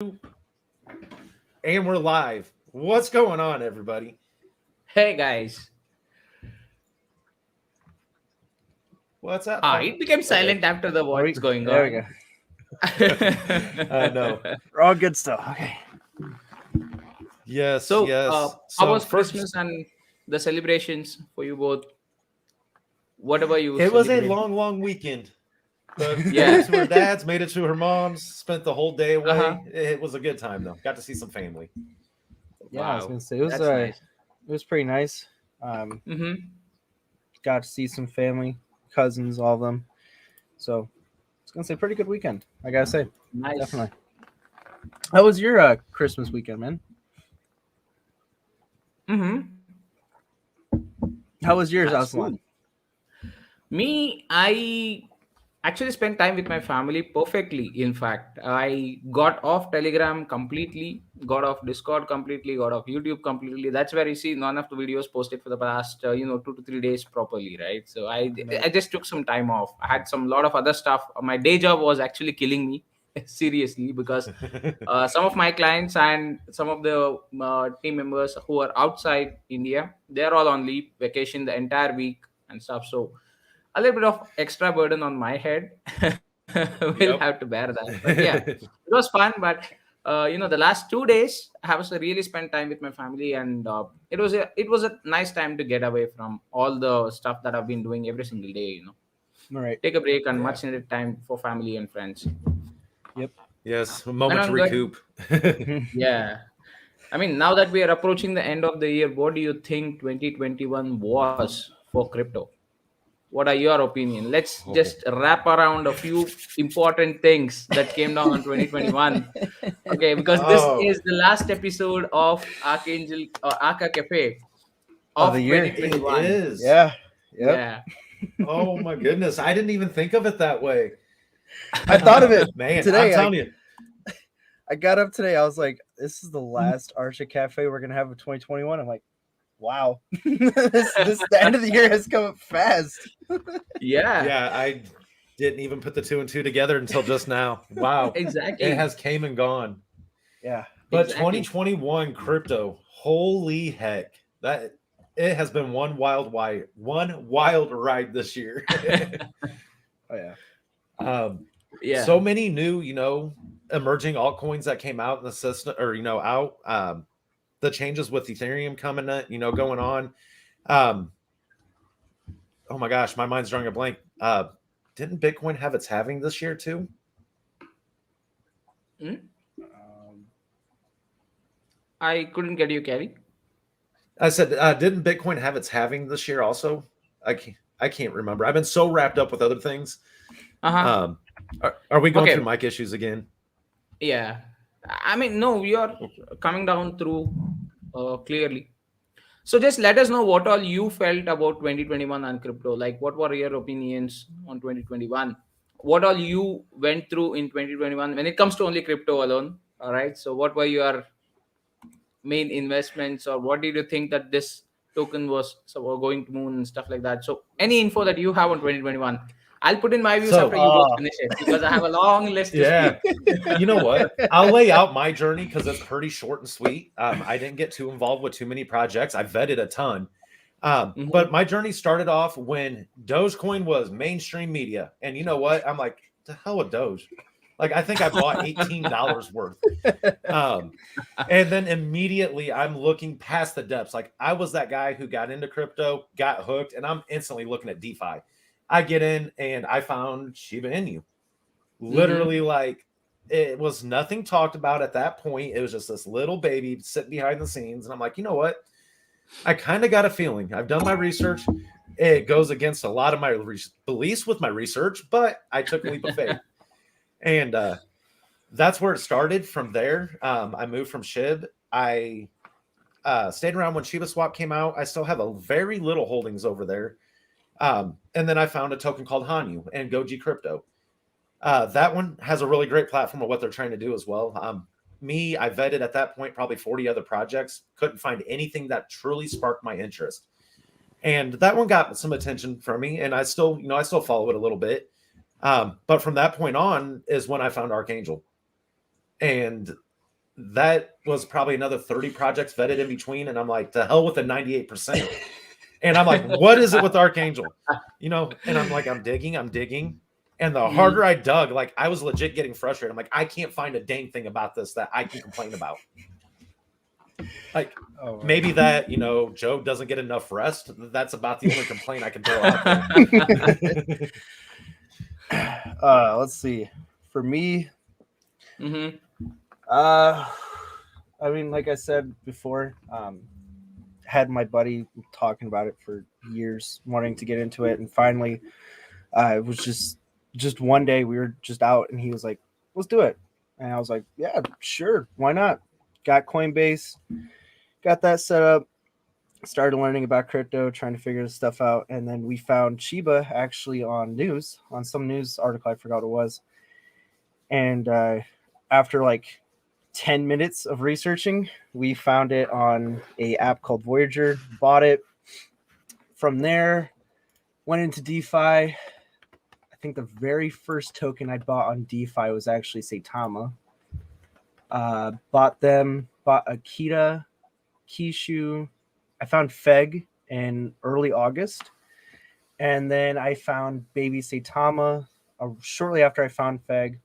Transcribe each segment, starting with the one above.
And we're live. What's going on, everybody? Hey guys. What's up? It became Okay. silent after the what's going There we on. go. No. We're all good stuff. Okay. Yes, So, yes. how So was first, Christmas and the celebrations for you both? Whatever you it was a celebrate. long weekend. But made Yeah. it to her dad's, made it to her mom's, spent the whole day Uh-huh. away. It was a good time though. Got to see some family. Yeah, I was Wow. gonna say That's nice. it was pretty nice. Um, Mm-hmm. got to see some family, cousins, all of them. So I was gonna say pretty good weekend. I gotta say, Nice. definitely. How was your Christmas weekend, man? Mm-hmm. How was yours, That's Aslan? cool. Me, I actually spent time with my family perfectly. In fact, I got off Telegram completely, got off Discord completely, got off YouTube completely. That's where you see none of the videos posted for the past 2 to 3 days properly, right? So I Right. I just took some time off. I had some lot of other stuff. My day job was actually killing me seriously because some of my clients and some of the team members who are outside India, they're all on leave, vacation the entire week and stuff. So a little bit of extra burden on my head. We'll have to Yep. bear that. But yeah, it was fun. But the last 2 days, I have really spent time with my family, and it was a nice time to get away from all the stuff that I've been doing every single day. All right. Take a break and Yeah. much needed time for family and friends. Yep. Yes, a And moment to I'm going. recoup. Yeah. I mean, now that we are approaching the end of the year, what do you think 2021 was for crypto? What are your opinion? Let's Oh. just wrap around a few important things that came down on 2021. Okay, because this Oh, is the last episode of Archangel or Arca Cafe Of of the year. it 2021. is. Yeah. Yep. Yeah. Oh my goodness. I didn't even think of it that way. I thought of it Man, I'm today. telling you. I got up today. I was like, "This is the last Archa Cafe we're gonna have of 2021." I'm like, "Wow, this the end of the year has come up fast." Yeah, Yeah, I didn't even put the two and two together until just now. Wow. It exactly. has came and gone. Yeah. But Exactly. 2021 crypto, holy heck. That it has been one wild ride this year. Oh yeah. um Yeah. so many new, emerging altcoins that came out in the system or out the changes with Ethereum coming going on. Um oh my gosh, my mind's drawing a blank. Didn't Bitcoin have its halving this year too? Hmm? Um, I couldn't get you, Kelly. I said, didn't Bitcoin have its halving this year also? I can't remember. I've been so wrapped up with other things. Uh-huh. Um, are we going through Okay. mic issues again? Yeah. I mean, no, you're coming down through clearly. So just let us know what all you felt about 2021 and crypto. Like, what were your opinions on 2021? What all you went through in 2021 when it comes to only crypto alone? All right. So, what were your main investments, or what did you think that this token was so we're going to moon and stuff like that? So, any info that you have on 2021, I'll put in my views after So, you both oh. finish it because I have a long list to yeah, speak. you know what? I'll lay out my journey because it's pretty short and sweet. I didn't get too involved with too many projects. I vetted a ton. But Mhm. my journey started off when Dogecoin was mainstream media. And you know what? I'm like, the hell with Doge. Like, I think I bought $18 worth. Um, and then immediately I'm looking past the depths. Like, I was that guy who got into crypto, got hooked, and I'm instantly looking at DeFi. I get in and I found Shiba Inu. Mhm. Literally, like, it was nothing talked about at that point. It was just this little baby sitting behind the scenes. And I'm like, you know what? I kind of got a feeling. I've done my research. It goes against a lot of my beliefs with my research, but I took a leap of faith. And that's where it started. From there, I moved from SHIB. I stayed around when Shiba Swap came out. I still have a very little holdings over there. And then I found a token called Hanyu and Goji Crypto. That one has a really great platform of what they're trying to do as well. I vetted at that point probably 40 other projects, couldn't find anything that truly sparked my interest. And that one got some attention from me, and I still follow it a little bit. But from that point on is when I found Archangel. And that was probably another 30 projects vetted in between. And I'm like, to hell with the 98%. And I'm like, what is it with Archangel? And I'm like, I'm digging. And the harder Mhm. I dug, like I was legit getting frustrated. I'm like, I can't find a dang thing about this that I can complain about. Like Oh, maybe that, Joe doesn't get enough rest. That's about the only complaint I can throw out there. let's see. For me, Mhm. uh, I mean, like I said before, had my buddy talking about it for years, wanting to get into it, and finally, it was just one day we were just out, and he was like, "Let's do it," and I was like, "Yeah, sure, why not?" Got Coinbase, got that set up, started learning about crypto, trying to figure this stuff out, and then we found Shiba actually on some news article, I forgot what it was, and after like 10 minutes of researching, we found it on a app called Voyager, bought it. From there, went into DeFi. I think the very first token I bought on DeFi was actually Saitama. Bought Akita, Kishu. I found Feg in early August. And then I found Baby Saitama shortly after I found Feg.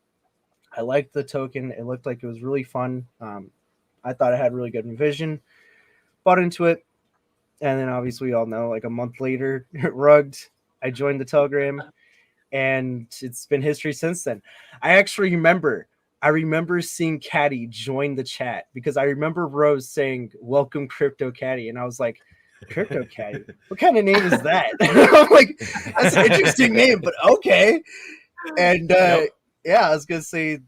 I liked the token. It looked like it was really fun. I thought it had really good vision. Bought into it. And then obviously we all know, like a month later, rugged. I joined the Telegram, and it's been history since then. I remember seeing Caddy join the chat because I remember Rose saying, "Welcome, Crypto Caddy," and I was like, "Crypto Caddy? What kind of name is that?" I'm like, "That's an interesting name, but okay." And Yep. yeah, I was gonna say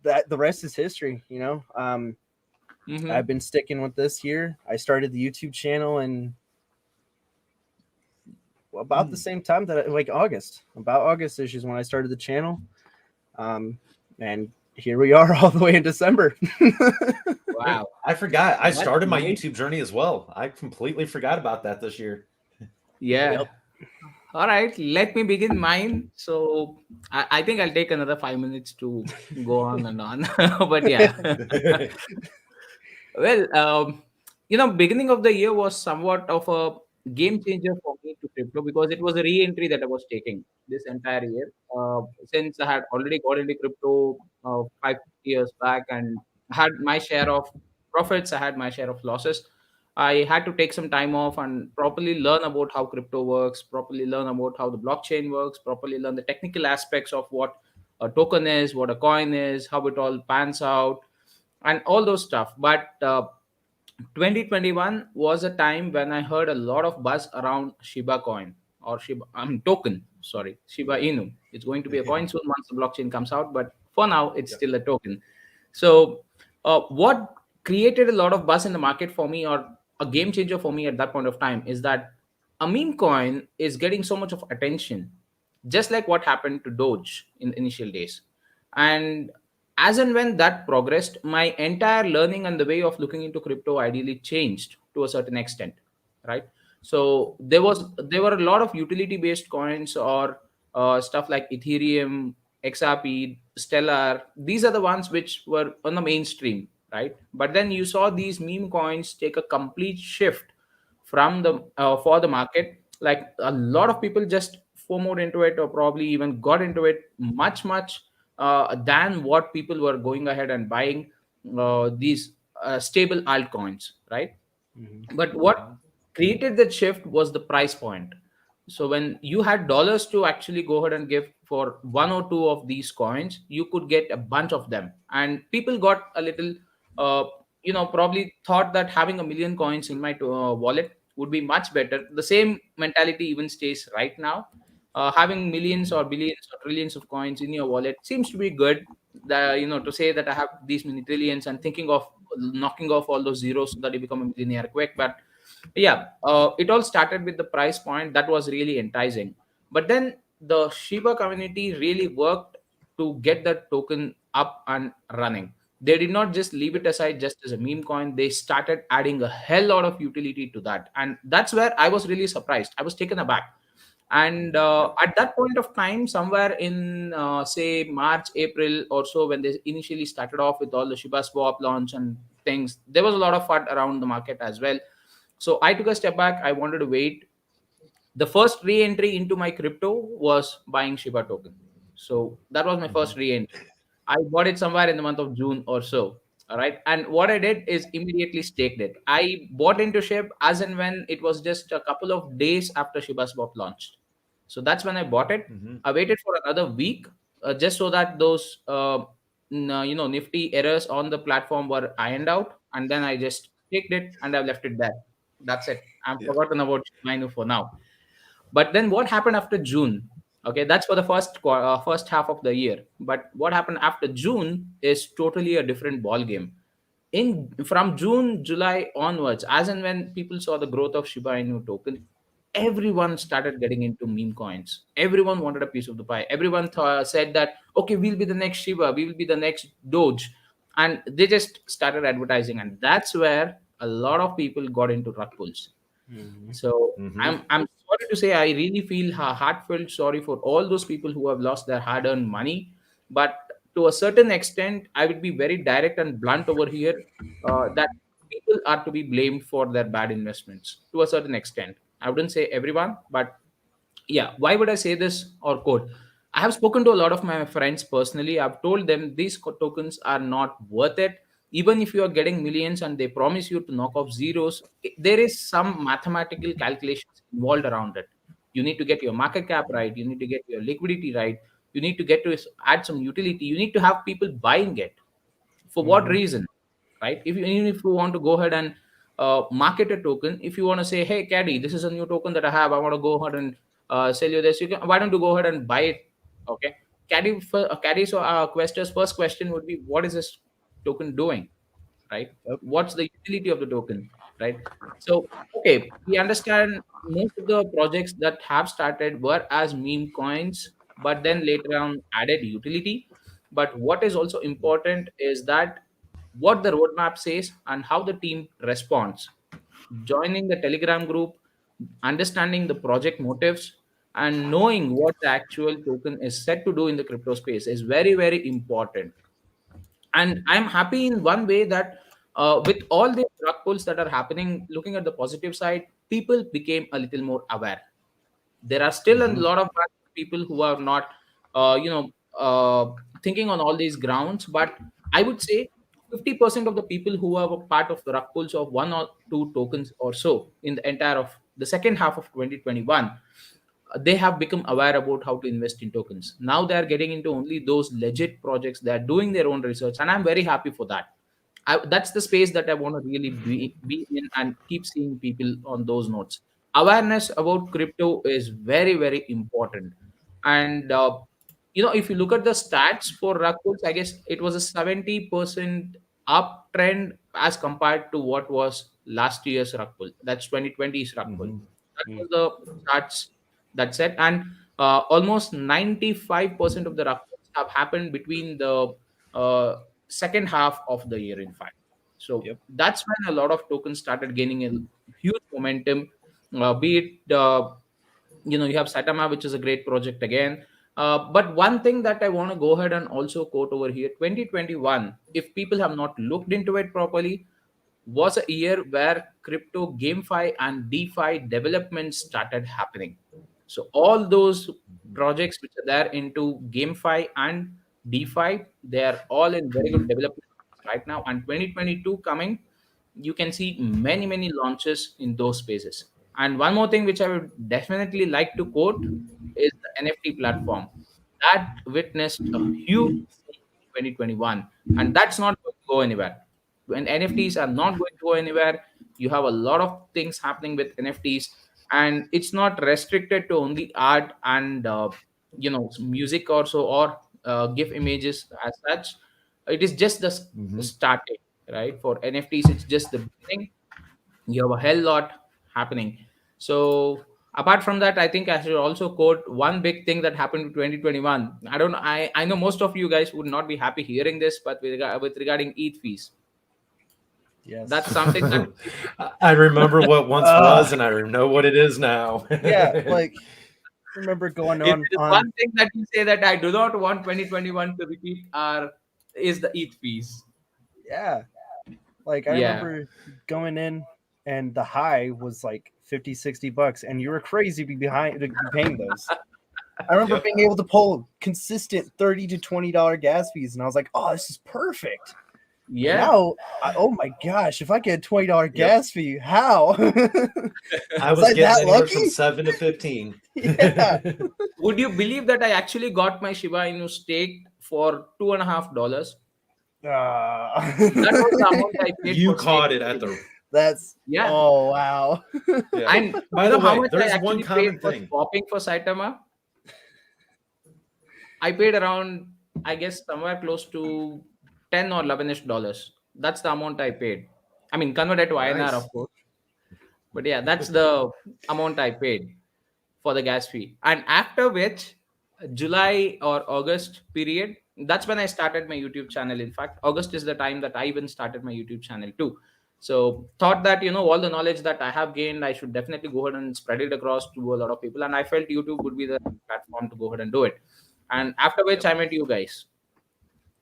that the rest is history. I've Mhm. been sticking with this here. I started the YouTube channel in about the same time that like August. About August is when I started the channel. And here we are all the way in December. Wait, Wow. I forgot. I That's started my nice. YouTube journey as well. I completely forgot about that this year. Yeah. Yep. All right. Let me begin mine. So I think I'll take another 5 minutes to go on and on. But yeah. Well, beginning of the year was somewhat of a game changer for me to crypto because it was a re-entry that I was taking this entire year. Since I had already got into crypto 5 years back and had my share of profits, I had my share of losses. I had to take some time off and properly learn about how crypto works, properly learn about how the blockchain works, properly learn the technical aspects of what a token is, what a coin is, how it all pans out, and all those stuff. But 2021 was a time when I heard a lot of buzz around Shiba coin or token. Sorry, Shiba Inu. It's going to be a coin soon once the blockchain comes out, but for now, it's Yep. still a token. So, what created a lot of buzz in the market for me, or a game changer for me at that point of time, is that a meme coin is getting so much of attention, just like what happened to Doge in the initial days. And as and when that progressed, my entire learning and the way of looking into crypto ideally changed to a certain extent, right? So there were a lot of utility based coins, or stuff like Ethereum, XRP, Stellar. These are the ones which were on the mainstream, right? But then you saw these meme coins take a complete shift from the for the market. Like a lot of people just FOMOed into it, or probably even got into it much than what people were going ahead and buying these stable altcoins, right? Mhm. But what created that shift was the price point. So when you had dollars to actually go ahead and give for one or two of these coins, you could get a bunch of them, and people got a little uh, probably thought that having a million coins in my wallet would be much better. The same mentality even stays right now. Having millions or billions or trillions of coins in your wallet seems to be good. To say that I have these many trillions and thinking of knocking off all those zeros so that you become a millionaire quick. But yeah, it all started with the price point that was really enticing. But then the Shiba community really worked to get that token up and running. They did not just leave it aside just as a meme coin. They started adding a hell lot of utility to that, and that's where I was really surprised. I was taken aback. And at that point of time, somewhere in say March, April or so, when they initially started off with all the Shiba Swap launch and things, there was a lot of fun around the market as well. So I took a step back. I wanted to wait. The first re-entry into my crypto was buying Shiba token. So that was my first Mhm. re-entry. I bought it somewhere in the month of June or so. All right. And what I did is immediately staked it. I bought into SHIB as and when it was just a couple of days after Shiba Swap launched. So that's when I bought it. Mhm. I waited for another week just so that those nifty errors on the platform were ironed out, and then I just staked it and I've left it there. That's it. I've Yeah. forgotten about Shiba Inu for now. But then what happened after June? Okay, that's for the first half of the year. But what happened after June is totally a different ball game. In from June, July onwards, as and when people saw the growth of Shiba Inu token, everyone started getting into meme coins. Everyone wanted a piece of the pie. Everyone said that okay, we'll be the next Shiba, we will be the next Doge, and they just started advertising, and that's where a lot of people got into rug pulls. Mhm. So Mhm. I'm sorry to say I really feel heartfelt sorry for all those people who have lost their hard-earned money. But to a certain extent, I would be very direct and blunt over here that people are to be blamed for their bad investments to a certain extent. I wouldn't say everyone, but yeah, why would I say this or quote? I have spoken to a lot of my friends personally. I've told them these tokens are not worth it. Even if you are getting millions and they promise you to knock off zeros, there is some mathematical calculations involved around it. You need to get your market cap right, you need to get your liquidity right, you need to get to add some utility, you need to have people buying it. For what Mhm. reason? Right, if you, even if you want to go ahead and market a token, if you want to say, hey caddy, this is a new token that I have, I want to go ahead and sell you this, you can, why don't you go ahead and buy it? Okay, caddy, so questor's first question would be, what is this token doing? Right, Yep. what's the utility of the token? Right. So okay, we understand most of the projects that have started were as meme coins, but then later on added utility. But what is also important is that what the roadmap says and how the team responds. Joining the Telegram group, understanding the project motives, and knowing what the actual token is set to do in the crypto space is very, very important. And I'm happy in one way that with all the drug pulls that are happening, looking at the positive side, people became a little more aware. There are still a Mhm. lot of people who are not uh, you know uh, thinking on all these grounds, but I would say 50% of the people who are a part of the rug pulls of one or two tokens or so in the entire of the second half of 2021, they have become aware about how to invest in tokens. Now they are getting into only those legit projects. They are doing their own research, and I'm very happy for that. That's the space that I want to really be in and keep seeing people on those notes. Awareness about crypto is very, very important. And, if you look at the stats for rug pulls, I guess it was a 70% uptrend as compared to what was last year's rug pull. That's 2020's rug pull. Mhm. That Mm. was the stats that said. And almost 95% of the rug pulls have happened between the uh, second half of the year, in fact. So Yep. that's when a lot of tokens started gaining a huge momentum. Be it you have Satama, which is a great project again. But one thing that I want to go ahead and also quote over here, 2021, if people have not looked into it properly, was a year where crypto GameFi and DeFi development started happening. So all those projects which are there into GameFi and DeFi, they are all in very good development right now. And 2022 coming, you can see many, many launches in those spaces. And one more thing which I would definitely like to quote is the NFT platform that witnessed a huge boom in 2021, and that's not going to go anywhere. When NFTs are not going to go anywhere, you have a lot of things happening with NFTs, and it's not restricted to only art and music also, or GIF images as such. It is just the Mhm. starting, right? For NFTs, it's just the beginning. You have a hell lot happening. So apart from that, I think I should also quote one big thing that happened in 2021. I don't know. I know most of you guys would not be happy hearing this, but with regarding ETH fees, that's Yes. something that I remember what once Uh, was, and I know what it is now. yeah, like remember going If on there is one thing that you say that I do not want 2021 to repeat is the ETH fees. yeah. Like I Yeah. remember going in and the high was like 50, $60, and you were crazy to be paying those. I remember Yep. being able to pull consistent $30 to $20 gas fees, and I was like, "Oh, this is perfect." Yeah. Now, oh my gosh, if I get a $20 Yep. gas fee, how? I Was was I getting that anywhere from lucky? 7 to 15. Yeah. Would you believe that I actually got my Shiba Inu staked for $2.50? That was the amount I paid You for caught staking it at it. the That's Yeah. oh wow. yeah. And By you the know how way, much I there's one actually paid common for thing. swapping for Saitama? I paid around, I guess, somewhere close to 10 or 11ish dollars. That's the amount I paid. I mean, converted to INR, Nice. of course. But yeah, that's the amount I paid for the gas fee. And after which, July or August period, that's when I started my YouTube channel. In fact, August is the time that I even started my YouTube channel too. So thought that all the knowledge that I have gained, I should definitely go ahead and spread it across to a lot of people. And I felt YouTube would be the platform to go ahead and do it. And after which Yep. I met you guys,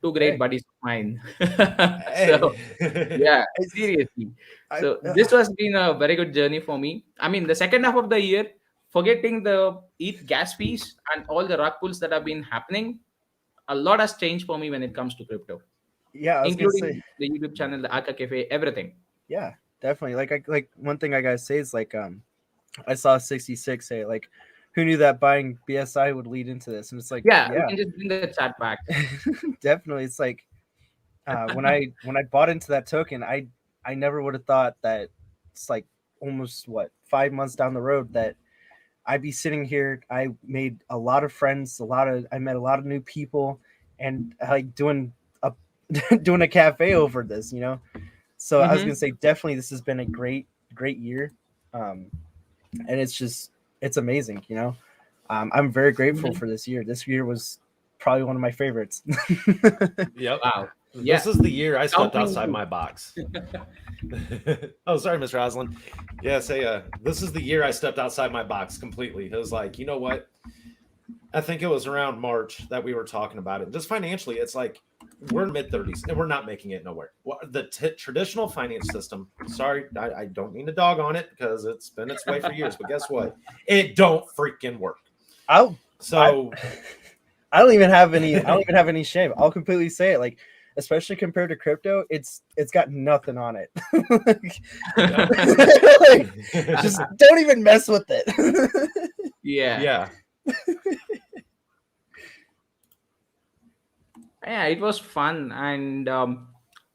two great Hey, buddies of mine. So Hey. yeah, it's seriously. I So this has been a very good journey for me. I mean, the second half of the year, forgetting the ETH gas fees and all the rug pulls that have been happening, a lot has changed for me when it comes to crypto, yeah, I was gonna say including the YouTube channel, the Archa Cafe, everything. yeah, definitely. Like one thing I gotta say is like I saw 66 say like who knew that buying BSI would lead into this? And it's like, Yeah, we yeah, can just bring the chat back. definitely. It's like when I bought into that token, I never would have thought that it's like almost what 5 months down the road that I'd be sitting here. I made a lot of friends, I met a lot of new people, and like doing a doing a cafe over this, you know. So I was gonna Hmm. say definitely this has been a great year, and it's amazing, you know. I'm very grateful Hmm. for this year. This year was probably one of my favorites. Yep. Wow. This Yeah. is the year I Count stepped me outside too. my box. Oh, sorry, Mr. Roslin. Yeah, say this is the year I stepped outside my box completely. It was like, you know what? I think it was around March that we were talking about it. Just financially, it's like we're in mid-30s and we're not making it nowhere. The traditional finance system, sorry, I don't mean to dog on it because it's been its way for years, but guess what? It don't freaking work. I'll I, So I don't even have any I don't even have any shame. I'll completely say it. Like especially compared to crypto, it's got nothing on it. yeah. Like, just don't even mess with it. Yeah. Yeah. Yeah, it was fun. And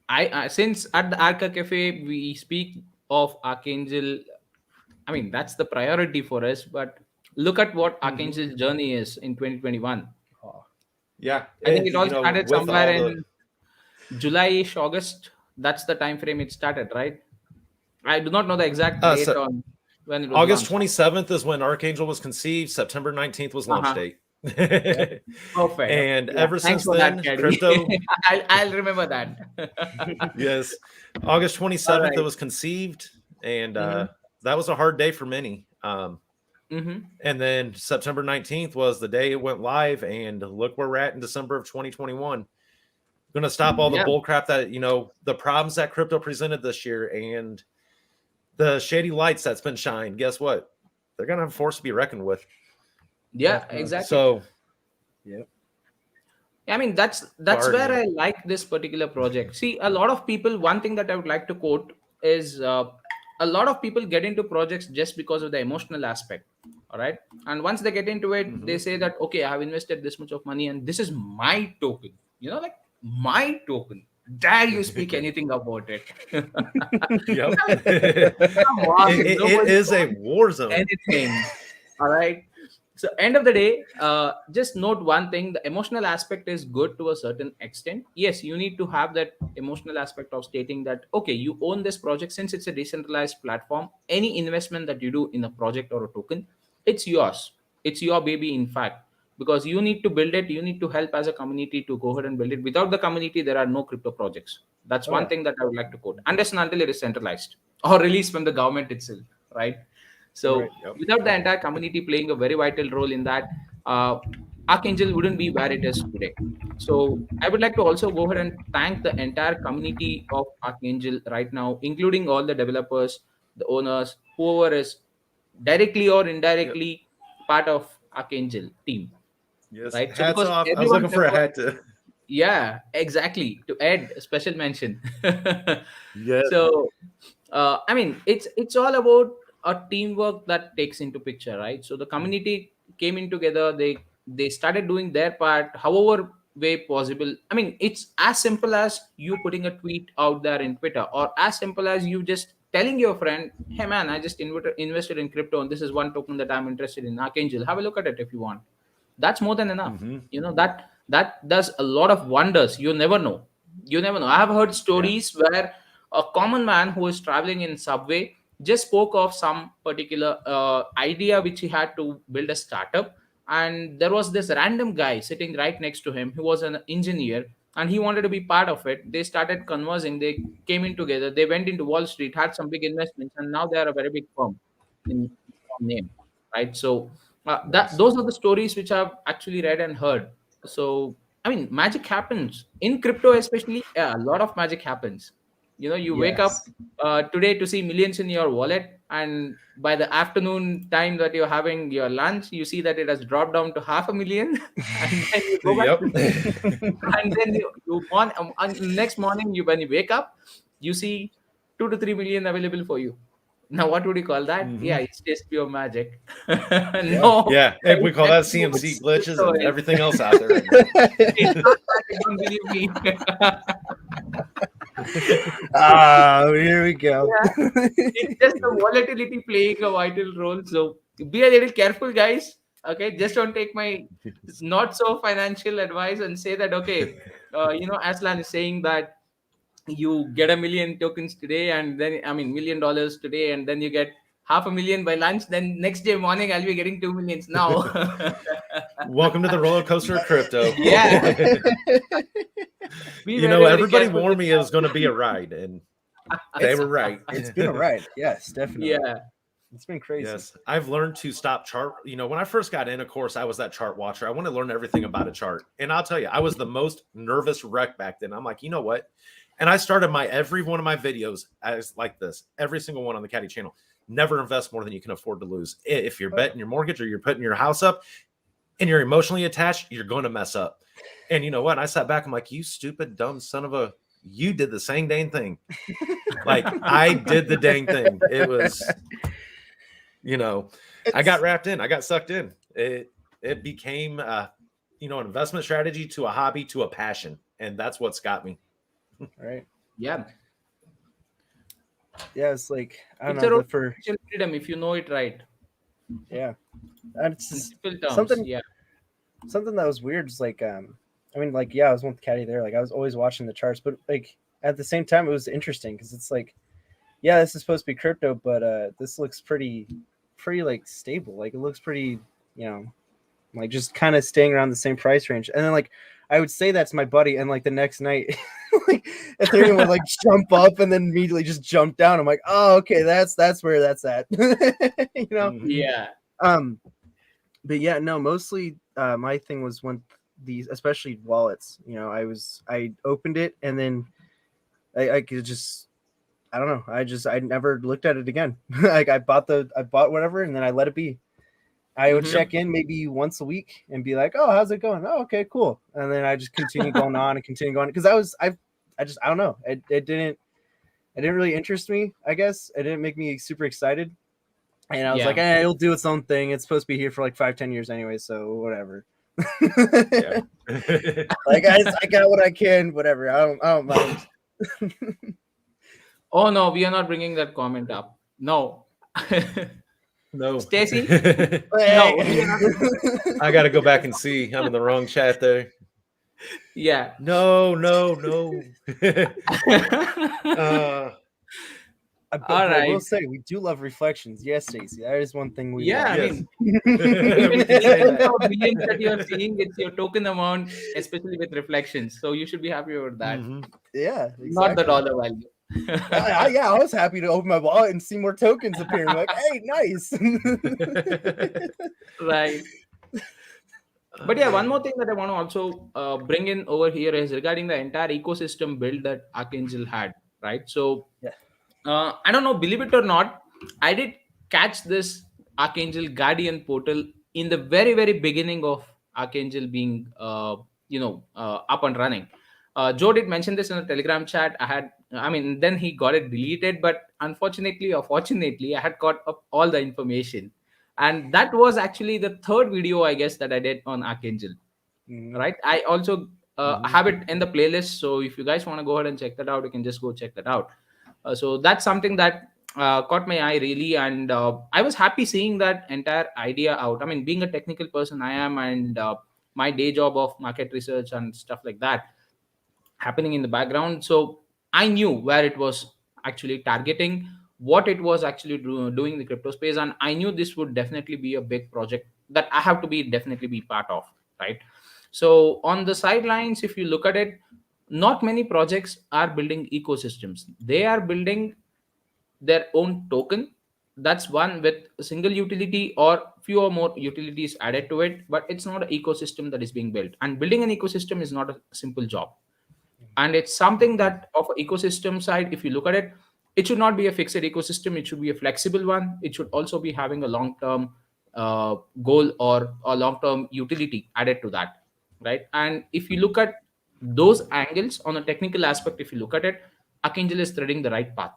I since at the Arca Cafe we speak of Archangel, I mean that's the priority for us. But look at what Mhm. Archangel's journey is in 2021. Oh, Yeah. I think And it all started with somewhere all the in July-ish, August. That's the time frame it started, right? I do not know the exact date so on when it was August launched. 27th is when Archangel was conceived. September 19th was launch Uh-huh. date. yep, Perfect. yep. And Yeah. ever Thanks since for that, then, Caddy. crypto, I'll remember that. yes, August All 27th, it right. was conceived. And Mm-hmm. that was a hard day for many. Mm-hmm. And then September 19th was the day it went live. And look where we're at in December of 2021. Going to stop all the Yeah. bull crap that, the problems that crypto presented this year and the shady lights that's been shined. Guess what? They're going to have a force to be reckoned with. Yeah, Definitely. exactly. So, Yep. I mean, that's where Guardian. I like this particular project. See, a lot of people. One thing that I would like to quote is a lot of people get into projects just because of the emotional aspect. All right, and once they get into it, they Mhm. say that okay, I have invested this much of money, and this is my token. Like my token. Dare you speak anything about it? Yep. I mean, it, come on, it nobody is a wants war zone. anything. All right. So end of the day, just note one thing: the emotional aspect is good to a certain extent. Yes, you need to have that emotional aspect of stating that okay, you own this project since it's a decentralized platform. Any investment that you do in a project or a token, it's yours. It's your baby, in fact, because you need to build it. You need to help as a community to go ahead and build it. Without the community, there are no crypto projects. That's Oh one yeah. thing that I would like to quote. Unless and until it is centralized or released from the government itself, right? So Yep. without the entire community playing a very vital role in that, uh, Archangel wouldn't be where it is today. So I would like to also go ahead and thank the entire community of Archangel right now, including all the developers, the owners, whoever is directly or Yep. indirectly part of Archangel team, Yes. right? So Hats because off. I was everyone's looking for a effort, hat to. yeah, exactly. To add a special mention. Yes. So, I mean, it's all about a teamwork that takes into picture, right? So the community came in together. They started doing their part, however way possible. I mean, it's as simple as you putting a tweet out there in Twitter, or as simple as you just telling your friend, "Hey man, I just invested in crypto, and this is one token that I'm interested in, Archangel. Have a look at it if you want." That's more than enough. Mm-hmm. That does a lot of wonders. You never know. I have heard Yeah. stories where a common man who is traveling in subway just spoke of some particular idea which he had to build a startup, and there was this random guy sitting right next to him who was an engineer, and he wanted to be part of it. They started conversing, they came in together, they went into Wall Street, had some big investments, and now they are a very big firm in name, right? So that Nice. those are the stories which I've actually read and heard. So I mean, magic happens in crypto, especially. Yeah, a lot of magic happens. You wake up Yes. today to see millions in your wallet, and by the afternoon time that you're having your lunch, you see that it has dropped down to 500,000, and then you go back Yep. to sleep. And then next morning, when you wake up, you see 2 to 3 million available for you. Now, what would you call that? Mm-hmm. Yeah, it's just pure magic. Yeah. No, Yeah. And we it's call that nothing to do with CMC It's glitches crypto. and everything else out there right now. It's not magic, don't believe me. Here we go. Yeah, it's just the volatility playing a vital role. So be a little careful, guys. Okay, just don't take my not so financial advice and say that, okay, Aslan is saying that you get 1 million tokens today, and then, I mean, $1 million today, and then you get 500,000 by lunch. Then next day morning, I'll be getting 2 millions now. Welcome to the roller coaster of crypto. Yeah, be You very, know, very everybody careful warned with me it was going to be a ride, and they It's were right. it's been a ride. Yes, definitely. yeah. It's been crazy. Yes, I've learned to stop chart. When I first got in, of course, I was that chart watcher. I want to learn everything about a chart. And I'll tell you, I was the most nervous wreck back then. I'm like, you know what? And I started every one of my videos as like this, every single one on the Caddy channel. Never invest more than you can afford to lose. If you're betting your mortgage or you're putting your house up and you're emotionally attached, you're going to mess up. And you know what? I sat back. I'm like, you stupid, dumb son of a, you did the same dang thing. Like I did the dang thing. It was, I got wrapped in. I got sucked in. It became, an investment strategy to a hobby to a passion. And that's what's got me. Right. Yeah, Yeah, it's like I don't it's a know road for to financial freedom if you know it right. yeah. And it's In just simple terms, something yeah. something that was weird is like I mean, like, yeah, I was with Caddy there, like I was always watching the charts, but like at the same time it was interesting because it's like, yeah, this is supposed to be crypto, but this looks pretty like stable. Like it looks pretty, like just kind of staying around the same price range. And then like I would say that to my buddy, and like the next night like Ethereum would like jump up and then immediately just jump down. I'm like, oh, okay, that's where that's at. Mhm. Yeah. But yeah, no, mostly my thing was when these, especially wallets, I opened it and then I could just, I don't know, I never looked at it again. Like I bought whatever and then I let it be. I would Mhm. check in maybe once a week and be like, oh, how's it going? Oh, okay, cool. And then I just continue going on and continue going because I don't know, it didn't really interest me. I guess it didn't make me super excited. And I was like, Yeah. it'll do its own thing. It's supposed to be here for like 5-10 years anyway, so whatever. Yeah. Like I got what I can, whatever. I don't mind. Oh no, we are not bringing that comment up. No. No. Stacy? No, we are not. I got to go back and see. I'm in the wrong chat there. Yeah. No. But All I will right. say we do love reflections. Yes, Stacey. That is one thing we Yeah, love. I Yes. mean, We even can say even that. the millions that you are seeing, it's your token amount, especially with reflections. So you should be happy with that. Mhm. Yeah, Not the exactly. dollar value. Yeah, I was happy to open my wallet and see more tokens appearing. Like, hey, nice. Right. But yeah, one more thing that I want to also bring in over here is regarding the entire ecosystem build that Archangel had, right? So Yeah. I don't know, believe it or not, I did catch this Archangel Guardian portal in the very, very beginning of Archangel being, up and running. Joe did mention this in a Telegram chat. I mean, then he got it deleted, but unfortunately or fortunately, I had got up all the information. And that was actually the third video, I guess, that I did on Archangel, Mhm. right? I also Mhm. have it in the playlist. So if you guys want to go ahead and check that out, you can just go check that out. So that's something that caught my eye really, and I was happy seeing that entire idea out. I mean, being a technical person I am, and my day job of market research and stuff like that happening in the background, so I knew where it was actually targeting, what it was actually doing in the crypto space, and I knew this would definitely be a big project that I have to be definitely be part of, right? So on the sidelines, if you look at it, not many projects are building ecosystems. They are building their own token. That's one with a single utility or few or more utilities added to it, but it's not an ecosystem that is being built. And building an ecosystem is not a simple job, and it's something Mhm. that of ecosystem side, if you look at it, it should not be a fixed ecosystem, it should be a flexible one. It should also be having a long term goal or a long term utility added to that, right? And if you look at those angles on a technical aspect, if you look at it, Archangel is threading the right path.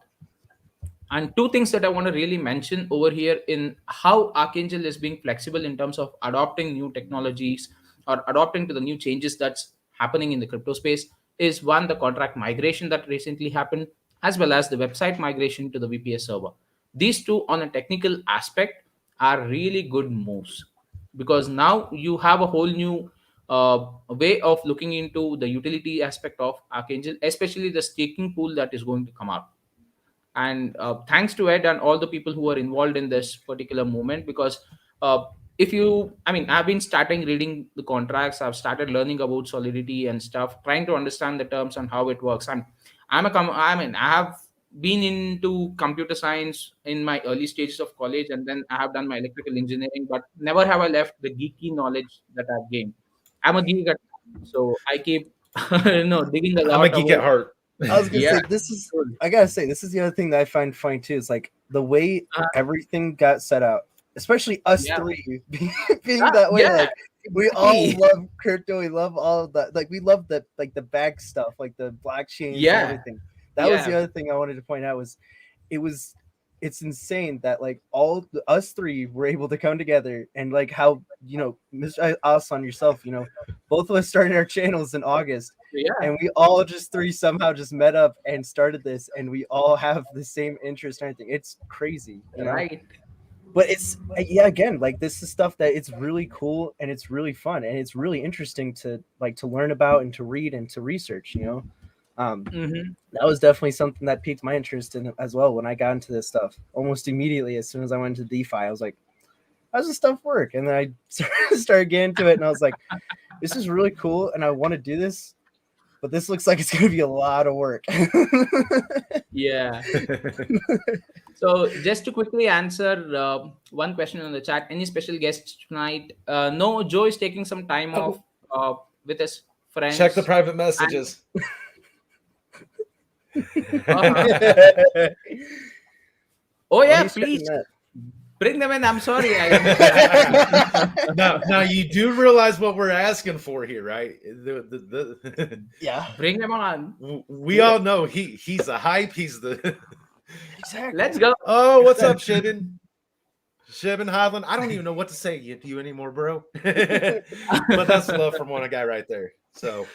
And two things that I want to really mention over here in how Archangel is being flexible in terms of adopting new technologies or adopting to the new changes that's happening in the crypto space is one, the contract migration that recently happened, as well as the website migration to the VPS server. These two, on a technical aspect, are really good moves, because now you have a whole new way of looking into the utility aspect of Archangel, especially the staking pool that is going to come out. And thanks to Ed and all the people who are involved in this particular movement, because uh, if you I mean, I've been starting reading the contracts, I've started learning about solidity and stuff, trying to understand the terms and how it works. I mean, I have been into computer science in my early stages of college, and then I have done my electrical engineering, but never have I left the geeky knowledge that I've gained. I'm a geek at heart, so I keep digging a I'm a lot geek at about. heart. I was gonna Yeah, say I gotta say this is the other thing that I find funny too. Is like the way uh, everything got set out, especially us yeah. three being that way. Yeah, Like we all exactly. love crypto. We love all of that. Like we love the back stuff, like the blockchains and Yeah, everything. That was the yeah, other thing I wanted to point out was it was it's insane that like us three were able to come together and like how Mr. Aslan yourself, both of us started our channels in August yeah, and we all just three somehow just met up and started this and we all have the same interest and everything. It's crazy. right. But it's yeah, again, like this is stuff that it's really cool and it's really fun and it's really interesting to like to learn about and to read and to research. um Hmm. that was definitely something that piqued my interest in as well when I got into this stuff. Almost immediately, as soon as I went into DeFi, I was like, "How does this stuff work?" And then I started getting into it, and I was like, "This is really cool, and I want to do this, but this looks like it's going to be a lot of work." Yeah. So just to quickly answer one question on the chat, any special guests tonight? No, Joe is taking some time off uh, with his Check the friends. private And messages. uh-huh. Oh Well, yeah, he's checking please that. bring them in. I'm sorry, I missed that. Now you do realize what we're asking for here, right? Yeah, Bring them on. We all know he's the hype. He's the exactly. Let's go. oh, what's up, Shibin? Shibin Hodlin. I don't even know what to say to you anymore, bro. But that's love from one guy right there. So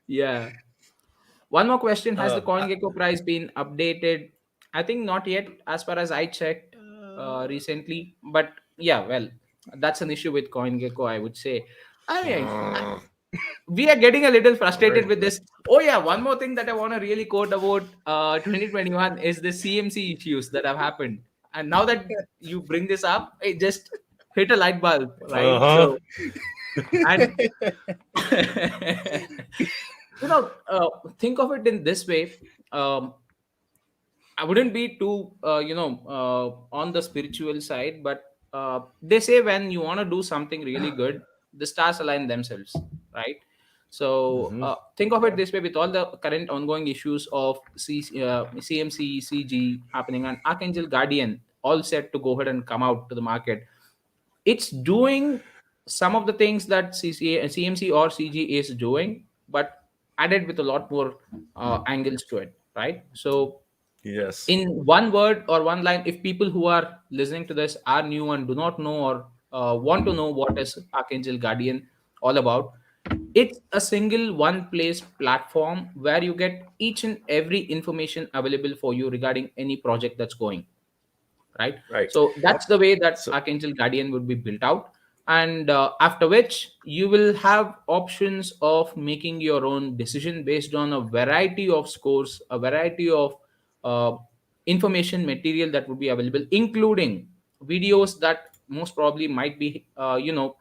Yeah. One more question: has the I- CoinGecko price been updated? I think not yet, as far as I checked recently. But yeah, well, that's an issue with CoinGecko, I would say. I mean, we are getting a little frustrated with this. Oh yeah, one more thing that I want to really quote about 2021 is the CMC issues that have happened. And now that you bring this up, it just hit a light bulb, right? uh-huh. So, and think of it in this way. um, I wouldn't be too, on the spiritual side, but they say when you want to do something really good, the stars align themselves, right? So Mhm. think of it this way: with all the current ongoing issues of CMC, CG happening, and Archangel Guardian all set to go ahead and come out to the market, it's doing some of the things that CMC or CG is doing, but added with a lot more angles to it, right? So Yes. in one word or one line, if people who are listening to this are new and do not know or want to know what is Archangel Guardian all about, it's a single one place platform where you get each and every information available for you regarding any project that's going, right? Right. So that's the way that So Archangel Guardian would be built out. And after which you will have options of making your own decision based on a variety of scores, a variety of uh, information material that would be available, including videos that most probably might be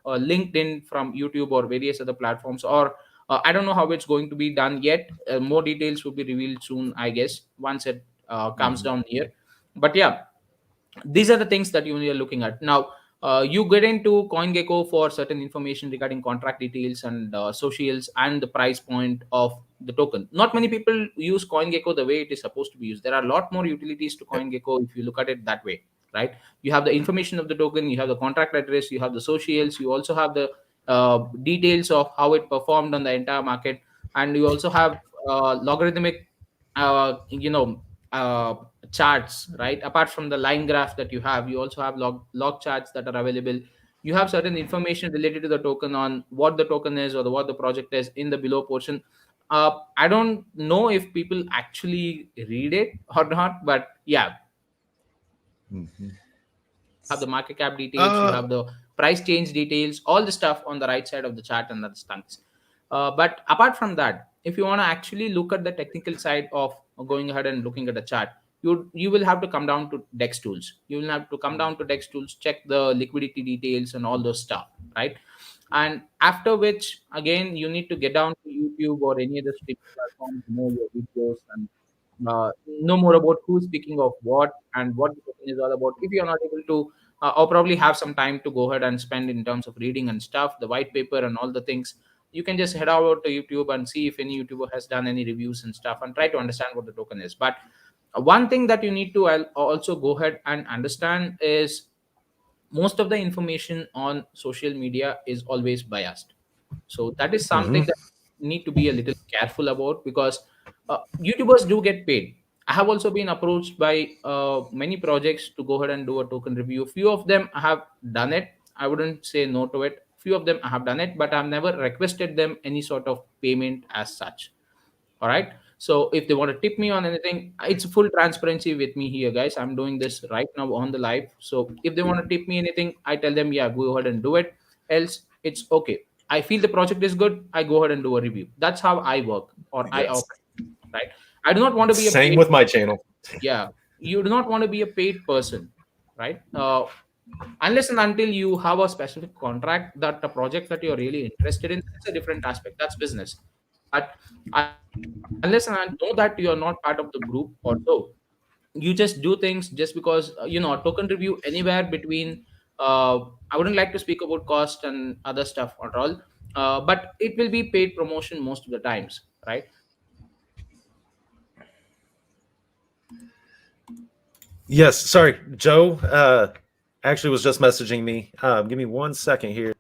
linked in from YouTube or various other platforms, or I don't know how it's going to be done yet. More details will be revealed soon, I guess, once it comes mhm. down here. But yeah, these are the things that you are looking at now. You get into CoinGecko for certain information regarding contract details and socials and the price point of the token. Not many people use CoinGecko the way it is supposed to be used. There are a lot more utilities to Yep. CoinGecko if you look at it that way, right? You have the information of the token, you have the contract address, you have the socials, you also have the details of how it performed on the entire market, and you also have logarithmic uh, charts, right? Apart from the line graph that you have, you also have log charts that are available. You have certain information related to the token on what the token is or what the project is in the below portion. I don't know if people actually read it or not, but yeah, Mhm. you have the market cap details, you Uh, have the price change details, all the stuff on the right side of the chart, and that's thanks. But apart from that, if you want to actually look at the technical side of going ahead and looking at the chart, you will have to come down to Dex tools. You will have to come down to Dex tools, check the liquidity details and all those stuff, right? And after which, again, you need to get down to YouTube or any other streaming platform to know your videos and know more about who's speaking of what and what the token is all about. If you're not able to, or probably have some time to go ahead and spend in terms of reading and stuff, the white paper and all the things, you can just head over to YouTube and see if any YouTuber has done any reviews and stuff and try to understand what the token is. But one thing that you need to also go ahead and understand is most of the information on social media is always biased. So that is mhm. something that you need to be a little careful about, because YouTubers do get paid. I have also been approached by many projects to go ahead and do a token review. Few of them I have done it. I wouldn't say no to it. Few of them I have done it, but I've never requested them any sort of payment as such. All right. So if they want to tip me on anything, it's full transparency with me here, guys. I'm doing this right now on the live. So if they want to tip me anything, I tell them, yeah, go ahead and do it. Else, it's okay. I feel the project is good, I go ahead and do a review. That's how I work or I Yes. operate, right? I do not want to be a Same paid, with my channel. yeah, you do not want to be a paid person, right? Unless and until you have a specific contract that a project that you're really interested in, it's a different aspect. That's business. But unless and I know that you're not part of the group or so, you just do things just because a token review anywhere between I wouldn't like to speak about cost and other stuff at all, but it will be paid promotion most of the times, right? Yes. Sorry, Joe. Actually, was just messaging me. Give me 1 second here.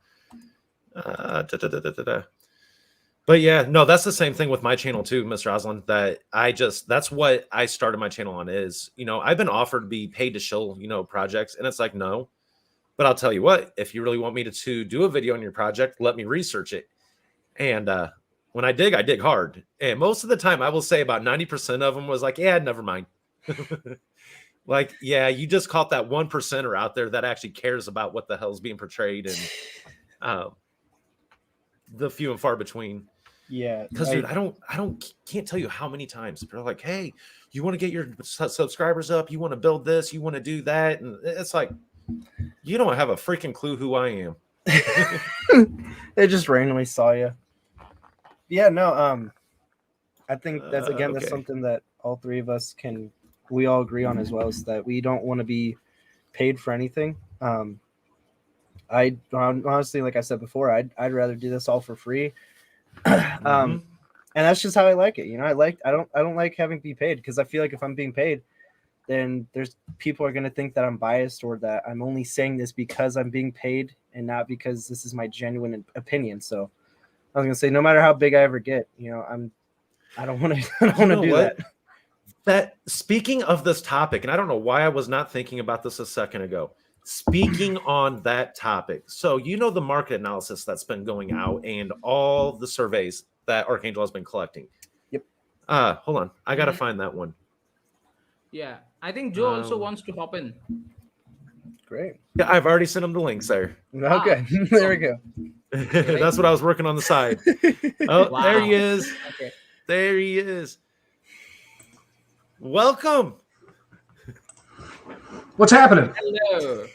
Da. But yeah, no, that's the same thing with my channel too, Mr. Oslin. That's what I started my channel on is, I've been offered to be paid to show, projects, and it's like, no. But I'll tell you what, if you really want me to do a video on your project, let me research it. And when I dig hard. And most of the time, I will say about 90% of them was like, yeah, never mind. Like, yeah, you just caught that 1%er out there that actually cares about what the hell's being portrayed, and um, the few and far between. Yeah, Because, dude, can't tell you how many times they're like, hey, you want to get your subscribers up? You want to build this? You want to do that? And it's like, you don't have a freaking clue who I am. they just randomly saw you. Yeah, no, I think that's Okay. something that all three of us can we all agree on as well is that we don't want to be paid for anything. I honestly, like I said before, I'd rather do this all for free. And that's just how I like it. You know, I don't like having to be paid, because I feel like if I'm being paid, then there's people are going to think that I'm biased, or that I'm only saying this because I'm being paid and not because this is my genuine opinion. So I was going to say, no matter how big I ever get, you know, I don't want to, I don't want to do what? that. That speaking of this topic, and I don't know why I was not thinking about this a second ago. Speaking on that topic, so you know the market analysis that's been going out and all the surveys that Archangel has been collecting. Yep. Hold on, I gotta find that one. Yeah, I think Joe also wants to hop in. Great. Yeah, I've already sent him the links there. Okay, there we go. That's what I was working on the side. Oh, Wow. there he is. Okay. There he is. Welcome. What's happening? Hello.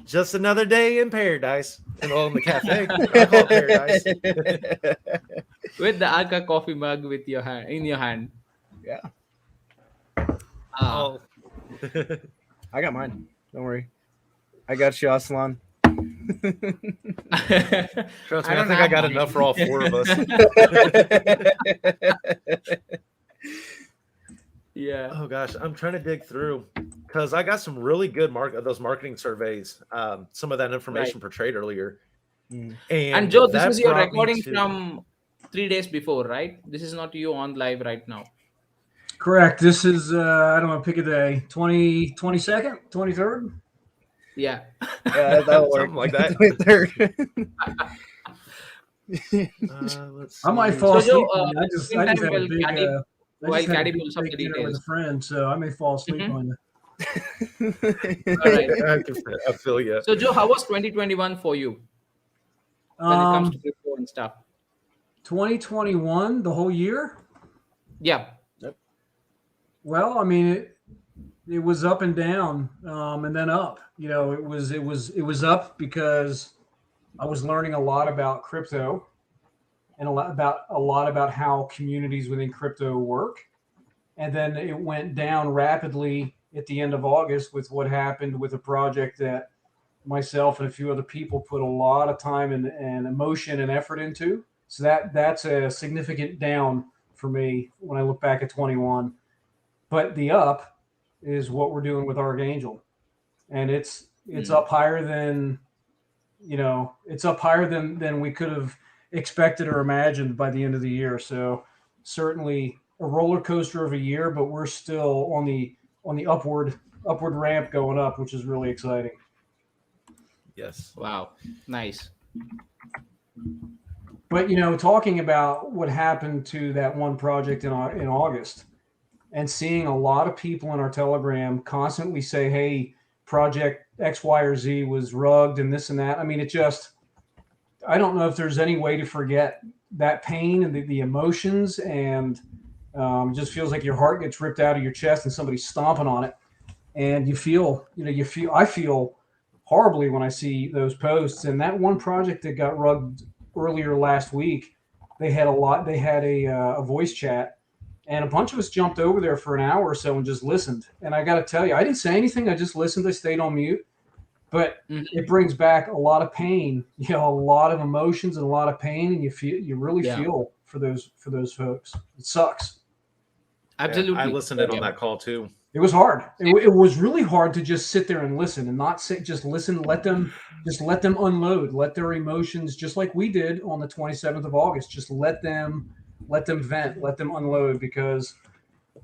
Just another day in paradise. And all in the cafe. I call it paradise. With the Archa coffee mug with your hand in your hand. Yeah. Oh. I got mine. Don't worry. I got you, Aslan. Trust me, I don't think I have got mine. enough for all four of us. Yeah. Oh gosh, I'm trying to dig through because I got some really good those marketing surveys. Some of that information portrayed earlier. And Joe, this that is your brought me recording to- from 3 days before, right? This is not you on live right now. Correct. This is, I don't know, pick a day. 22nd? 23rd? Yeah. Yeah, that'll work. Something like that. 23rd. Let's I might see. fall So, Joe, asleep. on you. I just meantime, had a while big, Caddy- I while just had a Caddy big pulls up the dinner with a details. friend, so I may fall asleep Mhm. on you. All right. I feel you. So, Joe, how was 2021 for you when it comes to crypto and stuff? 2021, the whole year? Yeah. Well, I mean, it was up and down, and then up. You know, it was up because I was learning a lot about crypto and a lot about how communities within crypto work. And then it went down rapidly at the end of August with what happened with a project that myself and a few other people put a lot of time and emotion and effort into. So that's a significant down for me when I look back at 21. But the up is what we're doing with Archangel, and it's up higher than, you know, it's up higher than we could have expected or imagined by the end of the year. So certainly a roller coaster of a year, but we're still on the upward ramp going up, which is really exciting. Yes. Wow. Nice. But you know, talking about what happened to that one project in August, and seeing a lot of people in our Telegram constantly say, "Hey, project X, Y, or Z was rugged and this and that." I mean, I don't know if there's any way to forget that pain and the emotions, and it just feels like your heart gets ripped out of your chest and somebody's stomping on it, and I feel horribly when I see those posts. And that one project that got rugged earlier last week, they had a voice chat, and a bunch of us jumped over there for an hour or so and just listened. And I got to tell you, I didn't say anything. I just listened. I stayed on mute. But it brings back a lot of pain, you know, a lot of emotions and a lot of pain, and you really feel for those folks. It sucks. Absolutely. I listened in on that call too. It was hard. It was really hard to just sit there and listen and not sit, just listen, let them unload, let their emotions, just like we did on the 27th of August, just let them vent, let them unload, because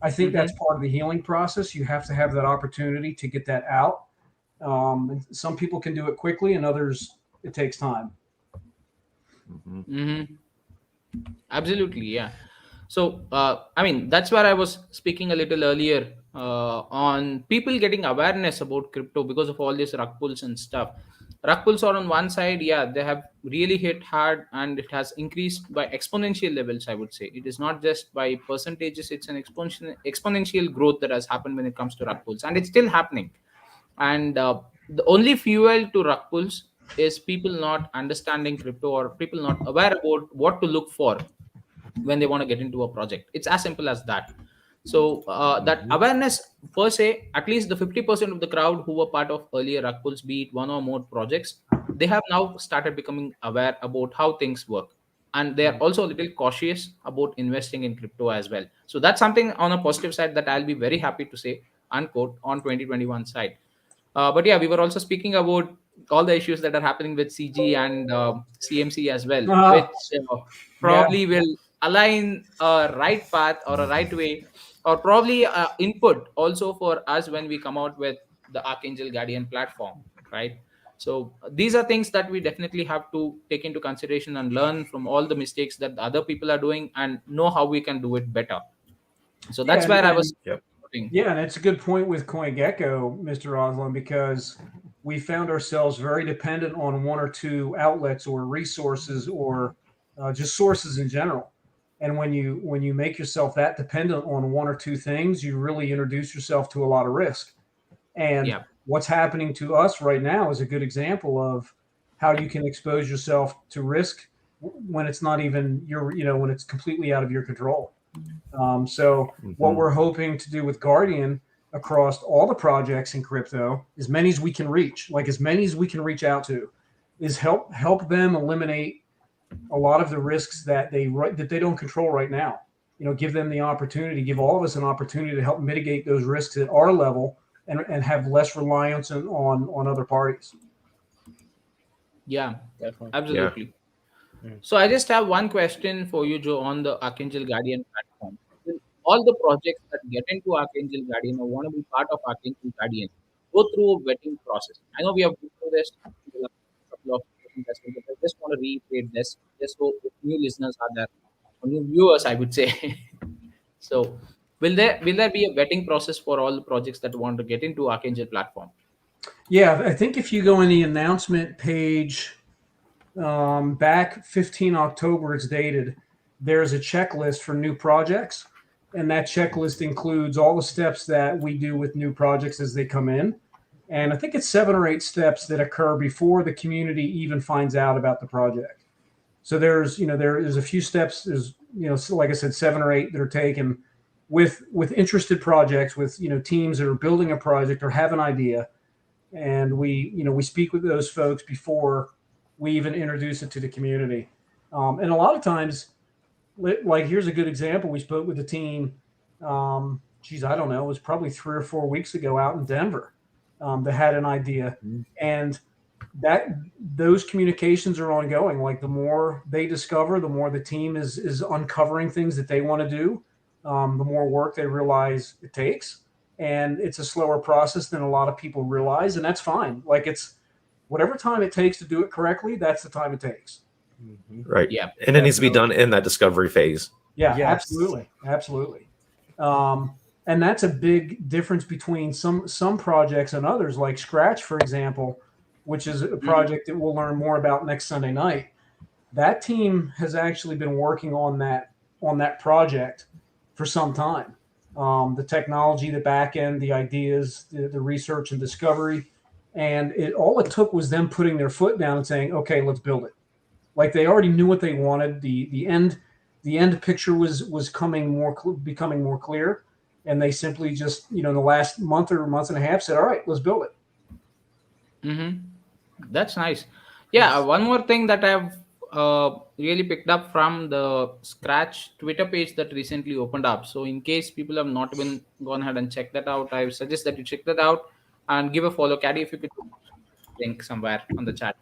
I think that's part of the healing process. You have to have that opportunity to get that out. And some people can do it quickly, and others it takes time. Absolutely, yeah. So, I mean, that's where I was speaking a little earlier on people getting awareness about crypto because of all these rug pulls and stuff. Rug pulls are on one side, yeah, they have really hit hard, and it has increased by exponential levels, I would say. It is not just by percentages, it's an exponential growth that has happened when it comes to rug pulls, and it's still happening. And the only fuel to rug pulls is people not understanding crypto, or people not aware about what to look for when they want to get into a project. It's as simple as that. So that Mhm. awareness per se, at least the 50% of the crowd who were part of earlier Rakpul's, be it one or more projects, they have now started becoming aware about how things work. And they are also a little cautious about investing in crypto as well. So that's something on a positive side that I'll be very happy to say, unquote, on 2021 side. But yeah, we were also speaking about all the issues that are happening with CG and CMC as well, Uh, which yeah, probably will align a right path or a right way, or probably input also for us when we come out with the Archangel Guardian platform, right? So these are things that we definitely have to take into consideration and learn from all the mistakes that the other people are doing and know how we can do it better. So yeah, that's where I was and Yep. putting. yeah, and it's a good point with CoinGecko, Mr. Roslin, because we found ourselves very dependent on one or two outlets or resources or just sources in general. And when you make yourself that dependent on one or two things, you really introduce yourself to a lot of risk. And Yeah. what's happening to us right now is a good example of how you can expose yourself to risk when it's not even when it's completely out of your control. So what Mhm. we're hoping to do with Guardian across all the projects in crypto, as many as we can reach, like as many as we can reach out to, is help them eliminate a lot of the risks that they don't control right now. Give them the opportunity, give all of us an opportunity to help mitigate those risks at our level and have less reliance on other parties. Yeah, Definitely. Yeah. absolutely. Mm. So I just have one question for you, Joe, on the Archangel Guardian platform. Will all the projects that get into Archangel Guardian or want to be part of Archangel Guardian go through a vetting process? I know we have been through this in the last couple of sessions as well, but I just want to reiterate this just so if new listeners are there, or new viewers, I would say. So will there be a vetting process for all the projects that want to get into Archangel platform? Yeah, I think if you go in the announcement page back 15 October, it's dated. There's a checklist for new projects, and that checklist includes all the steps that we do with new projects as they come in. And I think it's 7 or 8 steps that occur before the community even finds out about the project. So there is a few steps. So like I said, 7 or 8 that are taken with interested projects, with teams that are building a project or have an idea, and we speak with those folks before we even introduce it to the community. And a lot of times, like here's a good example. We spoke with the team. Geez, I don't know. It was probably 3 or 4 weeks ago out in Denver. That had an idea, Mhm. and that those communications are ongoing. Like the more they discover, the more the team is uncovering things that they want to do. The more work they realize it takes, and it's a slower process than a lot of people realize, and that's fine. Like it's whatever time it takes to do it correctly, that's the time it takes. Hmm. Right. Yeah. And it needs to be So done in that discovery phase. yeah, Yes. absolutely, absolutely. And that's a big difference between some projects and others, like Scratch, for example, which is a Mhm. project that we'll learn more about next Sunday night. That team has actually been working on that project for some time. The technology, the back end, the ideas, the research and discovery, and it took was them putting their foot down and saying, "Okay, let's build it." Like they already knew what they wanted. The end picture was becoming more clear, and they simply just in the last month or month and a half said, "All right, let's build it." Mm-hmm. That's nice. Yeah, Yes. one more thing that I've really picked up from the Scratch Twitter page that recently opened up. So, in case people have not even gone ahead and checked that out, I suggest that you check that out and give a follow. Caddy, if you could link somewhere on the chat.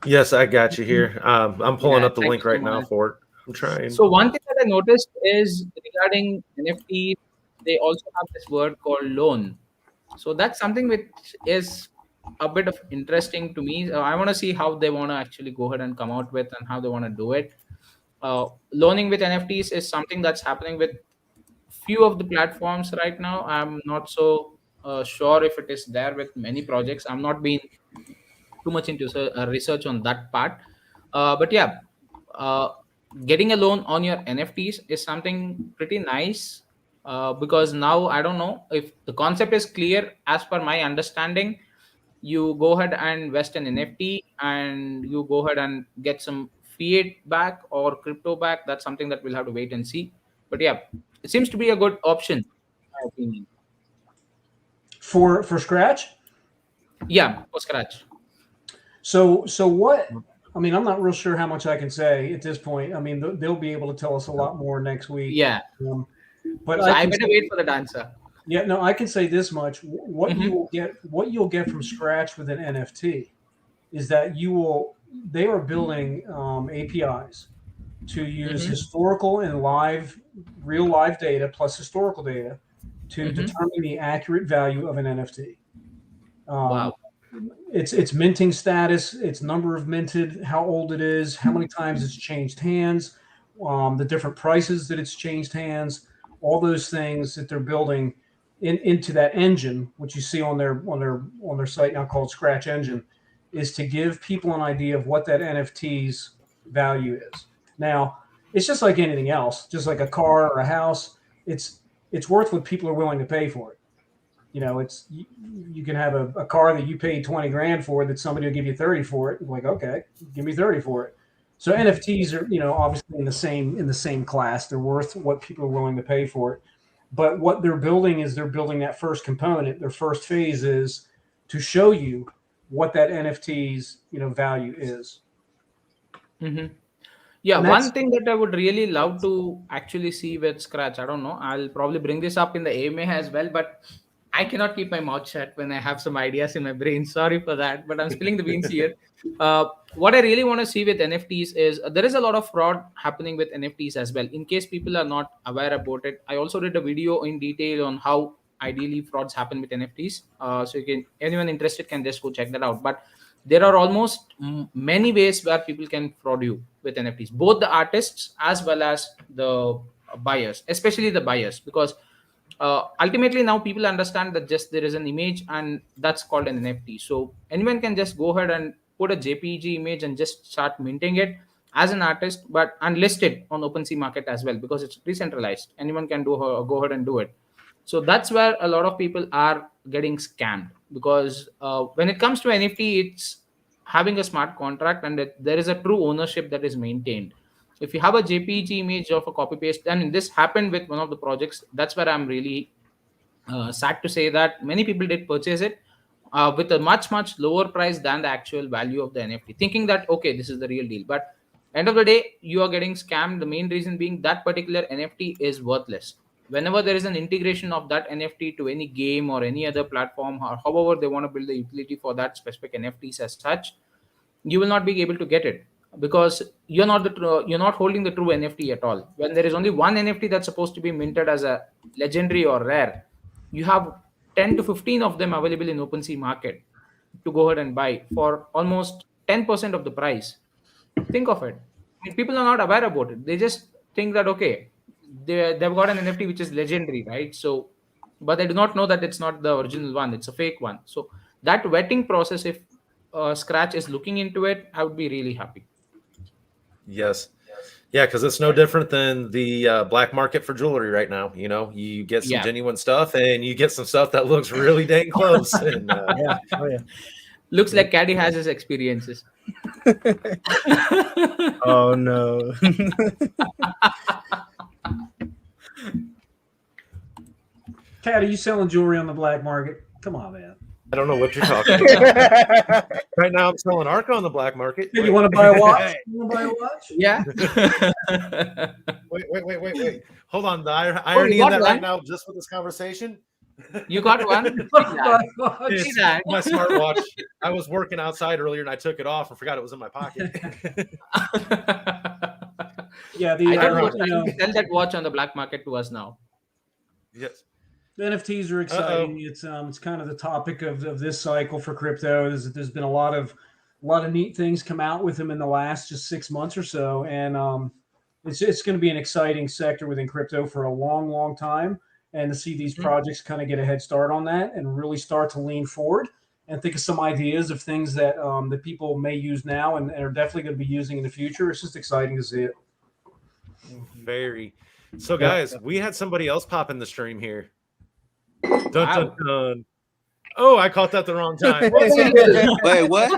Yes, I got you here. I'm pulling Yeah, up the thank link you so right now much. for it. I'm trying. So, one thing that I noticed is regarding NFT, they also have this word called loan. So that's something which is a bit of interesting to me. I want to see how they want to actually go ahead and come out with and how they want to do it. Loaning with NFTs is something that's happening with few of the platforms right now. I'm not so sure if it is there with many projects. I'm not being too much into research on that part. But yeah, uh, getting a loan on your NFTs is something pretty nice, because now I don't know if the concept is clear. As per my understanding, you go ahead and invest in NFT and you go ahead and get some fiat back or crypto back. That's something that we'll have to wait and see. But yeah, It seems to be a good option, in my opinion. For Scratch. Yeah, for Scratch. So what? I mean, I'm not real sure how much I can say at this point. I mean, they'll be able to tell us a lot more next week. Yeah. But So I better wait for the answer. Yeah, no, I can say this much: what Mhm. you'll get from Scratch with an NFT is that they are building APIs to use Mhm. historical and real live data plus historical data to Mhm. determine the accurate value of an NFT. Um, Wow. its minting status, its number of minted, how old it is, how many times it's changed hands, the different prices that it's changed hands, all those things that they're building into that engine, which you see on their site now called Scratch Engine, is to give people an idea of what that NFT's value is. Now, it's just like anything else, just like a car or a house. It's worth what people are willing to pay for it. It's you can have a car that you paid 20 grand for that somebody will give you 30 for it. Like, okay, give me 30 for it. So NFTs are, obviously in the same class. They're worth what people are willing to pay for it. But what they're building is they're building that first component. Their first phase is to show you what that NFT's, value is. Mhm. Yeah, And one that's thing that I would really love to actually see with Scratch, I don't know, I'll probably bring this up in the AMA as well, but I cannot keep my mouth shut when I have some ideas in my brain. Sorry for that, but I'm spilling the beans here. What I really want to see with NFTs is there is a lot of fraud happening with NFTs as well. In case people are not aware about it, I also did a video in detail on how ideally frauds happen with NFTs. So anyone interested can just go check that out. But there are almost many ways where people can fraud you with NFTs, both the artists as well as the buyers, especially the buyers, because ultimately now people understand that just there is an image and that's called an NFT. So anyone can just go ahead and put a JPG image and just start minting it as an artist, but and list it on OpenSea market as well because it's decentralized. Anyone can go ahead and do it. So that's where a lot of people are getting scammed because when it comes to NFT, it's having a smart contract and there is a true ownership that is maintained. If you have a JPG image of a copy paste, and this happened with one of the projects, that's where I'm really sad to say that many people did purchase it with a much lower price than the actual value of the NFT, thinking that okay, this is the real deal. But end of the day, you are getting scammed. The main reason being that particular NFT is worthless. Whenever there is an integration of that NFT to any game or any other platform, or however they want to build the utility for that specific NFTs as such, you will not be able to get it because you're not holding the true NFT at all. When there is only one NFT that's supposed to be minted as a legendary or rare, you have 10 to 15 of them available in OpenSea market to go ahead and buy for almost 10% of the price. Think of it. I mean, people are not aware about it. They just think that okay, they've got an NFT which is legendary, right? So, but they do not know that it's not the original one; it's a fake one. So that vetting process, if Scratch is looking into it, I would be really happy. Yes. Yeah, because it's no different than the black market for jewelry right now. You get some Yeah. genuine stuff and you get some stuff that looks really dang close. And Yeah. Oh yeah. Looks like Caddy has his experiences. Oh no. Cat, are you selling jewelry on the black market? Come on, man. I don't know what you're talking about. Right now, I'm selling Arca on the black market. You want to buy a watch? You want to buy a watch? Yeah. Wait. Hold on. The you irony got of that one? right now, just with this conversation. You got one? You want to buy a watch? It's that. my smartwatch. I was working outside earlier and I took it off and forgot it was in my pocket. Yeah, I thought you were you trying know, to sell that watch on the black market to us now. Yes. the NFTs are exciting. It's kind of the topic of this cycle for crypto. Is that there's been a lot of neat things come out with them in the last just 6 months or so, and it's going to be an exciting sector within crypto for a long time. And to see these projects kind of get a head start on that and really start to lean forward and think of some ideas of things that that people may use now and are definitely going to be using in the future. It's just exciting to see it. Very. So, guys, we had somebody else pop in the stream here. Dun, dun, Wow. dun. Oh, I caught that the wrong time. Wait, what?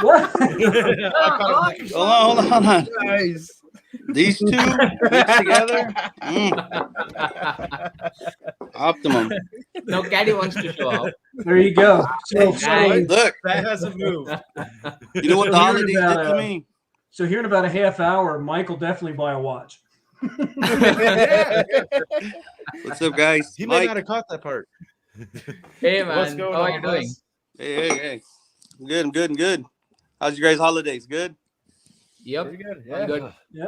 What? I caught it. Hold on. Nice. These two mixed together, optimum. Now, Caddy wants to show up. There you go. So, Nice. Look, That hasn't moved. you know what the So hearing holidays did about, to me? so here in about a half hour, Mike will definitely buy a watch. Yeah. What's up, guys? He may Mike. not have caught that part. Hey, man. What's going How are on, you doing? boss? Hey. Good. How's your guys' holidays? Good? Yep. Pretty good. I'm good. Yeah.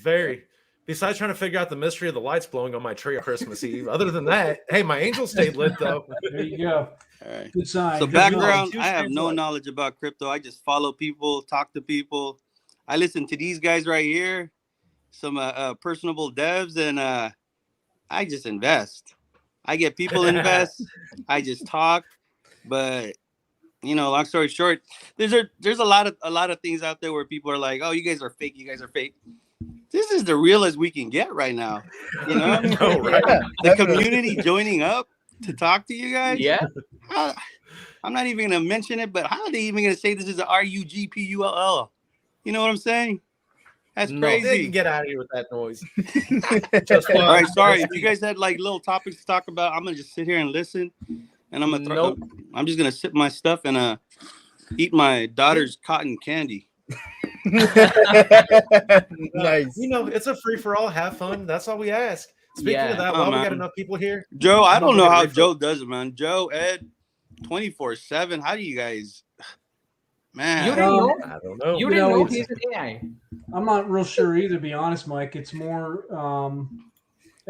Very. Besides trying to figure out the mystery of the lights blowing on my tree on Christmas Eve. Other than that, hey, my angel stayed lit though. There you go. All right. Good sign. So Good background, Two I have streams no light. knowledge about crypto. I just follow people, talk to people. I listen to these guys right here, some personable devs, and I just invest. I get people to invest. I just talk. But long story short, there's a lot of things out there where people are like, "Oh, you guys are fake. You guys are fake." This is the realest we can get right now. You know, No, right? the community joining up to talk to you guys. Yeah. I'm not even gonna mention it, but how are they even gonna say this is a RUGPULL? You know what I'm saying? That's No. They crazy. can get out of here with that noise. All right, sorry. If you guys had like little topics to talk about, I'm gonna just sit here and listen, and I'm gonna Nope. I'm just gonna sip my stuff and eat my daughter's cotton candy. Nice. It's a free for all. Have fun. That's all we ask. Speaking Yeah. of that, Oh, while we man. got enough people here, Joe, I I'm don't gonna know get how refill. Joe does it, man. Joe, Ed, 24/7. How do you guys, man? You didn't know? I don't know. You You didn't know, know it's- he's an AI. I'm not real sure either, to be honest, Mike. It's more,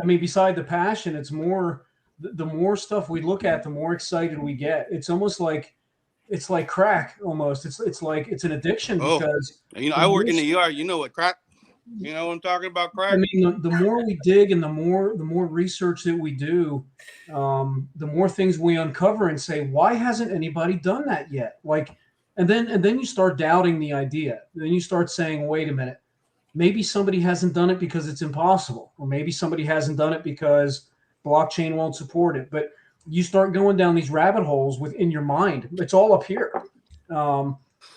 beside the passion, it's more, the more stuff we look at, the more excited we get. It's almost like, it's like crack almost. It's like, it's an addiction Oh. because, I work in the ER. You know what crack? You know what I'm talking about, crack? I mean, the more we dig and the more research that we do, the more things we uncover and say, why hasn't anybody done that yet? Like, and then you start doubting the idea. Then you start saying, wait a minute, maybe somebody hasn't done it because it's impossible, or maybe somebody hasn't done it because blockchain won't support it. But you start going down these rabbit holes within your mind. It's all up here.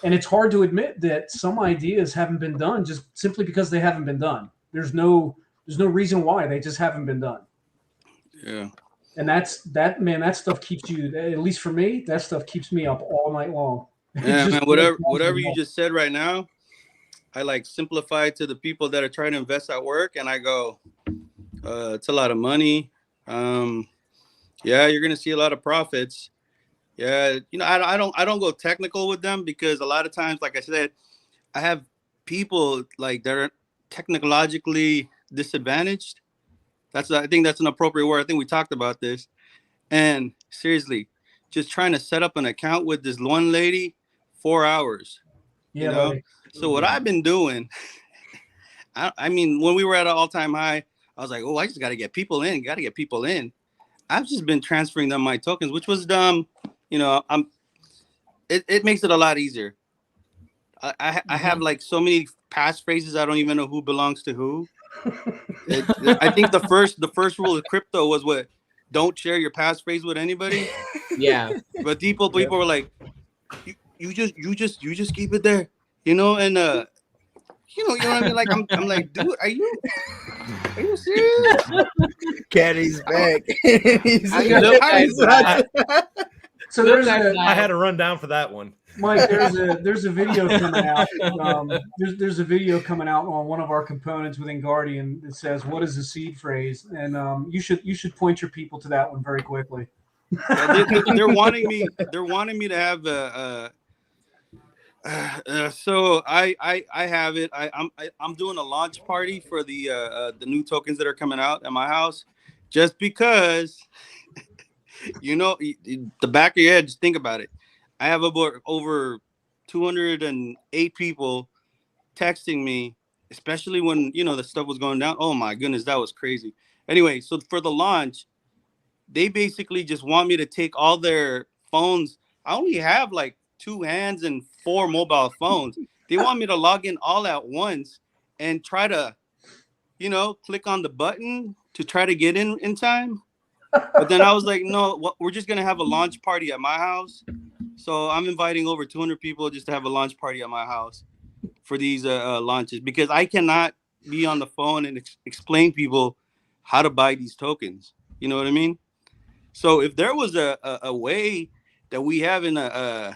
And it's hard to admit that some ideas haven't been done just simply because they haven't been done. There's no reason why. They just haven't been done. Yeah. And that stuff keeps you, at least for me, that stuff keeps me up all night long. Yeah, Just man, whatever you just said right now, I like simplify it to the people that are trying to invest at work, and I go, it's a lot of money. Yeah, you're gonna see a lot of profits. Yeah, I don't go technical with them because a lot of times, like I said, I have people like that are technologically disadvantaged. I think that's an appropriate word. I think we talked about this. And seriously, just trying to set up an account with this one lady, 4 hours. Yeah, buddy. So what I've been doing, I mean, when we were at an all-time high, I was like, oh, I just got to get people in. I've just been transferring them my tokens, which was dumb. It makes it a lot easier. I have like so many passphrases. I don't even know who belongs to who. I think the first rule of crypto was what? Don't share your passphrase with anybody. Yeah. But people were like, you just keep it there, and you know what I mean? Like I'm like, dude, are you serious? Caddy's back. So there's I had to run down for that one. Mike, there's a video coming out. There's a video coming out on one of our components within Guardian that says, "What is a seed phrase?" And you should point your people to that one very quickly. They're wanting me to have so I have it. I'm doing a launch party for the new tokens that are coming out at my house, just because the back of your head. Just think about it. I have about over 208 people texting me, especially when the stuff was going down. Oh my goodness, that was crazy. Anyway, so for the launch, they basically just want me to take all their phones. I only have like 2 hands and 4 mobile phones. They want me to log in all at once and try to, click on the button to try to get in time. But then I was like, no, we're just going to have a launch party at my house. So I'm inviting over 200 people just to have a launch party at my house for these launches, because I cannot be on the phone and explain people how to buy these tokens. You know what I mean? So if there was a way that we have in I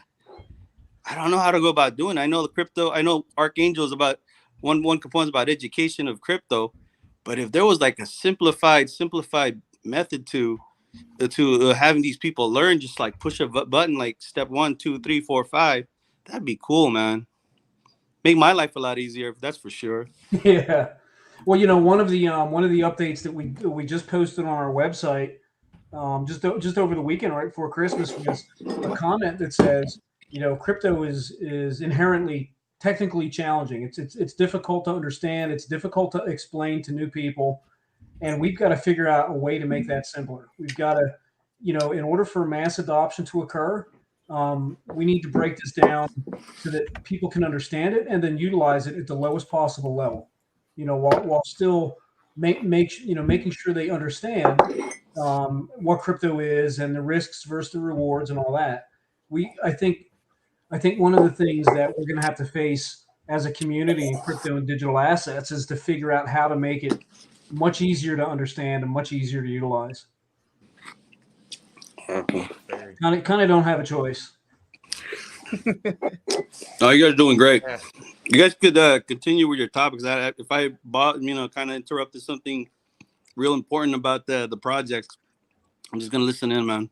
don't know how to go about doing it. I know the crypto, I know Archangel is about one component about education of crypto, but if there was like a simplified method to having these people learn, just like push a button, like step 1, 2, 3, 4, 5, that'd be cool, man. Make my life a lot easier. That's for sure. Yeah. Well, one of the updates that we just posted on our website just over the weekend, right before Christmas, was a comment that says, crypto is inherently technically challenging. It's difficult to understand. It's difficult to explain to new people, and we've got to figure out a way to make that simpler. We've got to, in order for mass adoption to occur, we need to break this down so that people can understand it and then utilize it at the lowest possible level. While still making sure they understand what crypto is and the risks versus the rewards and all that. I think one of the things that we're going to have to face as a community in crypto and digital assets is to figure out how to make it much easier to understand and much easier to utilize. Kind of don't have a choice. No, you guys are doing great. Yeah. You guys could continue with your topics. If I kind of interrupted something real important about the projects, I'm just gonna listen in, man.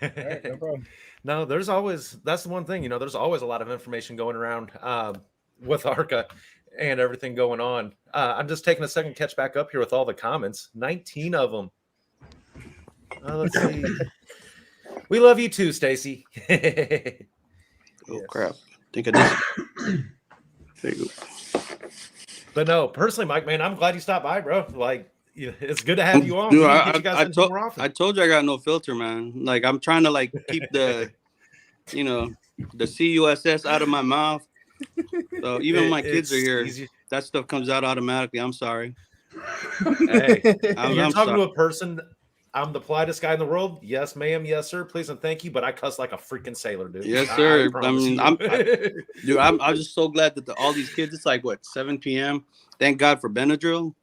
All right, no problem. No, that's the one thing, there's always a lot of information going around with Arca and everything going on. I'm just taking a second to catch back up here with all the comments. 19 of them. Let's see. We love you too, Stacy. Oh, crap. I think I did. There you go. But no, personally, Mike, man, I'm glad you stopped by, bro. Like, it's good to have you on. Dude, We need to get you guys in more often. I told you I got no filter, man. Like, I'm trying to keep the CUSS out of my mouth. So even when my kids are here, that stuff comes out automatically. I'm sorry. Hey, I'm you're talking sorry. to a person. I'm the politest guy in the world. Yes, ma'am. Yes, sir. Please and thank you. But I cuss like a freaking sailor, dude. Yes, sir. I promise mean, you. I'm just so glad that all these kids. It's like 7 p.m. Thank God for Benadryl.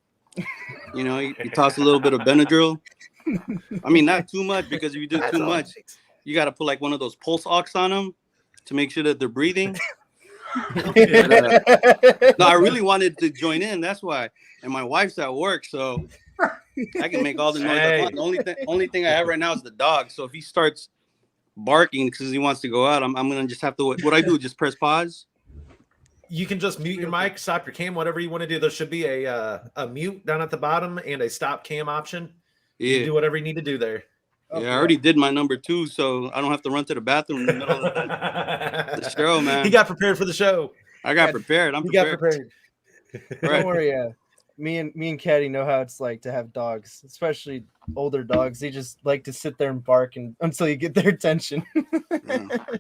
You toss a little bit of Benadryl. I mean, not too much, because if you do too much, you got to put one of those pulse ox on them to make sure that they're breathing. No, I really wanted to join in. That's why. And my wife's at work, so I can make all the noise I want. The only thing I have right now is the dog. So if he starts barking because he wants to go out, I'm gonna just have to. What I do? Just press pause. You can just mute your mic, stop your cam, whatever you want to do. There should be a mute down at the bottom and a stop cam option. Yeah. You do whatever you need to do there. Yeah, I already did my number 2, so I don't have to run to the bathroom in the middle of the show, man. He got prepared for the show. I got prepared. I'm prepared. Don't worry, me and Caddy know how it's like to have dogs, especially older dogs. They just like to sit there and bark until you get their attention.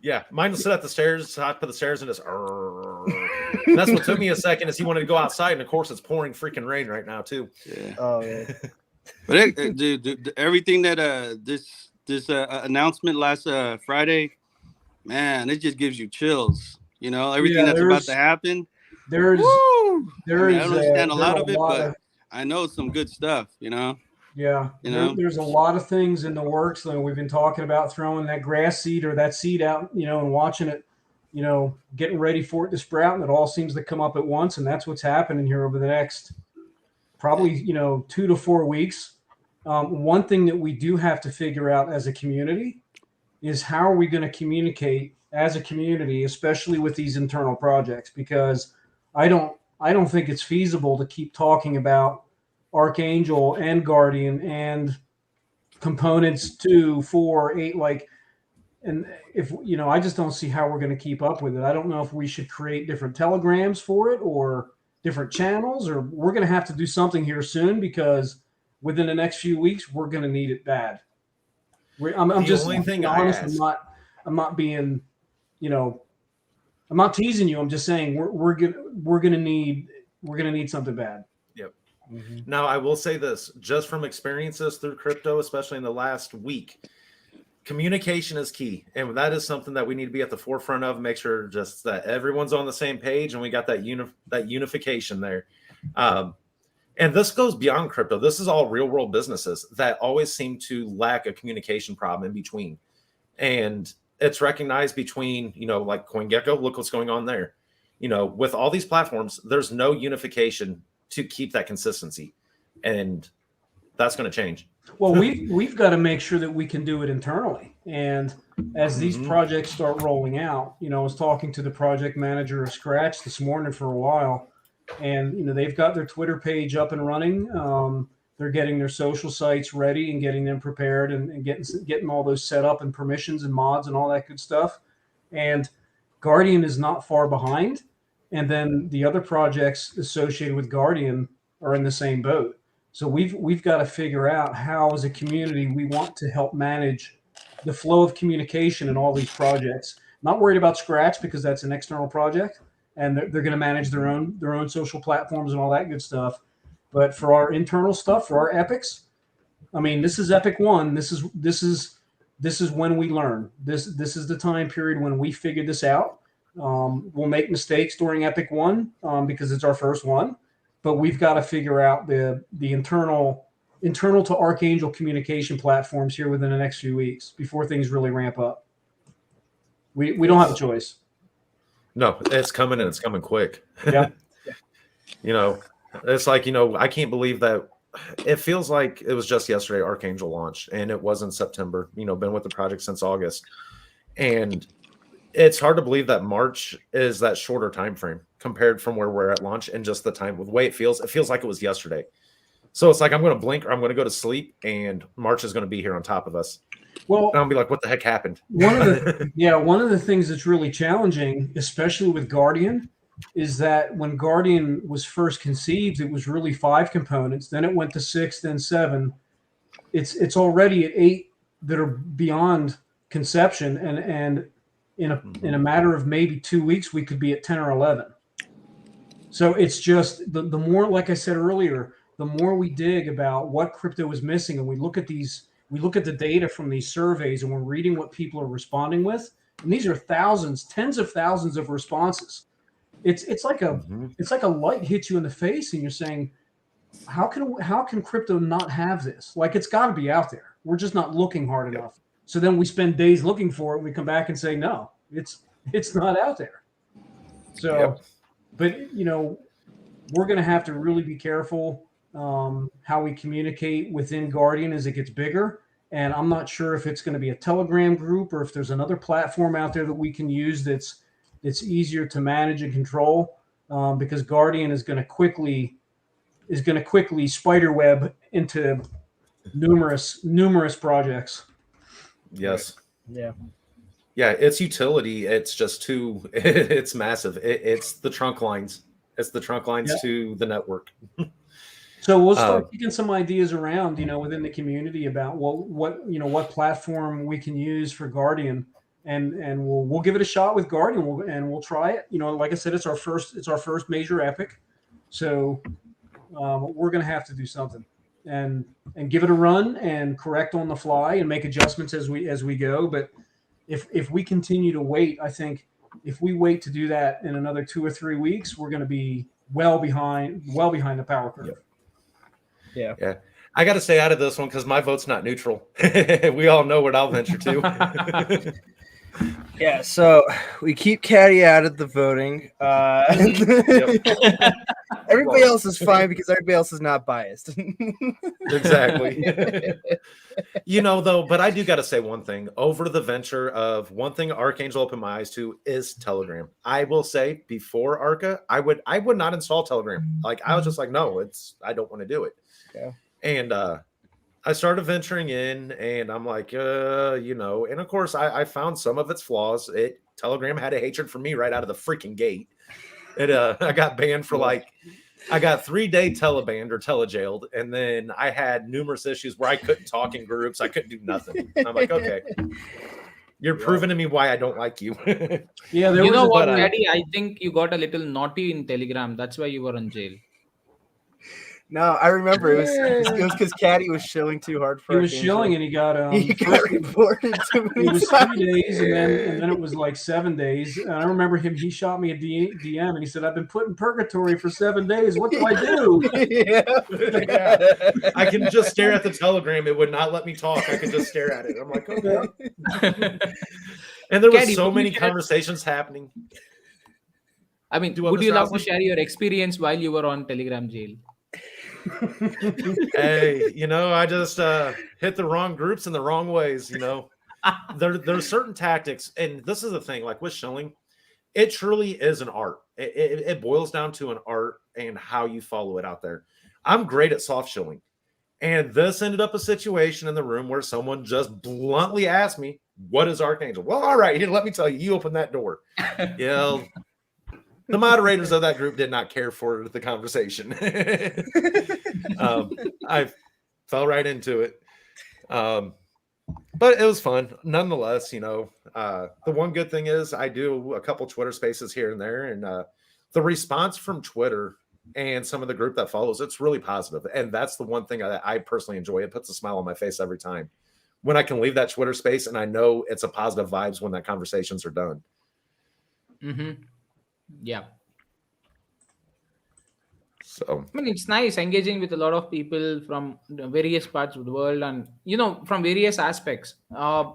Yeah, mine will sit at the stairs, top of the stairs, and just. And that's what took me a second, is he wanted to go outside, and of course it's pouring freaking rain right now too. Yeah. Oh yeah. But dude, everything that this announcement last Friday, man, it just gives you chills. Everything that's about to happen. I don't understand a lot of it, but I know some good stuff. Yeah. There's a lot of things in the works that we've been talking about, throwing that grass seed or that seed out, and watching it, getting ready for it to sprout, and it all seems to come up at once. And that's what's happening here over the next probably 2 to 4 weeks. One thing that we do have to figure out as a community is how are we going to communicate as a community, especially with these internal projects, because I don't think it's feasible to keep talking about Archangel and Guardian and components 2, 4, 8, and if I just don't see how we're going to keep up with it. I don't know if we should create different telegrams for it or different channels, or we're going to have to do something here soon, because within the next few weeks we're going to need it bad. I'm just being honest. I'm not being, I'm not teasing you. I'm just saying we're gonna need something bad. Yep. Mm-hmm. Now I will say this, just from experiences through crypto, especially in the last week, communication is key, and that is something that we need to be at the forefront of. Make sure just that everyone's on the same page and we got that unification there. And this goes beyond crypto. This is all real world businesses that always seem to lack a communication problem in between. And it's recognized between, like CoinGecko, look what's going on there. With all these platforms, there's no unification to keep that consistency. And that's going to change. Well, we've got to make sure that we can do it internally. And as these projects start rolling out, I was talking to the project manager of Scratch this morning for a while, and they've got their Twitter page up and running. They're getting their social sites ready and getting them prepared and getting all those set up and permissions and mods and all that good stuff. And Guardian is not far behind. And then the other projects associated with Guardian are in the same boat. So we've got to figure out how, as a community, we want to help manage the flow of communication in all these projects. Not worried about Scratch because that's an external project, and they're going to manage their own social platforms and all that good stuff. But for our internal stuff, for our epics, I mean, this is Epic 1. This is when we learn. This is the time period when we figure this out. We'll make mistakes during Epic 1 because it's our first one. But we've got to figure out the internal to Archangel communication platforms here within the next few weeks before things really ramp up. We don't have a choice. No, it's coming, and it's coming quick. Yeah. It's like, I can't believe that it feels like it was just yesterday Archangel launched, and it was in September. Been with the project since August. And it's hard to believe that March is that shorter time frame compared from where we're at launch, and just the time, with the way it feels like it was yesterday. So it's like I'm going to blink or I'm going to go to sleep, and March is going to be here on top of us. Well, and I'll be like, what the heck happened? One of the things that's really challenging, especially with Guardian, is that when Guardian was first conceived, it was really 5 components. Then it went to 6, then 7. It's already at 8 that are beyond conception, and in a matter of maybe 2 weeks, we could be at 10 or 11. So it's just the more, like I said earlier, the more we dig about what crypto is missing, and we look at the data from these surveys, and we're reading what people are responding with, and these are thousands, tens of thousands of responses. It's like a light hits you in the face, and you're saying, how can crypto not have this? Like, it's got to be out there. We're just not looking hard enough. So then we spend days looking for it. And we come back and say, no, it's not out there. So, but we're going to have to really be careful how we communicate within Guardian as it gets bigger. And I'm not sure if it's going to be a Telegram group or if there's another platform out there that we can use that's easier to manage and control, because Guardian is going to quickly spiderweb into numerous projects. Yes. Yeah. Yeah, its utility, it's just it's massive. It's the trunk lines. It's the trunk lines to the network. So we'll start kicking some ideas around, within the community about what platform we can use for Guardian, and we'll give it a shot with Guardian, and we'll try it. Like I said, it's our first major epic, so we're going to have to do something and give it a run and correct on the fly and make adjustments as we go. But if we continue to wait, I think if we wait to do that in another 2 or 3 weeks, we're going to be well behind the power curve. Yeah. I got to stay out of this one because my vote's not neutral. We all know what I'll venture to. Yeah, so we keep Caddy out of the voting. Everybody else is fine because everybody else is not biased. Exactly. Though, but I do got to say one thing. Over the venture of one thing Archangel opened my eyes to is Telegram. I will say before Arca, I would not install Telegram. Like, I was just like, no, I don't want to do it. Yeah. And I started venturing in, and I'm like, and of course I found some of its flaws. Telegram had a hatred for me right out of the freaking gate. I got banned for I got 3-day telebanned or telejailed, and then I had numerous issues where I couldn't talk in groups. I couldn't do nothing. I'm like, okay, you're proving to me why I don't like you. Yeah, Daddy, I think you got a little naughty in Telegram. That's why you were in jail. No, I remember it was because Caddy was shilling too hard for He our was game shilling show. and he got He got reported too it many was times. 3 days and then it was like 7 days. And I remember he shot me a DM and he said, I've been put in purgatory for 7 days. What do I do? Yeah. I can just stare at the telegram. It would not let me talk. I could just stare at it. I'm like, okay. And there was Caddy, so would you many share- conversations happening. I mean, Do what, would you Mr. love to Osley? share your experience while you were on Telegram jail? Hey, I just hit the wrong groups in the wrong ways. There's certain tactics, and this is the thing. Like with shilling, it truly is an art. It boils down to an art and how you follow it out there. I'm great at soft shilling, and this ended up a situation in the room where someone just bluntly asked me, "What is Archangel?" Well, all right, here, let me tell you. You open that door. Yeah. The moderators of that group did not care for the conversation. I fell right into it. But it was fun. Nonetheless, the one good thing is I do a couple Twitter spaces here and there. And the response from Twitter and some of the group that follows, it's really positive. And that's the one thing that I personally enjoy. It puts a smile on my face every time when I can leave that Twitter space and I know it's a positive vibes when that conversations are done. Mm-hmm. Yeah. So I mean, it's nice engaging with a lot of people from various parts of the world and, from various aspects.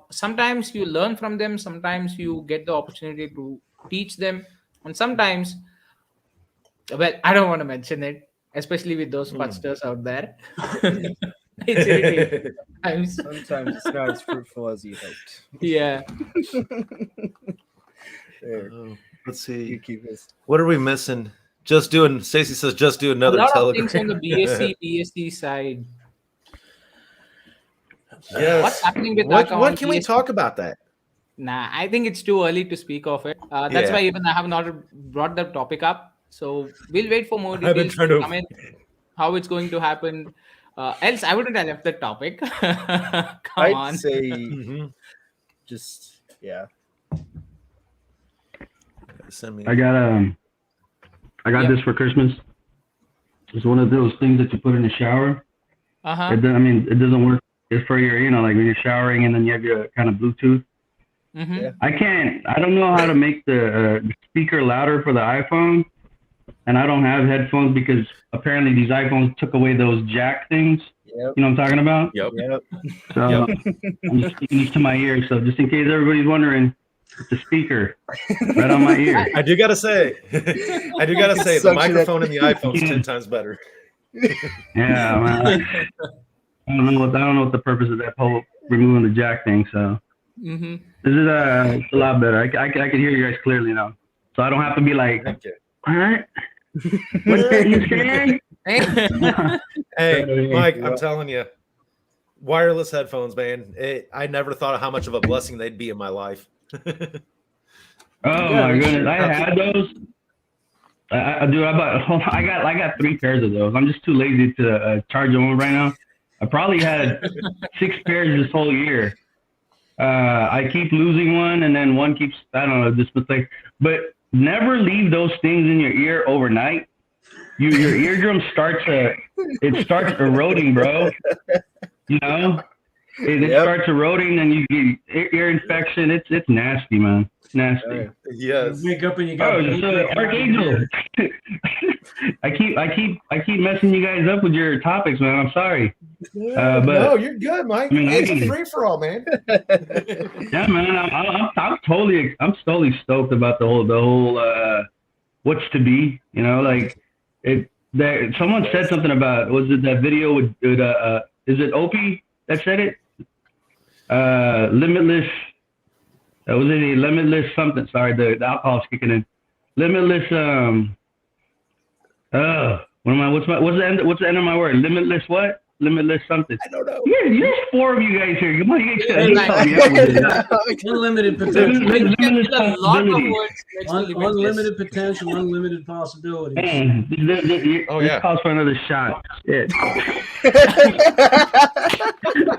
Sometimes you learn from them. Sometimes you get the opportunity to teach them. And sometimes, well, I don't want to mention it, especially with those pudsters out there. It's irritating sometimes. Sometimes it's not as fruitful as you hoped. Yeah. There, let's you see. keep this. What are we missing? Stacy says, just do A another lot of Telegram. things on the BSc side. Yes. What's happening with What Archa on can we BSc? talk about that? Nah, I think it's too early to speak of it. That's Yeah. why even I have not brought the topic up. So we'll wait for more I've been details trying to to- come in, how it's going to happen. Else, I wouldn't have left the topic. Come I'd on. say Mhm. just yeah. Send me. I got Yep. this for Christmas. It's one of those things that you put in the shower. Uh-huh. It doesn't work. It's for your, like when you're showering and then you have your kind of Bluetooth. Mm-hmm. Yeah. I don't know how to make the speaker louder for the iPhone, and I don't have headphones because apparently these iPhones took away those jack things. Yep. You know what I'm talking about? Yep. Yep. So I'm just sticking these to my ears. So just in case everybody's wondering, it's a speaker right on my ear. I do gotta say, the Suction microphone in the iPhone is 10 times better. Yeah, man. I don't know what the purpose of that whole removing the jack thing. So Mm-hmm. this is it's a lot better. I can hear you guys clearly now, so I don't have to be like, Thank you. all right, what are you saying? Hey, Mike, I'm telling you, wireless headphones, man. I never thought of how much of a blessing they'd be in my life. Oh my goodness, I had those. I got 3 pairs of those. I'm just too lazy to charge them right now. I probably had 6 pairs this whole year. I keep losing one, and then one keeps, I don't know, just mistake. But never leave those things in your ear overnight. Your eardrum starts eroding, bro. You know, it starts eroding, and you get ear infection. It's nasty, man. It's nasty. Yes. You wake up and you got Archangel. I keep messing you guys up with your topics, man. I'm sorry. But no, you're good, Mike. I mean, It's a free for all, man. yeah, man. I'm totally stoked about the whole what's to be. You know, like someone said something about, was it that video with is it Opie that said it? Limitless. Was it a limitless something? Sorry, the alcohol's kicking in. Limitless. What's the end of my word? Limitless what? Limitless something. I don't know. There's 4 of you guys here. Come on, you guys help me out with this. unlimited potential. Limitless A lot of possibility. words next to limitless. Unlimited potential, unlimited possibilities. Man, this calls for another shot. Shit.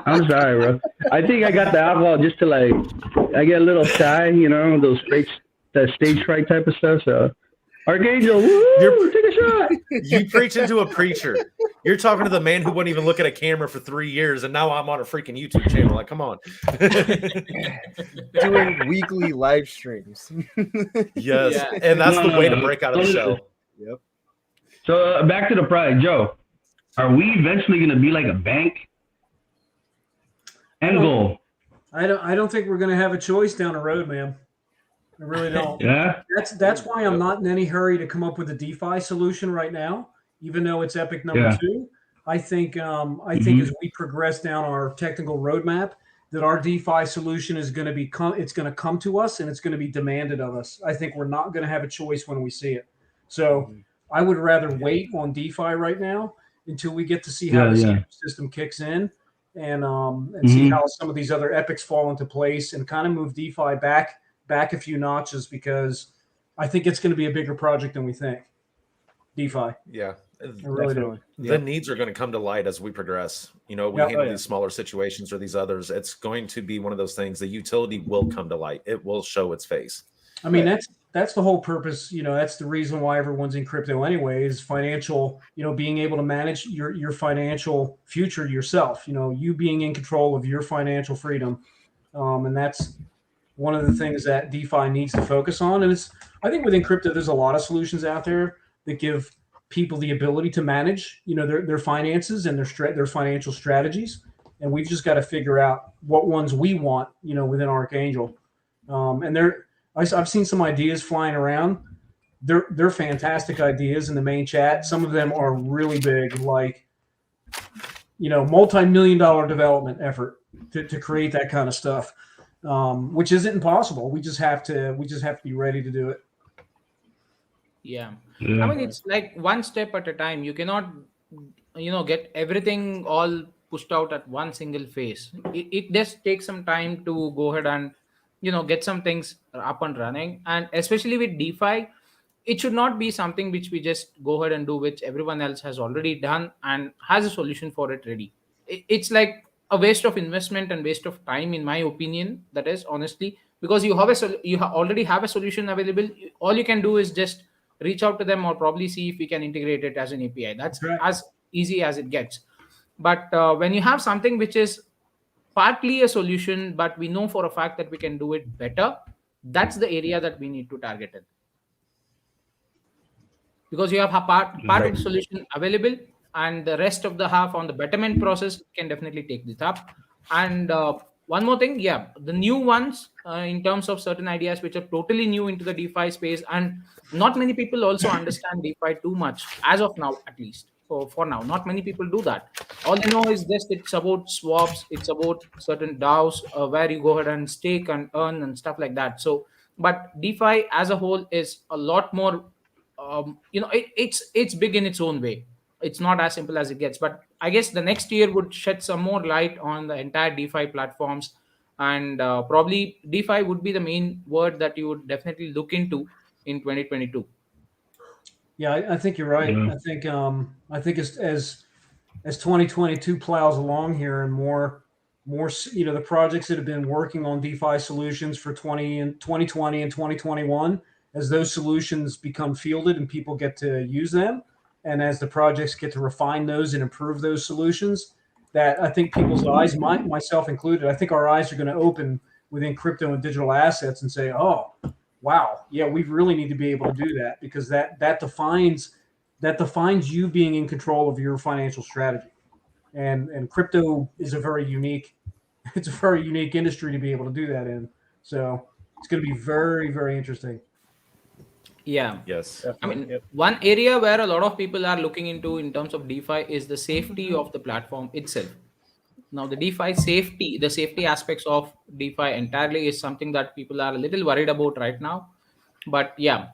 I'm sorry, bro. I think I got the alcohol just to I get a little shy, those that stage fright type of stuff. So Archangel, woo, take a shot. You preach into a preacher. You're talking to the man who wouldn't even look at a camera for 3 years, and now I'm on a freaking YouTube channel. Like, come on. Doing weekly live streams. Yes, Yeah. and that's No, the way no, to no. break out of the show. Yep. So back to the prize, Joe. Are we eventually going to be like a bank? End goal. I don't think we're going to have a choice down the road, man. I really don't. Yeah. That's why I'm not in any hurry to come up with a DeFi solution right now, even though it's Epic number 2. I think as we progress down our technical roadmap, that our DeFi solution is going to it's going to come to us and it's going to be demanded of us. I think we're not going to have a choice when we see it. So I would rather wait on DeFi right now until we get to see how the system kicks in and see how some of these other epics fall into place and kind of move DeFi back a few notches, because I think it's going to be a bigger project than we think. DeFi. Yeah. I really do. The needs are going to come to light as we progress. You know, we handle these smaller situations or these others. It's going to be one of those things. The utility will come to light. It will show its face. I mean, that's the whole purpose. You know, that's the reason why everyone's in crypto anyway, is financial, you know, being able to manage your financial future yourself, you know, you being in control of your financial freedom. And that's one of the things that DeFi needs to focus on. And I think within crypto, there's a lot of solutions out there that give people the ability to manage, you know, their finances and their financial strategies. And we've just got to figure out what ones we want, you know, within Archangel. And I've seen some ideas flying around. They're fantastic ideas in the main chat. Some of them are really big, like, you know, multi-million-dollar development effort to create that kind of stuff, which isn't impossible. We just have to be ready to do it. Yeah. I mean, it's like one step at a time. You cannot, you know, get everything all pushed out at one single phase. It does take some time to go ahead and, you know, get some things up and running. And especially with DeFi, it should not be something which we just go ahead and do, which everyone else has already done and has a solution for it ready. It's like a waste of investment and waste of time, in my opinion. That is, honestly, because you already have a solution available. All you can do is just reach out to them or probably see if we can integrate it as an API. That's as easy as it gets. But when you have something which is partly a solution, but we know for a fact that we can do it better, that's the area that we need to target it. Because you have a part of the solution available, and the rest of the half on the betterment process can definitely take this up. And one more thing, the new ones in terms of certain ideas which are totally new into the DeFi space, and not many people also understand DeFi too much as of now, at least. For now, not many people do that. All they know is just it's about swaps, it's about certain DAOs where you go ahead and stake and earn and stuff like that. So, but DeFi as a whole is a lot more. You know, it's big in its own way. It's not as simple as it gets. But I guess the next year would shed some more light on the entire DeFi platforms, and probably DeFi would be the main word that you would definitely look into in 2022. Yeah, I think you're right. I think as 2022 plows along here, and more, you know, the projects that have been working on DeFi solutions for 2020 and 2021, as those solutions become fielded and people get to use them, and as the projects get to refine those and improve those solutions, that I think people's eyes, myself included, I think our eyes are going to open within crypto and digital assets and say, oh, wow, yeah, we really need to be able to do that, because that defines you being in control of your financial strategy. And crypto is a very unique industry to be able to do that in. So it's going to be very, very interesting. Yeah. Yes. I mean, one area where a lot of people are looking into in terms of DeFi is the safety of the platform itself. Now, the DeFi safety, the safety aspects of DeFi entirely is something that people are a little worried about right now. But yeah,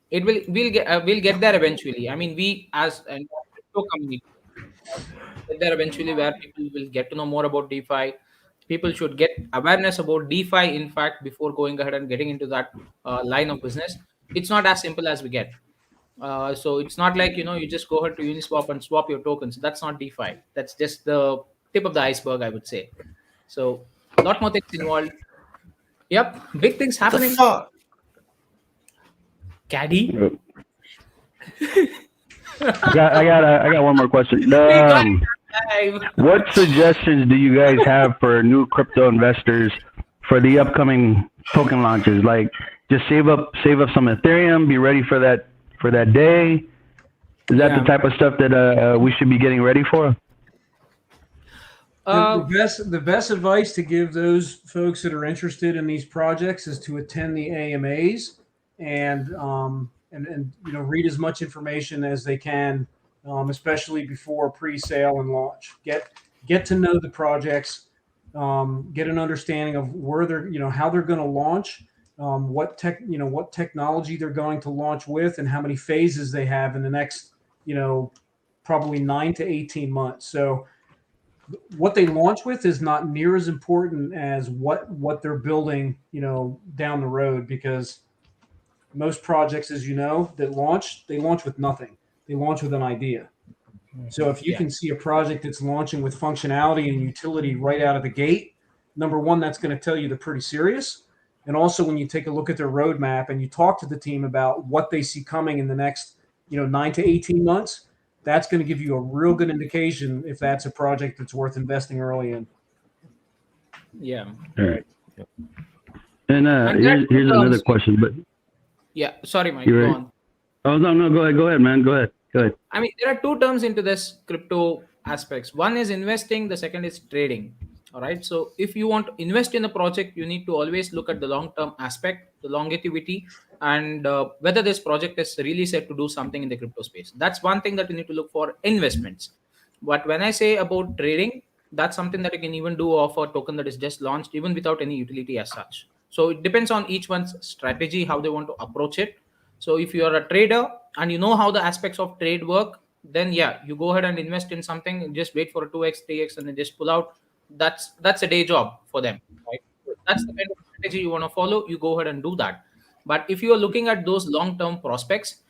we'll get there eventually. I mean, we as a crypto community get there eventually, where people will get to know more about DeFi. People should get awareness about DeFi, in fact, before going ahead and getting into that line of business. It's not as simple as we get. So it's not like, you know, you just go ahead to Uniswap and swap your tokens. That's not DeFi. That's just the tip of the iceberg, I would say. So a lot more things involved. Yep, big things happening. Caddy, I got one more question. What suggestions do you guys have for new crypto investors for the upcoming token launches? Like, just save up some Ethereum, be ready for that day. Is that the type of stuff that we should be getting ready for? The best advice to give those folks that are interested in these projects is to attend the AMAs and read as much information as they can, especially before pre-sale and launch. Get to know the projects, get an understanding of where they're how they're going to launch, what technology they're going to launch with, and how many phases they have in the next probably 9 to 18 months. So what they launch with is not near as important as what they're building, down the road, because most projects, as you know, they launch with nothing. They launch with an idea. So if you can see a project that's launching with functionality and utility right out of the gate, number one, that's going to tell you they're pretty serious. And also, when you take a look at their roadmap and you talk to the team about what they see coming in the next 9 to 18 months, that's going to give you a real good indication if that's a project that's worth investing early in. Yeah. All right. And here's another question, but sorry, Mike, go on. Oh no, go ahead, man. Go ahead. I mean, there are two terms into this crypto aspects. One is investing, the second is trading. All right. So if you want to invest in a project, you need to always look at the long-term aspect, the longevity, and whether this project is really set to do something in the crypto space. That's one thing that you need to look for investments. But when I say about trading, that's something that you can even do off a token that is just launched, even without any utility as such. So it depends on each one's strategy, how they want to approach it. So if you are a trader and you know how the aspects of trade work, then you go ahead and invest in something and just wait for a 2x, 3x, and then just pull out. That's a day job for them, right? That's the kind of strategy you want to follow. You go ahead and do that. But if you are looking at those long-term prospects,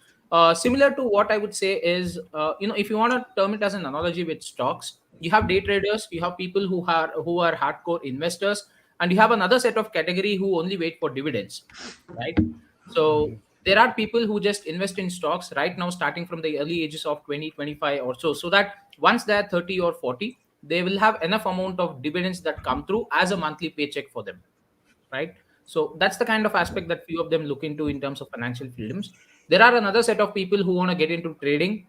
similar to what I would say is, if you want to term it as an analogy with stocks, you have day traders, you have people who are hardcore investors, and you have another set of category who only wait for dividends, right? So there are people who just invest in stocks right now, starting from the early ages of 20, 25 or so that once they're 30 or 40, they will have enough amount of dividends that come through as a monthly paycheck for them, right? So that's the kind of aspect that few of them look into in terms of financial freedoms. There are another set of people who want to get into trading,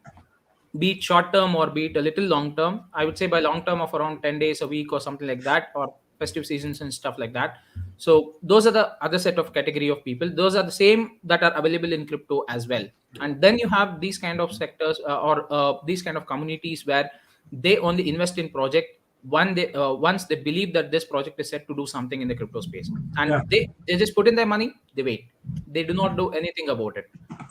be it short term or be it a little long term. I would say by long term of around 10 days a week or something like that, or festive seasons and stuff like that. So those are the other set of category of people. Those are the same that are available in crypto as well. And then you have these kind of sectors or these kind of communities where they only invest in project once they believe that this project is set to do something in the crypto space, and they just put in their money, they wait. They do not do anything about it.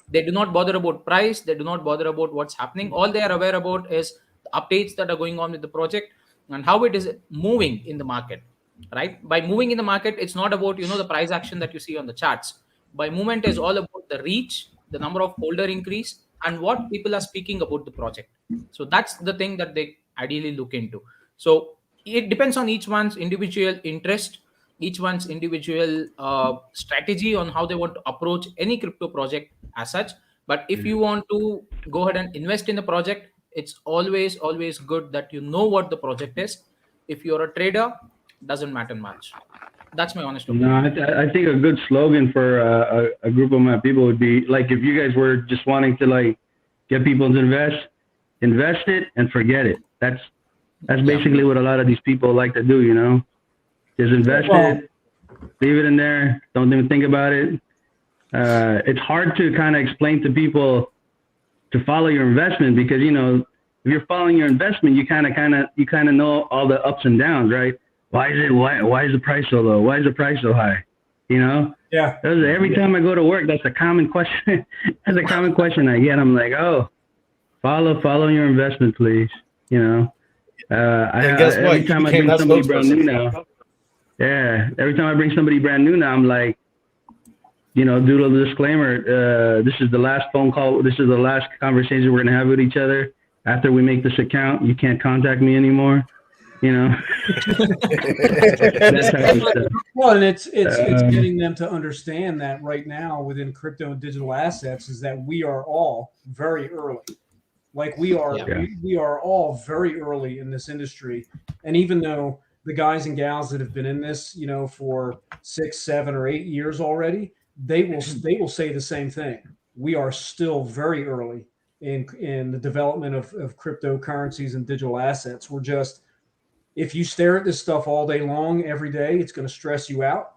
They do not bother about price. They do not bother about what's happening. All they are aware about is the updates that are going on with the project and how it is moving in the market, right? By moving in the market, it's not about the price action that you see on the charts. By movement is all about the reach, the number of holder increase, and what people are speaking about the project. So that's the thing that they ideally look into. So it depends on each one's individual interest, each one's individual strategy on how they want to approach any crypto project as such. But if you want to go ahead and invest in the project, it's always good that you know what the project is. If you're a trader, doesn't matter much. That's my honest opinion. No, I think a good slogan for a group of my people would be like, if you guys were just wanting to like get people to invest it and forget it. That's basically what a lot of these people like to do, just invest it, leave it in there, don't even think about it. It's hard to kind of explain to people to follow your investment because, if you're following your investment, you kind of know all the ups and downs, right? Why is the price so low? Why is the price so high? Yeah. Every time I go to work, that's a common question. That's a common question I get. I'm like, oh, follow your investment, please. Every time I bring somebody brand new now. Yeah. Every time I bring somebody brand new now, I'm like, do a little disclaimer. This is the last phone call. This is the last conversation we're going to have with each other. After we make this account, you can't contact me anymore. you know, that type of stuff. Well, and it's getting them to understand that right now within crypto and digital assets is that we are all very early. Like we are, Yeah. we are all very early in this industry, and even though the guys and gals that have been in this, you know, for 6, 7, or 8 years already, they will say the same thing. We are still very early in the development of cryptocurrencies and digital assets. We're just, if you stare at this stuff all day long, every day, it's going to stress you out.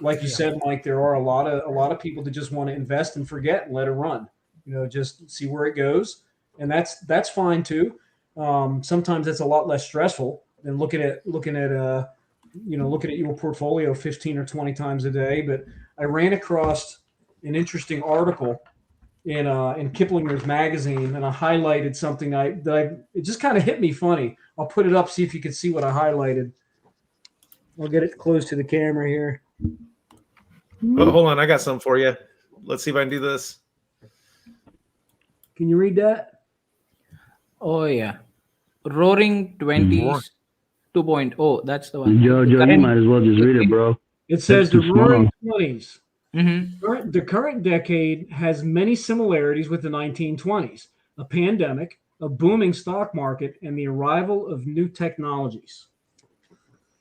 Like you said, Mike, there are a lot of people that just want to invest and forget and let it run. You know, just see where it goes, and that's fine too. Sometimes it's a lot less stressful than looking at your portfolio 15 or 20 times a day. But I ran across an interesting article in Kiplinger's magazine, and I highlighted something it just kind of hit me funny. I'll put it up, see if you can see what I highlighted. I'll get it close to the camera here. Oh, hold on, I got something for you. Let's see if I can do this. Can you read that? Oh yeah, Roaring 20s 2.0. That's the one. Joe, you Current- might as well just read it, bro. It says That's the too Roaring small. 20s. Mhm. The current decade has many similarities with the 1920s: a pandemic, a booming stock market, and the arrival of new technologies.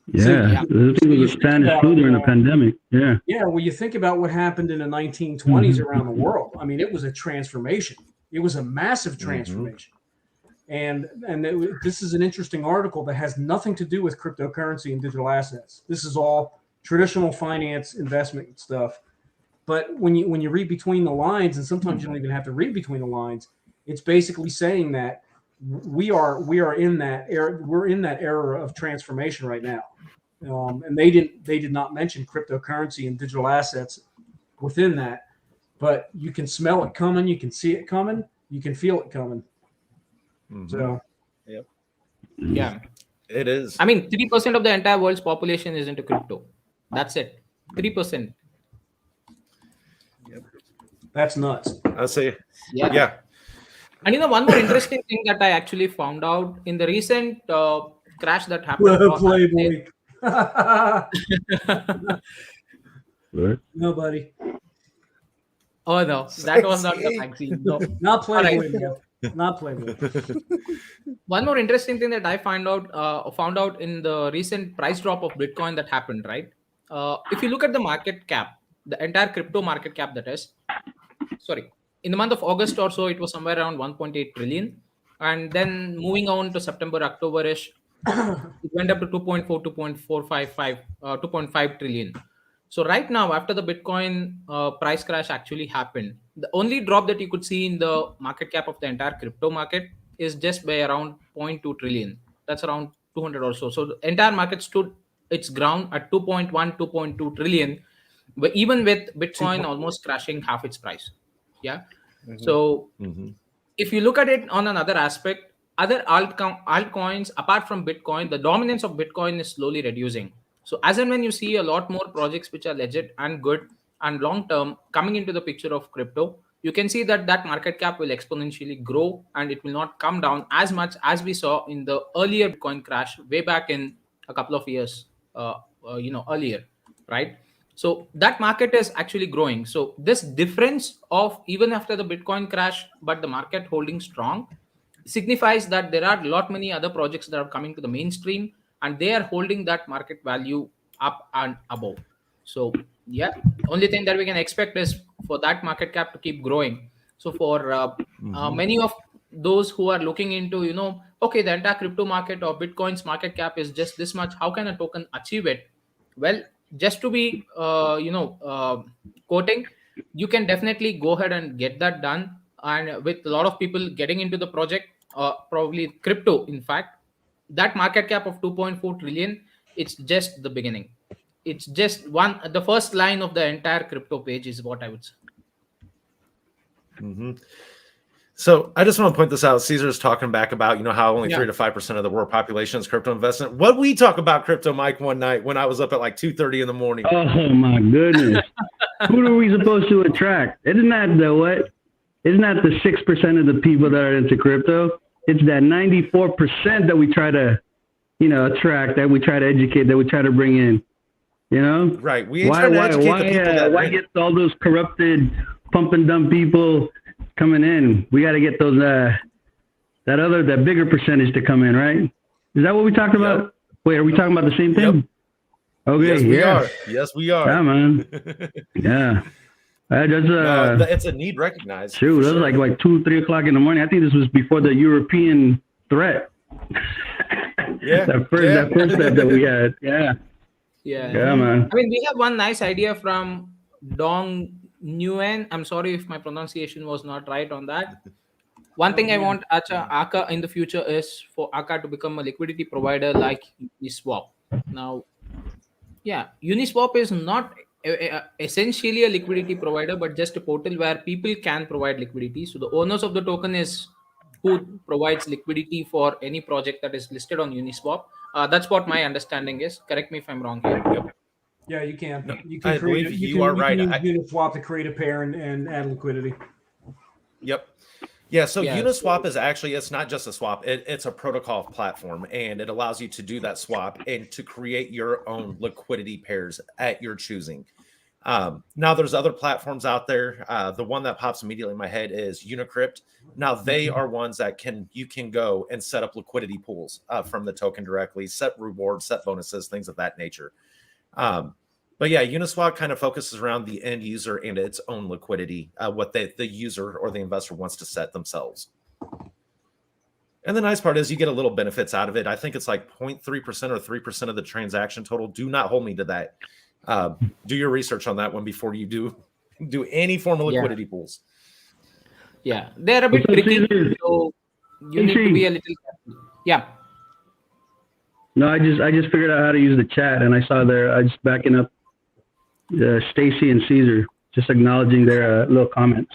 Yeah, this was a Spanish flu during the pandemic. Yeah. Yeah, well, you think about what happened in the 1920s around the world. I mean, it was a transformation. It was a massive transformation. And this is an interesting article that has nothing to do with cryptocurrency and digital assets. This is all traditional finance investment stuff. But when you read between the lines, and sometimes you don't even have to read between the lines, it's basically saying that we are in that era. We're in that era of transformation right now. And they did not mention cryptocurrency and digital assets within that, but you can smell it coming, you can see it coming, you can feel it coming. So Yeah. It is. I mean, 3% of the entire world's population is into crypto. That's it. 3%. that's nuts. I'll say, Yeah. yeah. And you know, one more interesting thing that I actually found out in the recent crash that happened. Playboy. Right. Nobody. Oh no, that was not the vaccine. No. Not Playboy. Alright. Man. Not Playboy. One more interesting thing that I found out in the recent price drop of Bitcoin that happened, right? If you look at the market cap, the entire crypto market cap, that is, sorry, in the month of August or so, it was somewhere around 1.8 trillion, and then moving on to September, October-ish, it went up to 2.4, 2.455, 2.5 trillion. So right now, after the Bitcoin price crash actually happened, the only drop that you could see in the market cap of the entire crypto market is just by around 0.2 trillion. That's around 200 or so. So the entire market stood its ground at 2.1, 2.2 trillion, but even with Bitcoin almost crashing half its price. Yeah. So if you look at it on another aspect, other altcoins apart from Bitcoin, the dominance of Bitcoin is slowly reducing. So as and when you see a lot more projects which are legit and good and long term coming into the picture of crypto, you can see that market cap will exponentially grow and it will not come down as much as we saw in the earlier Bitcoin crash way back in a couple of years earlier, right? So that market is actually growing. So this difference of even after the Bitcoin crash, but the market holding strong, signifies that there are a lot many other projects that are coming to the mainstream and they are holding that market value up and above. So yeah, only thing that we can expect is for that market cap to keep growing. So for many of those who are looking into, okay, the entire crypto market or Bitcoin's market cap is just this much, how can a token achieve it? Well, just to be quoting, you can definitely go ahead and get that done. And with a lot of people getting into the project, probably crypto, in fact, that market cap of 2.4 trillion, it's just the beginning. It's just the first line of the entire crypto page is what I would say. So I just want to point this out. Caesar's talking back about, how only 3 to 5% of the world population is crypto investment. What we talk about crypto, Mike, one night when I was up at like 2:30 in the morning. Oh my goodness. Who are we supposed to attract? Isn't that the 6% of the people that are into crypto? It's that 94% that we try to attract, that we try to educate, that we try to bring in. Right. We ain't trying to educate the people that why get all those corrupted, pump and dump people coming in? We got to get those that bigger percentage to come in, right? Is that what we talked about? Wait, are we talking about the same thing? Yep. Okay, yes, we are. Yes, we are. Yeah, man. Yeah. It's a need recognized. Shoot, that was like 2-3 o'clock in the morning. I think this was before the European threat. That first step that we had. Yeah, man. I mean, we have one nice idea from Dong Nguyen. I'm sorry if my pronunciation was not right on that. One thing I want Arca in the future is for Arca to become a liquidity provider like Uniswap. Now, Uniswap is not essentially a liquidity provider, but just a portal where people can provide liquidity. So the owners of the token is who provides liquidity for any project that is listed on Uniswap. That's what my understanding is. Correct me if I'm wrong here. Yep. Yeah, you can. No, You can I create. believe You you can, are you right. can use Uniswap to create a pair and add liquidity. Yep. Yeah, so Yeah, Uniswap is actually, it's not just a swap, it's a protocol platform, and it allows you to do that swap and to create your own liquidity pairs at your choosing. Now, there's other platforms out there. The one that pops immediately in my head is Unicrypt. Now, they are ones that you can go and set up liquidity pools from the token directly, set rewards, set bonuses, things of that nature. But yeah, Uniswap kind of focuses around the end user and its own liquidity, what the user or the investor wants to set themselves. And the nice part is you get a little benefits out of it. I think it's like 0.3% or 3% of the transaction total. Do not hold me to that. Do your research on that one before you do any form of liquidity pools. Yeah, they're a bit tricky, so you need to be a little careful. Yeah. No, I just figured out how to use the chat, and I saw I just backing up Stacy and Caesar, just acknowledging their little comments.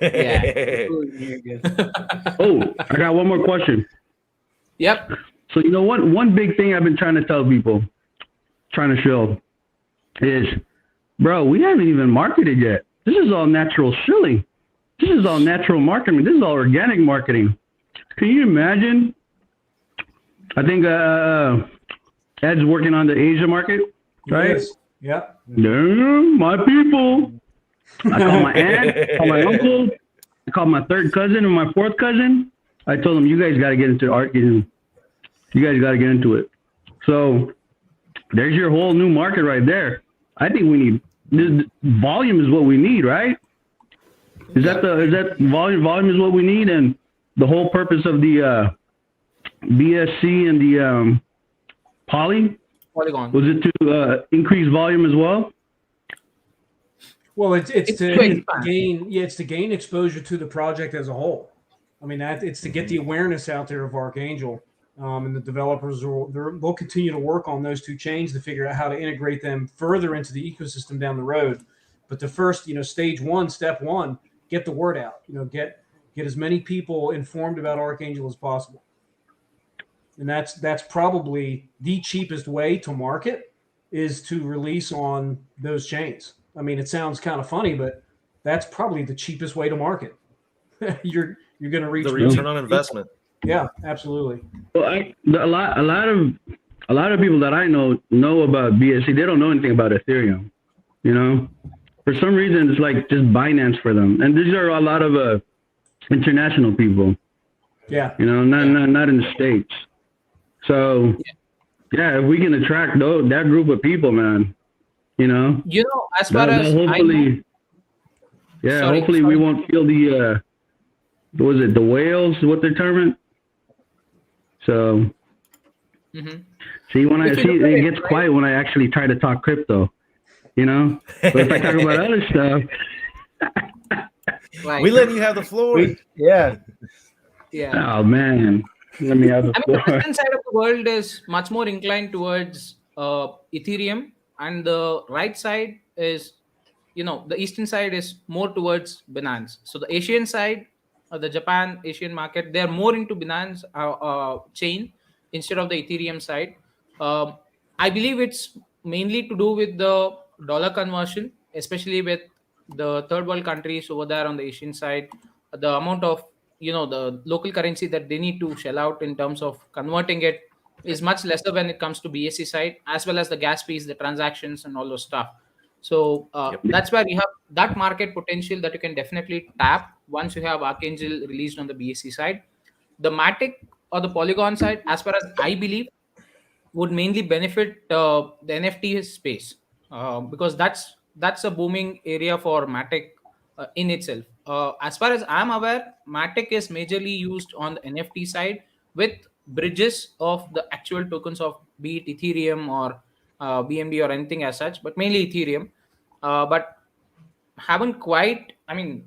Yeah. Oh, I got one more question. Yep. So one big thing I've been trying to tell people, trying to show, is, bro, we haven't even marketed yet. This is all natural shilling. This is all natural marketing. This is all organic marketing. Can you imagine? I think Ed's working on the Asia market, right? Yes. Yep. Yeah, my people. I called my aunt, I called my uncle, I called my third cousin and my fourth cousin. I told them, you guys got to get into art. You guys got to get into it. So there's your whole new market right there. I think we need this volume is what we need, right? Is that volume is what we need, and the whole purpose of the BSC and the Polygon was it to increase volume as well? Well, it's to gain it's to gain exposure to the project as a whole. I mean, it's to get the awareness out there of Archangel, and the developers they'll continue to work on those two chains to figure out how to integrate them further into the ecosystem down the road. But the first, stage one, step one, get the word out. Get as many people informed about Archangel as possible. And that's probably the cheapest way to market, is to release on those chains. I mean, it sounds kind of funny, but that's probably the cheapest way to market. you're going to reach the return on investment. Yeah, absolutely. Well, a lot of people that I know about BSC. They don't know anything about Ethereum. For some reason, it's like just Binance for them, and these are a lot of international people. Yeah. Not in the States. So, yeah, if we can attract that group of people, man, as far as hopefully, hopefully we won't feel the the whales, what they're terming. So, see, when it gets quiet when I actually try to talk crypto, but if I talk about other stuff, we let you have the floor. Yeah. Oh man. Let me have the floor. The western side of the world is much more inclined towards Ethereum, and the right side is, the eastern side is more towards Binance. So the Asian side, the Japan Asian market, they're more into Binance chain instead of the Ethereum side. I believe it's mainly to do with the dollar conversion, especially with the third world countries over there on the Asian side. The amount of the local currency that they need to shell out in terms of converting it is much lesser when it comes to BSC side, as well as the gas fees, the transactions, and all those stuff. So that's where you have that market potential that you can definitely tap once you have Archangel released on the BSC side. The Matic or the Polygon side, as far as I believe, would mainly benefit the NFT space, because that's a booming area for Matic in itself. As far as I'm aware, Matic is majorly used on the NFT side with bridges of the actual tokens of be it Ethereum or BNB or anything as such, but mainly Ethereum. But haven't quite, I mean,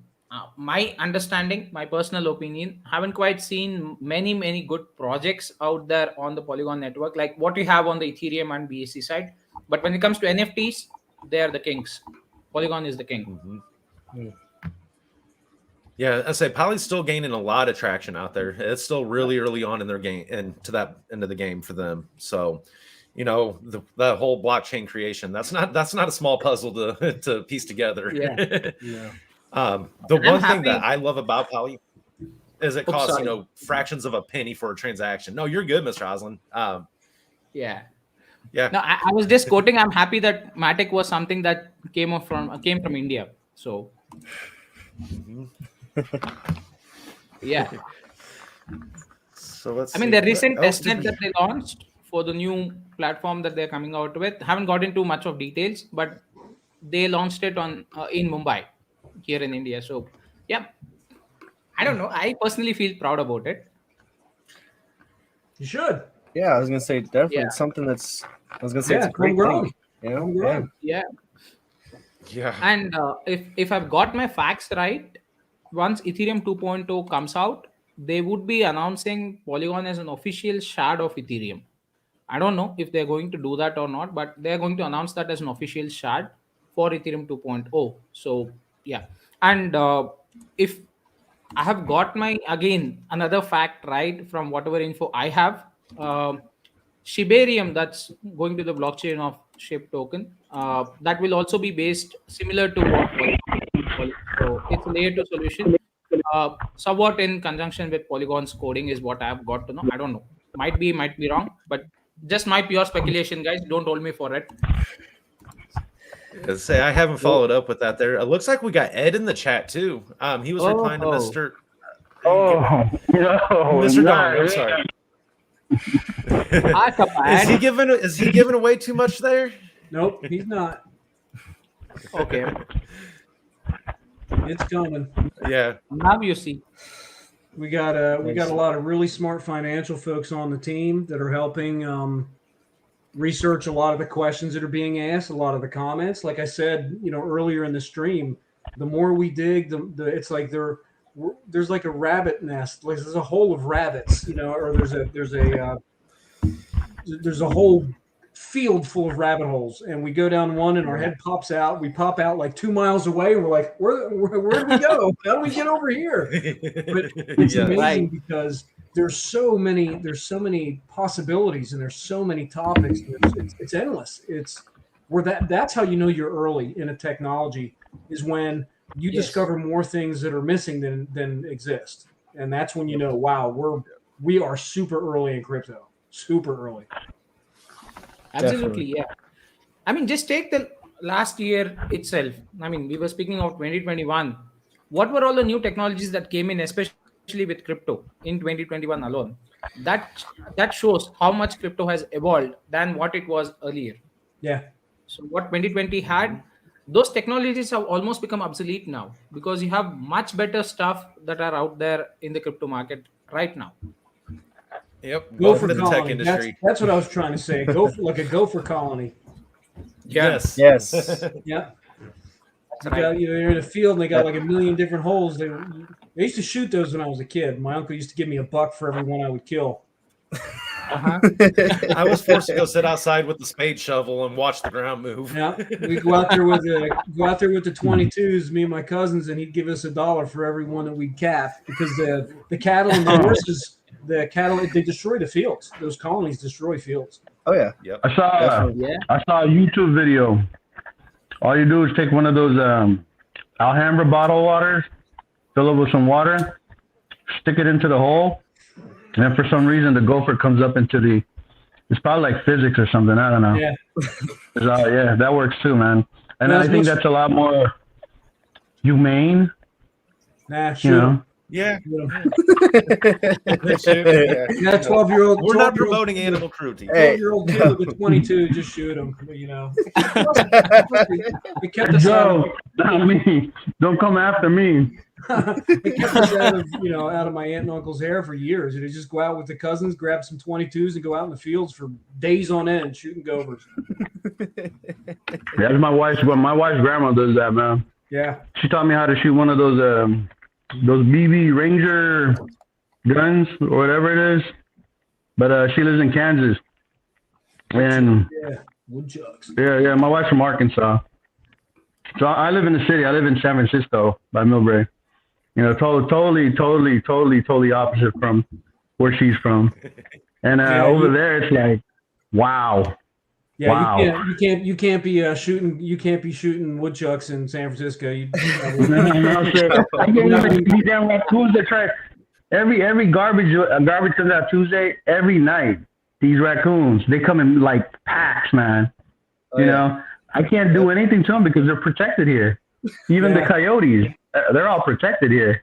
my understanding, my personal opinion, haven't quite seen many good projects out there on the Polygon network like what we have on the Ethereum and BSC side. But when it comes to NFTs, they are the kings. Polygon is the king. Yeah, I say Poly's still gaining a lot of traction out there. It's still really early on in their game and to that end of the game for them. So, you know, the whole blockchain creation, that's not a small puzzle to piece together. Yeah. The one thing that I love about Poly is it costs, sorry. you know, fractions of a penny for a transaction. No, you're good, Mr. Oslin. Yeah. Yeah. No, I was just quoting. I'm happy that Matic was something that came from India. So, yeah. So let's. I mean, see. the recent What else testnet did we- that they launched for the new platform that they're coming out with, haven't got into much of details, but they launched it on in Mumbai, here in India. So, yeah, I don't know. I personally feel proud about it. You should. Yeah, I was gonna say definitely Yeah. something that's. I was gonna say it's Yeah, a great homegrown. thing. You know, Homegrown. Yeah. Yeah. And if I've got my facts right, once Ethereum 2.0 comes out, they would be announcing Polygon as an official shard of Ethereum. I don't know if they're going to do that or not, but they're going to announce that as an official shard for Ethereum 2.0. So yeah, and if I have got my again another fact right from whatever info I have, Shibarium that's going to the blockchain of SHIB token, that will also be based similar to what so it's a layer 2 solution, somewhat in conjunction with Polygon's coding is what I have got to know. I don't know, might be wrong, but just my pure speculation, guys. Don't hold me for it. Say I haven't followed up with that. There, it looks like we got Ed in the chat too. He was replying to Oh. Mr. Oh, no, Mr. Dong. not I'm sorry. Archa Is he giving away too much there? Nope, he's not. Okay, It's coming. Yeah. now you see. We got a lot of really smart financial folks on the team that are helping research a lot of the questions that are being asked, a lot of the comments. Like I said, earlier in the stream, the more we dig, the it's like there's like a rabbit nest, like there's a hole of rabbits, or there's a whole field full of rabbit holes, and we go down one and our head pops out. We pop out like 2 miles away, and we're like, where do we go? How do we get over here? But it's Yeah. amazing because there's so many possibilities and there's so many topics. It's endless. It's where that's how you know you're early in a technology is when you Yes. discover more things that are missing than exist, and that's when you know, wow, we are super early in crypto, super early. Absolutely, yeah. I mean, just take the last year itself. I mean, we were speaking of 2021. What were all the new technologies that came in, especially with crypto in 2021 alone? That shows how much crypto has evolved than what it was earlier. Yeah. So what 2020 had, those technologies have almost become obsolete now because you have much better stuff that are out there in the crypto market right now. Yep. Go Welcome for to the colony. tech industry. That's what I was trying to say. Go for like a gopher colony. Yes. Yes. Yeah. That's You right. got, you're in a field and they got like a million different holes. They used to shoot those when I was a kid. My uncle used to give me $1 for every one I would kill. Uh-huh. I was forced to go sit outside with the spade shovel and watch the ground move. Yeah, we go out there with the 22s, me and my cousins, and he'd give us $1 for every one that we'd cap because the cattle and the horses, they destroy the fields. Those colonies destroy fields. Oh yeah. Yep. I saw Definitely. Yeah. I saw a YouTube video. All you do is take one of those Alhambra bottle waters, fill it with some water, stick it into the hole, and then for some reason the gopher comes up into It's probably like physics or something. I don't know. Yeah. Yeah, that works too, man. And Not I as think much- that's a lot more humane. Nah, You shoot. know. Yeah. Shoot 'em. Yeah. That 12-year-old. We're not promoting animal cruelty. Hey, 12-year-old kid no. with a 22, just shoot him. You know. It kept us out of, Joe, not me. Don't come after me. it kept us out of, out of my aunt and uncle's hair for years. They'd just go out with the cousins, grab some 22s, and go out in the fields for days on end shooting gophers. That's my wife's. Well, my wife's grandma does that, man. Yeah. She taught me how to shoot one of those BB Ranger guns or whatever it is. But she lives in Kansas, and Yeah. Woodchucks. yeah, my wife's from Arkansas. So I live in the city. I live in San Francisco by Millbrae. Totally opposite from where she's from. And over there, it's like, wow. Yeah, Wow. you can't be shooting woodchucks in San Francisco. I can't even these damn raccoons that try every garbage comes out Tuesday every night. These raccoons, they come in like packs, man. You know, I can't do anything to them because they're protected here. Even the coyotes, they're all protected here.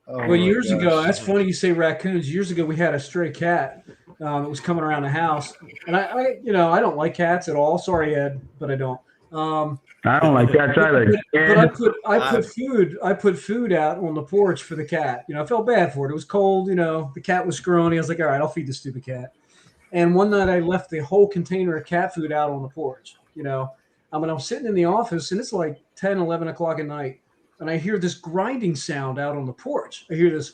Well, years ago, that's funny you say raccoons. Years ago, we had a stray cat that was coming around the house, and I don't like cats at all. Sorry, Ed, but I don't. I don't like cats either. But I put food out on the porch for the cat. I felt bad for it. It was cold. The cat was scrawny. I was like, all right, I'll feed the stupid cat. And one night I left the whole container of cat food out on the porch. I'm sitting in the office, and it's like 10, 11 o'clock at night. And I hear this grinding sound out on the porch. I hear this.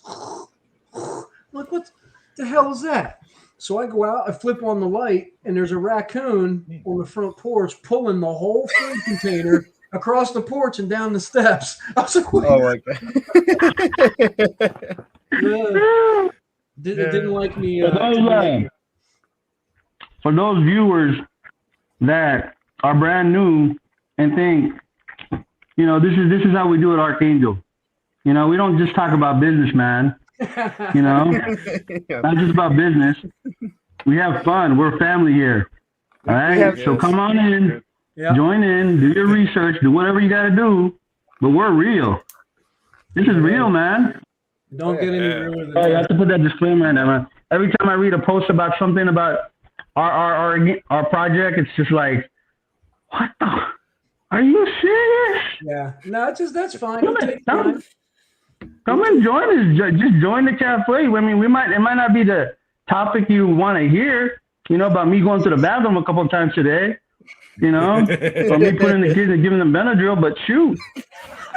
I'm like, what the hell is that? So I go out, I flip on the light, and there's a raccoon on the front porch pulling the whole food container across the porch and down the steps. I was like, what? Oh my god. Didn't like me. For those viewers that are brand new and think, this is how we do it, Archangel. We don't just talk about business, man. Not just about business. We have fun. We're family here. All right. So come on in, join in, do your research, do whatever you got to do. But we're real. This is real, man. Don't get any realer than I have to put that disclaimer in there, man. Every time I read a post about something about our project, it's just like, what the? Are you serious? Yeah. No, that's fine. Come and join us. Just join the cafe. I mean, it might not be the topic you want to hear, about me going to the bathroom a couple of times today, or me putting the kids and giving them Benadryl, but shoot,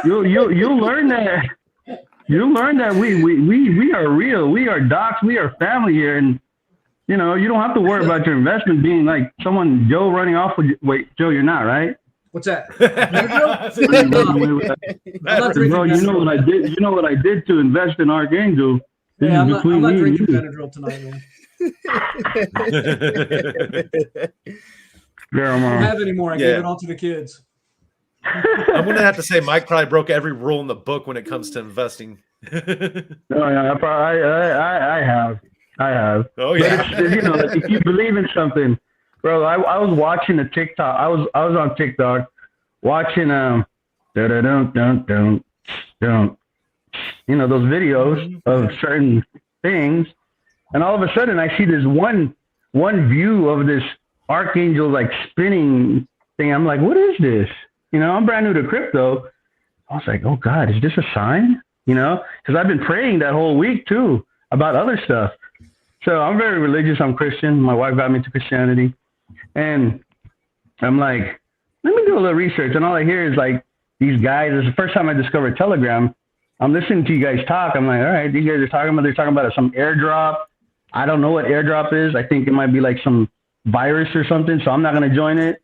you'll learn that. You'll learn that we are real. We are docs. We are family here. And, you don't have to worry about your investment being like someone, Joe, running off with you. Wait, Joe, you're not, right? What's that? Bro, you know what I did? You know what I did to invest in Archangel? Yeah, I'm not drinking Benadryl tonight, man. I don't have any more. I gave it all to the kids. I'm gonna have to say Mike probably broke every rule in the book when it comes to investing. I have. Oh yeah. But if you believe in something, bro. I was watching a TikTok. I was on TikTok watching those videos of certain things, and all of a sudden I see this one view of this Archangel like spinning thing. I'm like, what is this? I'm brand new to crypto. I was like, oh God, is this a sign? Because I've been praying that whole week too about other stuff. So I'm very religious. I'm Christian. My wife got me to Christianity. And I'm like, let me do a little research. And all I hear is like these guys. It's the first time I discovered Telegram. I'm listening to you guys talk. I'm like, all right, these guys are talking about some airdrop. I don't know what airdrop is. I think it might be like some virus or something. So I'm not going to join it.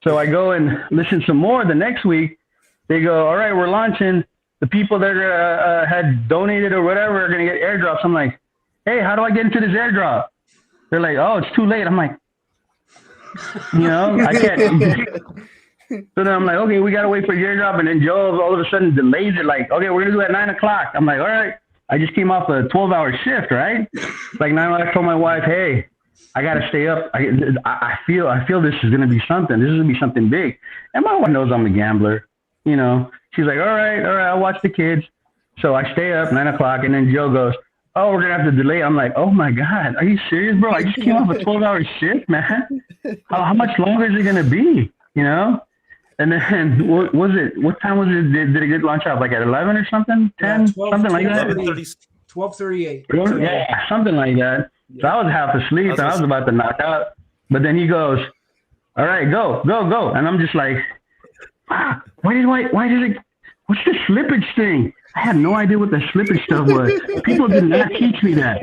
So I go and listen some more. The next week, they go, all right, we're launching. The people that had donated or whatever are going to get airdrops. I'm like, hey, how do I get into this airdrop? They're like, oh, it's too late. I'm like, I can't. So then I'm like, okay, we got to wait for your airdrop. And then Joe all of a sudden delays it. Like, okay, we're going to do it at 9 o'clock. I'm like, all right. I just came off a 12-hour shift, right? Like 9 o'clock, I told my wife, hey, I gotta stay up. I feel this is gonna be something. This is gonna be something big. And my wife knows I'm a gambler. You know, she's like, all right, I'll watch the kids. So I stay up 9 o'clock, and then Joe goes, oh, we're gonna have to delay. I'm like, oh my God, are you serious, bro? I just came off a 12-hour shift, man. How much longer is it gonna be? You know? And then what time was it? Did it get launched out like at 11 or something? 10, something like that. 12:38. Yeah, something like that. So I was half asleep and I was about to knock out. But then he goes, all right, go. And I'm just like, why did it, what's the slippage thing? I had no idea what the slippage stuff was. People did not teach me that.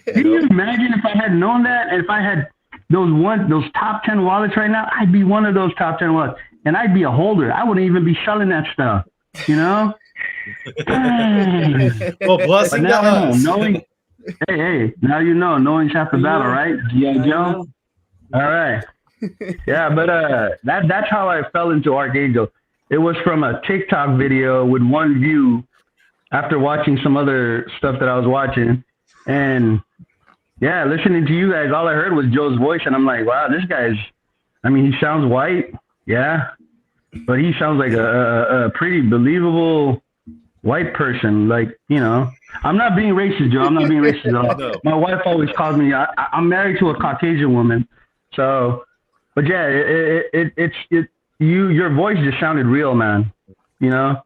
Can you imagine if I had known that? And if I had those top 10 wallets right now, I'd be one of those top 10 wallets. And I'd be a holder. I wouldn't even be selling that stuff, you know? Well, blessing to us. Knowing, hey, now you know, knowing's half the battle, right? G.I. Joe? All right. Yeah, but that's how I fell into Archangel. It was from a TikTok video with one view after watching some other stuff that I was watching. And yeah, listening to you guys, all I heard was Joe's voice. And I'm like, wow, this guy's, I mean, he sounds white. Yeah. But he sounds like a pretty believable white person. Like, you know, I'm not being racist, Joe. I'm not being racist at all. No. My wife always calls me, I'm married to a Caucasian woman. So, but yeah, your voice just sounded real, man. You know,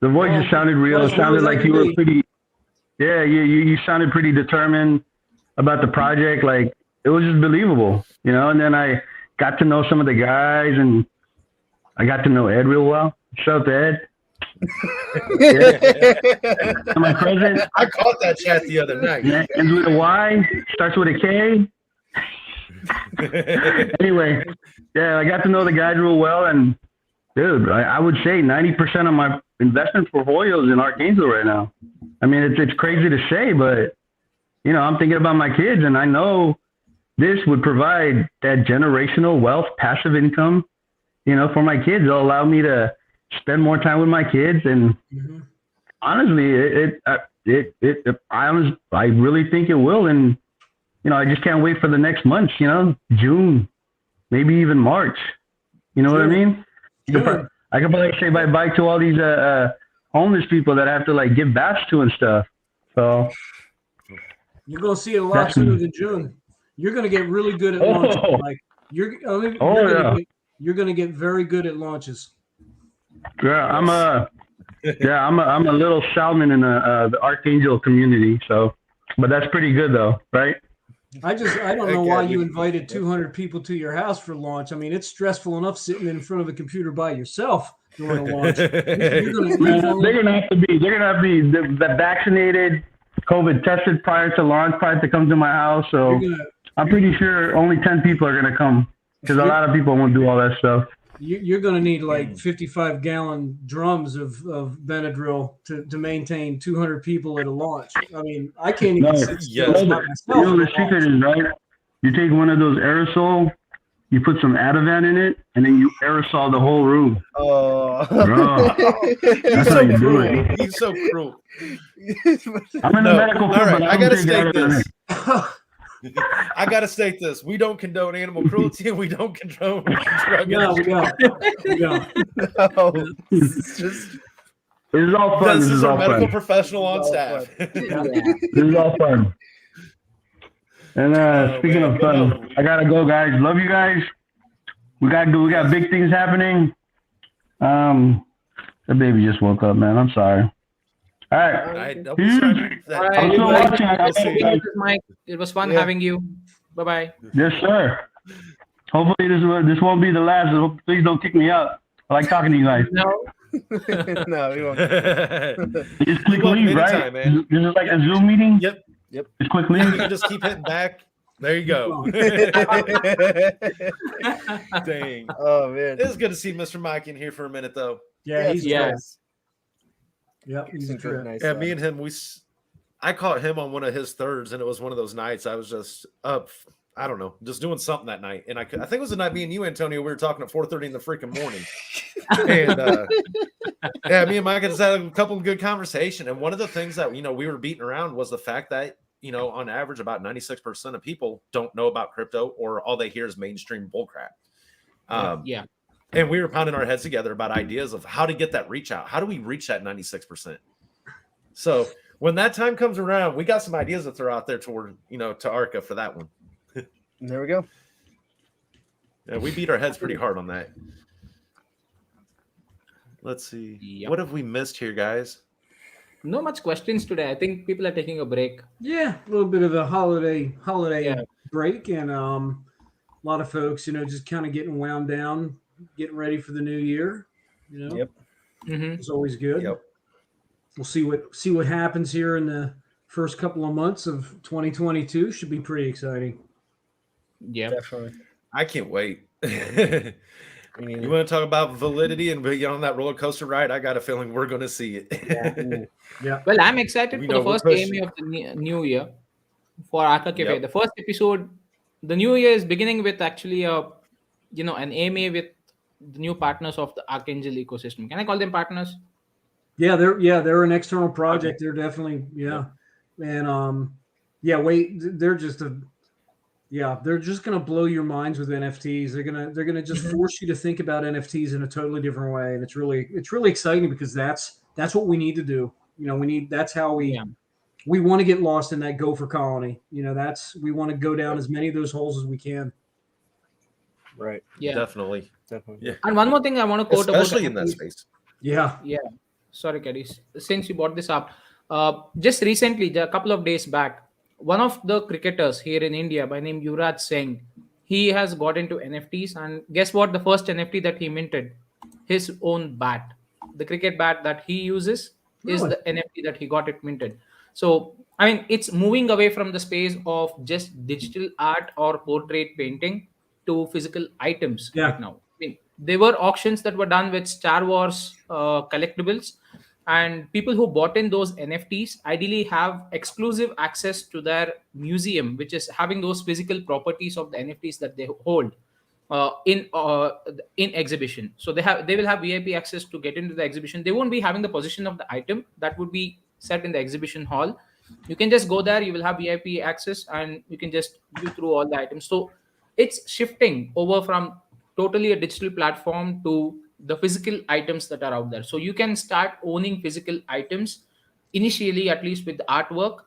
the voice just sounded real. It sounded like you were pretty, yeah, you sounded pretty determined about the project. Like, it was just believable, you know. And then I got to know some of the guys, and I got to know Ed real well. Shout out to Ed. Am I present? I caught that chat the other night. Yeah, ends with a Y, starts with a K. Anyway, yeah, I got to know the guys real well, and dude, I would say 90% of my investment portfolio is in Archangel right now. I mean, it's crazy to say, but you know, I'm thinking about my kids, and I know this would provide that generational wealth, passive income, you know, for my kids. It'll allow me to spend more time with my kids, and honestly, I really think it will, and you know, I just can't wait for the next months, you know, June, maybe even March. You know what I mean? I could probably say bye-bye to all these homeless people that I have to like give baths to and stuff. So you're gonna see it a lot sooner than June. You're gonna get really good at launches. Like you're gonna get very good at launches. Yeah, I'm a little Salmon in the Archangel community. So, but that's pretty good though, right? I don't know why you invited 200 people to your house for launch. I mean, it's stressful enough sitting in front of a computer by yourself during a launch. They're gonna have to be the vaccinated, COVID tested prior to launch, prior to come to my house. So I'm pretty sure only 10 people are gonna come because a lot of people won't do all that stuff. You're going to need like 55-gallon drums of Benadryl to maintain 200 people at a launch. I mean, I can't even sit still by myself. You know, the secret is, right? You take one of those aerosol, you put some Ativan in it, and then you aerosol the whole room. Oh. That's how you do it. He's so cruel. I'm in the medical field, right, but I gotta take state this. I gotta state this. We don't condone animal cruelty, and we don't condone drug No, we don't. No, it's just This is all fun. This is our all medical fun. professional on staff. This is all fun. And speaking of fun, I gotta go, guys. Love you guys. We got big things happening. The baby just woke up, man. I'm sorry. All right. Don't be sorry. I'm still watching. Mike, it was fun having you. Bye-bye. Yes, sir. Hopefully this won't be the last. Please don't kick me out. I like talking to you guys. No. no, we won't. You just click leave, right? Man. This is like a Zoom meeting? Yep. Just click You leave. can just keep hitting back. There you go. Dang. Oh man, It is good to see Mr. Mike in here for a minute, though. Yeah, he's Yes. Yep, he's a trip. nice. Yeah, me and him, I caught him on one of his thirds, and it was one of those nights I was just up. I don't know, just doing something that night, and I think it was the night me and you, Antonio, we were talking at 4:30 in the freaking morning, and yeah, me and Mike just had a couple of good conversation, and one of the things that we were beating around was the fact that on average, about 96% of people don't know about crypto, or all they hear is mainstream bullcrap. Yeah. And we were pounding our heads together about ideas of how to get that reach out. How do we reach that 96%? So when that time comes around, we got some ideas to throw out there toward, to Arca for that one. There we go. Yeah, we beat our heads pretty hard on that. Let's see. Yep. What have we missed here, guys? No much questions today. I think people are taking a break. Yeah, a little bit of a holiday Yeah. break, and a lot of folks, just kind of getting wound down, getting ready for the new year. Yep. Mm-hmm. It's always good. Yep. We'll see what happens here in the first couple of months of 2022. Should be pretty exciting. Yeah. Definitely. I can't wait. You want to talk about validity and be on that roller coaster ride? I got a feeling we're going to see it. Yeah. Well, I'm excited We for know the we're first pushing. AMA of the new year for Archa Cafe. Yep. The first episode, the new year is beginning with actually an AMA with the new partners of the Archangel ecosystem. Can I call them partners? Yeah, they're an external project. They're definitely and they're just gonna blow your minds with NFTs. They're gonna just force you to think about NFTs in a totally different way, and it's really exciting because that's what we need to do. That's how we want to get lost in that gopher colony. We want to go down as many of those holes as we can. Right. Yeah. Definitely. Definitely. And one more thing I want to quote Especially about in that space. Yeah. Sorry, Keddy. Since you brought this up, just recently, a couple of days back, one of the cricketers here in India by name Yuvraj Singh, he has got into NFTs, and guess what? The first NFT that he minted, his own bat, the cricket bat that he uses, is Really? the NFT that he got it minted. So, I mean, it's moving away from the space of just digital art or portrait painting to physical items Yeah. right now. I mean, there were auctions that were done with Star Wars collectibles, and people who bought in those NFTs ideally have exclusive access to their museum, which is having those physical properties of the NFTs that they hold in exhibition. So they will have VIP access to get into the exhibition. They won't be having the position of the item that would be set in the exhibition hall. You can just go there. You will have VIP access, and you can just view through all the items. So it's shifting over from totally a digital platform to the physical items that are out there. So you can start owning physical items initially, at least with the artwork,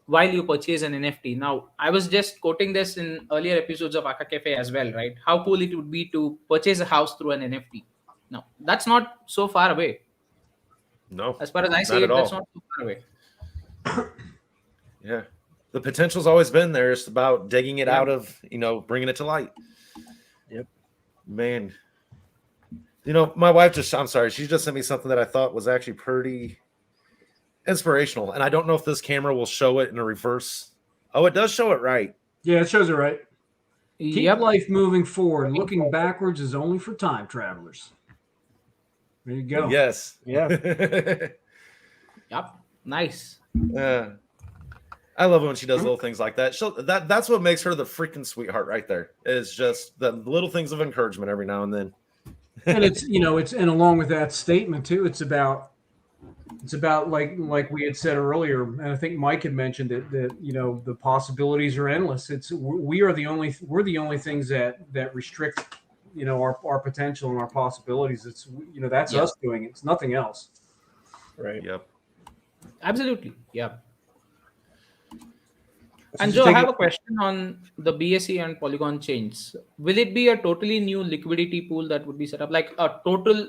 while you purchase an NFT. Now, I was just quoting this in earlier episodes of Archa Cafe as well, right? How cool it would be to purchase a house through an NFT. No, that's not so far away. No. As far as I see not it, at that's all. not so far away. Yeah. The potential's always been there. It's about digging it out of, bringing it to light. Yep. Man. My wife she just sent me something that I thought was actually pretty inspirational. And I don't know if this camera will show it in a reverse. Oh, it does show it right. Yeah, it shows it right. Keep Yep. life moving forward. Looking backwards is only for time travelers. There you go. Yes. Yeah. Yep. Nice. I love it when she does little things like that. That's what makes her the freaking sweetheart right there. Is just the little things of encouragement every now and then. And and along with that statement too, it's about like we had said earlier, and I think Mike had mentioned it, that the possibilities are endless. We're the only things that restrict our potential and our possibilities. It's that's us doing it. It's nothing else. Right. Yep. Absolutely. Yeah. So And just Joe, I take have it- a question on the BSC and Polygon chains. Will it be a totally new liquidity pool that would be set up, like a total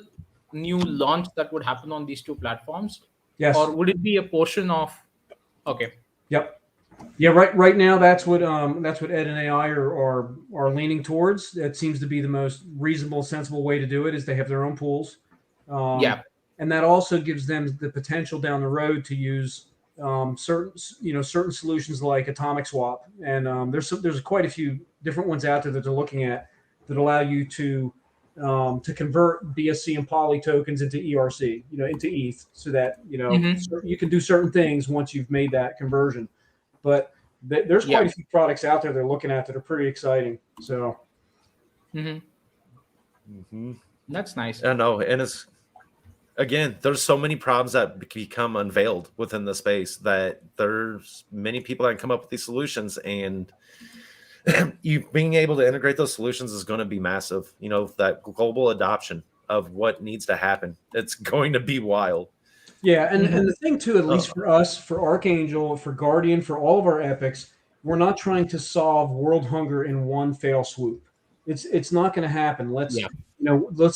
new launch that would happen on these two platforms? Yes. Or would it be a portion of? Okay. Yep. Yeah. Right now, that's what Ed and AI are leaning towards. That seems to be the most reasonable, sensible way to do it. Is they have their own pools. Yeah. And that also gives them the potential down the road to use certain solutions like Atomic Swap, and there's quite a few different ones out there that they're looking at that allow you to convert BSC and Poly tokens into ERC, into ETH, so that you can do certain things once you've made that conversion. But there's quite a few products out there they're looking at that are pretty exciting. So That's nice. I know, and it's again, there's so many problems that become unveiled within the space that there's many people that can come up with these solutions, and you being able to integrate those solutions is going to be massive. You know, that global adoption of what needs to happen. It's going to be wild. Yeah, and the thing too, at least for us, for Archangel, for Guardian, for all of our epics, we're not trying to solve world hunger in one fell swoop. It's not going to happen. Let's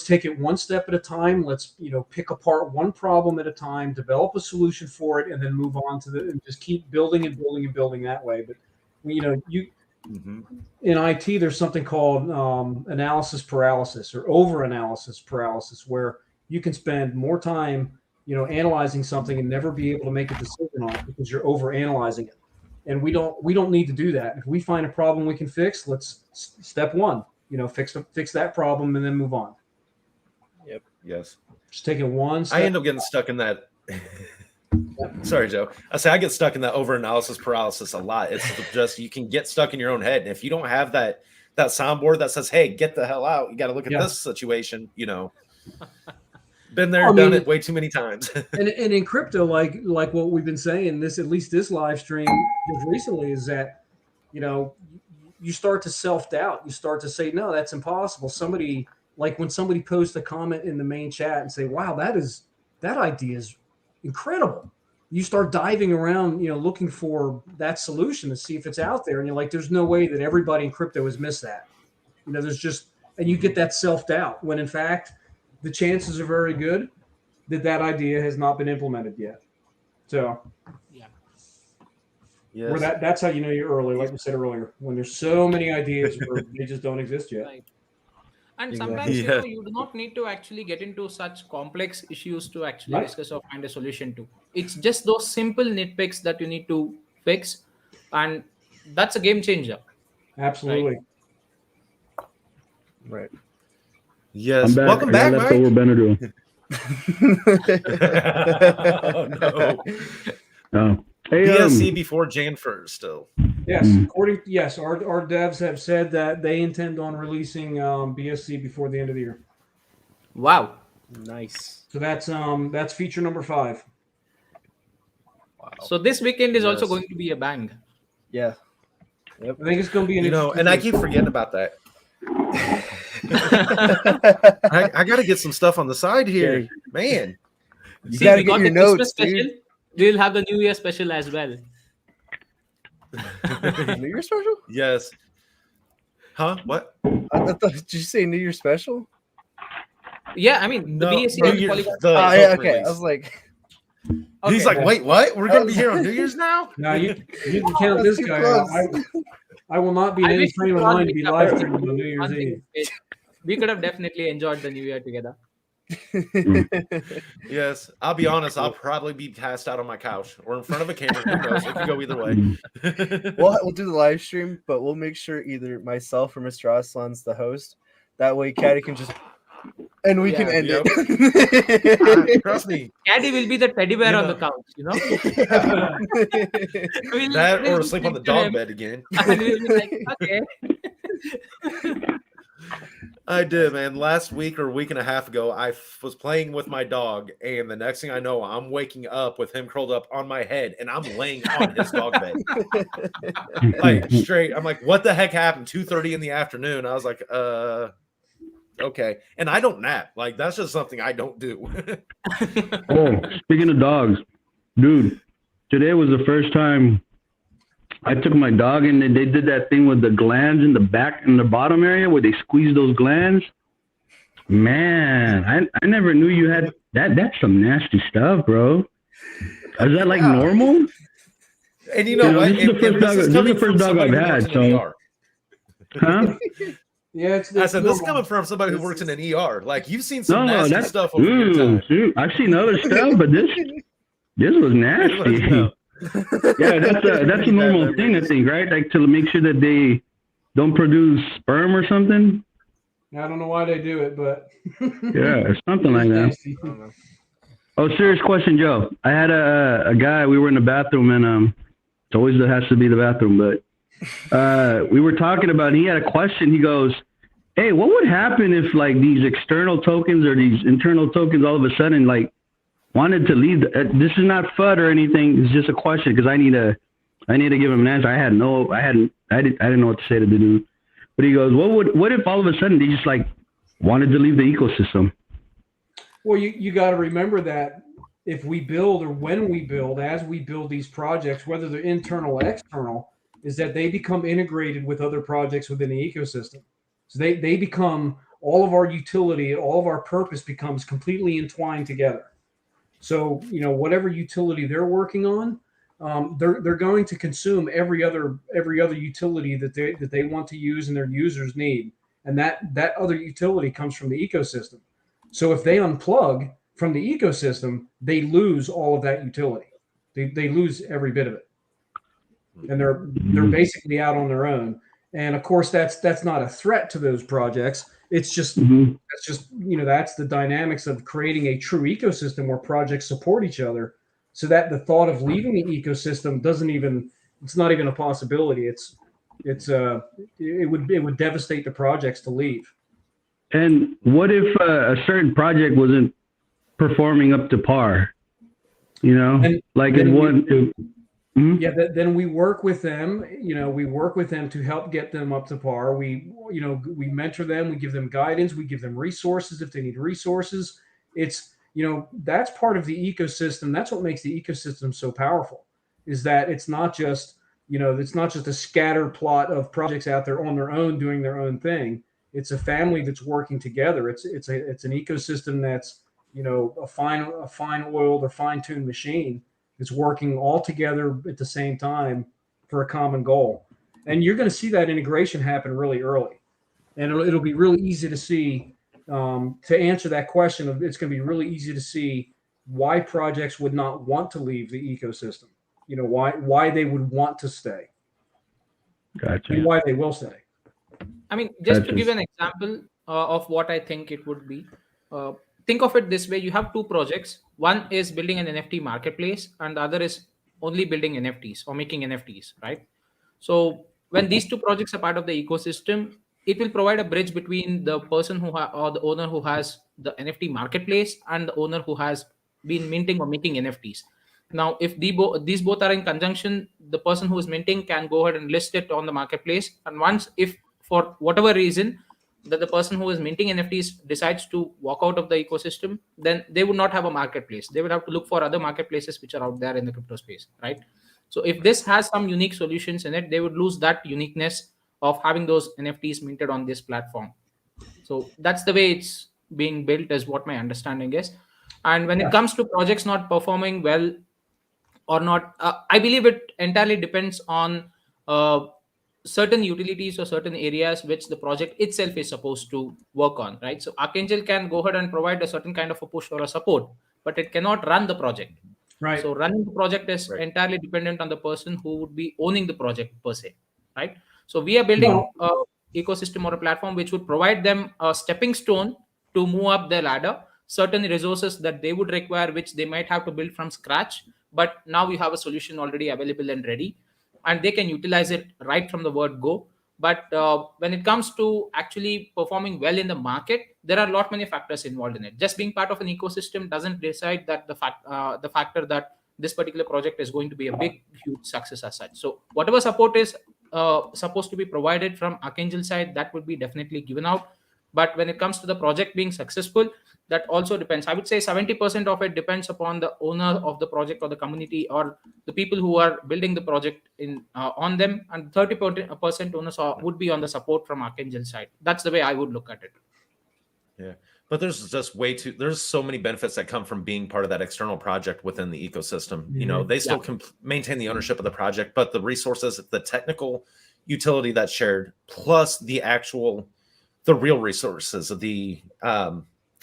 take it one step at a time. Let's pick apart one problem at a time, develop a solution for it, and then move on to and just keep building and building and building that way. But in IT, there's something called analysis paralysis or over analysis paralysis, where you can spend more time analyzing something and never be able to make a decision on it because you're over analyzing it. And we don't need to do that. If we find a problem we can fix, let's step one, fix that problem and then move on. Yep. Yes. Just take it one step. I end up getting stuck in that. Sorry, Joe. I get stuck in that over analysis paralysis a lot. It's just, you can get stuck in your own head. And if you don't have that soundboard that says, hey, get the hell out, you got to look at this situation, Been there, done it way too many times. and in crypto, like what we've been saying, this live stream just recently is that, you start to self-doubt. You start to say, no, that's impossible. When somebody posts a comment in the main chat and say, wow, that idea is incredible. You start diving around, looking for that solution to see if it's out there. And you're like, there's no way that everybody in crypto has missed that. And you get that self-doubt when in fact, the chances are very good that idea has not been implemented yet. So, yes. That's how you know you're early, like we said earlier, when there's so many ideas where they just don't exist yet. Right. And sometimes you do not need to actually get into such complex issues to actually discuss or find a solution to. It's just those simple nitpicks that you need to fix, and that's a game changer. Absolutely. Right. Yes. Welcome back, Mike. Over Benadryl. Oh, no. Oh. Hey, BSC before Jan 1st still. Yes, our devs have said that they intend on releasing BSC before the end of the year. Wow. Nice. So that's feature number 5. Wow. So this weekend is also going to be a bang. Yeah. Yep. I think it's going to be and I keep forgetting about that. I got to get some stuff on the side here, man. You got to get your notes, special. dude. We'll have the New Year special as well. New Year special? Yes. Huh? What? Did you say New Year special? Yeah, I mean the BSC New Year, okay. release. I was like, He's like, wait, what? We're gonna be here on New Year's now? No, you can count this guy out. I will not be in any frame of mind to be live streaming on New Year's Eve. We could have definitely enjoyed the New Year together. Yes, I'll be honest. I'll probably be passed out on my couch or in front of a camera. Who knows? It could go either way. we'll do the live stream, but we'll make sure either myself or Mr. Aslan's the host. That way, Caddy can just we can end it. Trust me. Caddy will be the teddy bear on the couch, That or sleep on the dog bed again. And we'll be like, okay. I did, man. Last week or a week and a half ago, I was playing with my dog, and the next thing I know, I'm waking up with him curled up on my head, and I'm laying on his dog bed. Like, straight. I'm like, what the heck happened? 2:30 in the afternoon. I was like, okay. And I don't nap. Like, that's just something I don't do. Oh, speaking of dogs, dude, today was the first time I took my dog and they did that thing with the glands in the back and the bottom area where they squeeze those glands. Man, I never knew you had that. That's some nasty stuff, bro. Is that like normal? And you know what? This is the first dog I've had. So, huh? Yeah, I said this is coming from somebody who works in an ER. Like, you've seen some nasty stuff over your time. Shoot. I've seen other stuff, but this was nasty. Yeah, that's a normal thing, I think, right? Like to make sure that they don't produce sperm or something. I don't know why they do it, but yeah, or something like that. Oh, serious question, Joe. I had a guy. We were in the bathroom, and it always has to be the bathroom, but we were talking about. He had a question. He goes, hey, what would happen if like these external tokens or these internal tokens all of a sudden like wanted to leave? This is not FUD or anything. It's just a question because I need to give him an answer. I didn't know what to say to the dude. But he goes, what if all of a sudden they just like wanted to leave the ecosystem? Well, you got to remember that if we build or when we build, as we build these projects, whether they're internal or external, is that they become integrated with other projects within the ecosystem. So they become all of our utility, all of our purpose becomes completely entwined together. So, whatever utility they're working on, they're going to consume every other utility that they want to use and their users need, and that other utility comes from the ecosystem. So if they unplug from the ecosystem, they lose all of that utility. They lose every bit of it, and they're basically out on their own. And of course, that's not a threat to those projects. It's just that's the dynamics of creating a true ecosystem where projects support each other, so that the thought of leaving the ecosystem it's not even a possibility. It would devastate the projects to leave. And what if a certain project wasn't performing up to par? Then we work with them. We work with them to help get them up to par. We mentor them. We give them guidance. We give them resources if they need resources. It's that's part of the ecosystem. That's what makes the ecosystem so powerful. Is that it's not just a scattered plot of projects out there on their own doing their own thing. It's a family that's working together. It's an ecosystem that's a fine oiled or fine tuned machine that's working all together at the same time for a common goal. And you're going to see that integration happen really early, and it'll be really easy to see. To answer that question, it's going to be really easy to see why projects would not want to leave the ecosystem. Why they would want to stay. Gotcha. And why they will stay. I mean, just to give an example of what I think it would be, think of it this way. You have two projects. One is building an NFT marketplace and the other is only building NFTs or making NFTs, right? So when these two projects are part of the ecosystem, it will provide a bridge between the person or the owner who has the NFT marketplace and the owner who has been minting or making NFTs. Now, if these both are in conjunction, the person who is minting can go ahead and list it on the marketplace. And if for whatever reason that the person who is minting NFTs decides to walk out of the ecosystem, then they would not have a marketplace. They would have to look for other marketplaces which are out there in the crypto space, right? So if this has some unique solutions in it, they would lose that uniqueness of having those NFTs minted on this platform. So that's the way it's being built, is what my understanding is. And when it comes to projects not performing well or not, I believe it entirely depends on certain utilities or certain areas which the project itself is supposed to work on, right? So Archangel can go ahead and provide a certain kind of a push or a support, but it cannot run the project. Right. So running the project is entirely dependent on the person who would be owning the project per se, right? So we are building a ecosystem or a platform which would provide them a stepping stone to move up the ladder, certain resources that they would require, which they might have to build from scratch. But now we have a solution already available and ready, and they can utilize it right from the word go. But when it comes to actually performing well in the market, there are a lot many factors involved in it. Just being part of an ecosystem doesn't decide that the factor that this particular project is going to be a big, huge success as such. So whatever support is supposed to be provided from Archangel side, that would be definitely given out. But when it comes to the project being successful, that also depends. I would say 70% of it depends upon the owner of the project or the community or the people who are building the project on them, and 30% owners would be on the support from Archangel side. That's the way I would look at it. Yeah, but there's just there's so many benefits that come from being part of that external project within the ecosystem. Mm-hmm. They still can maintain the ownership of the project, but the resources, the technical utility that's shared, plus the real resources of the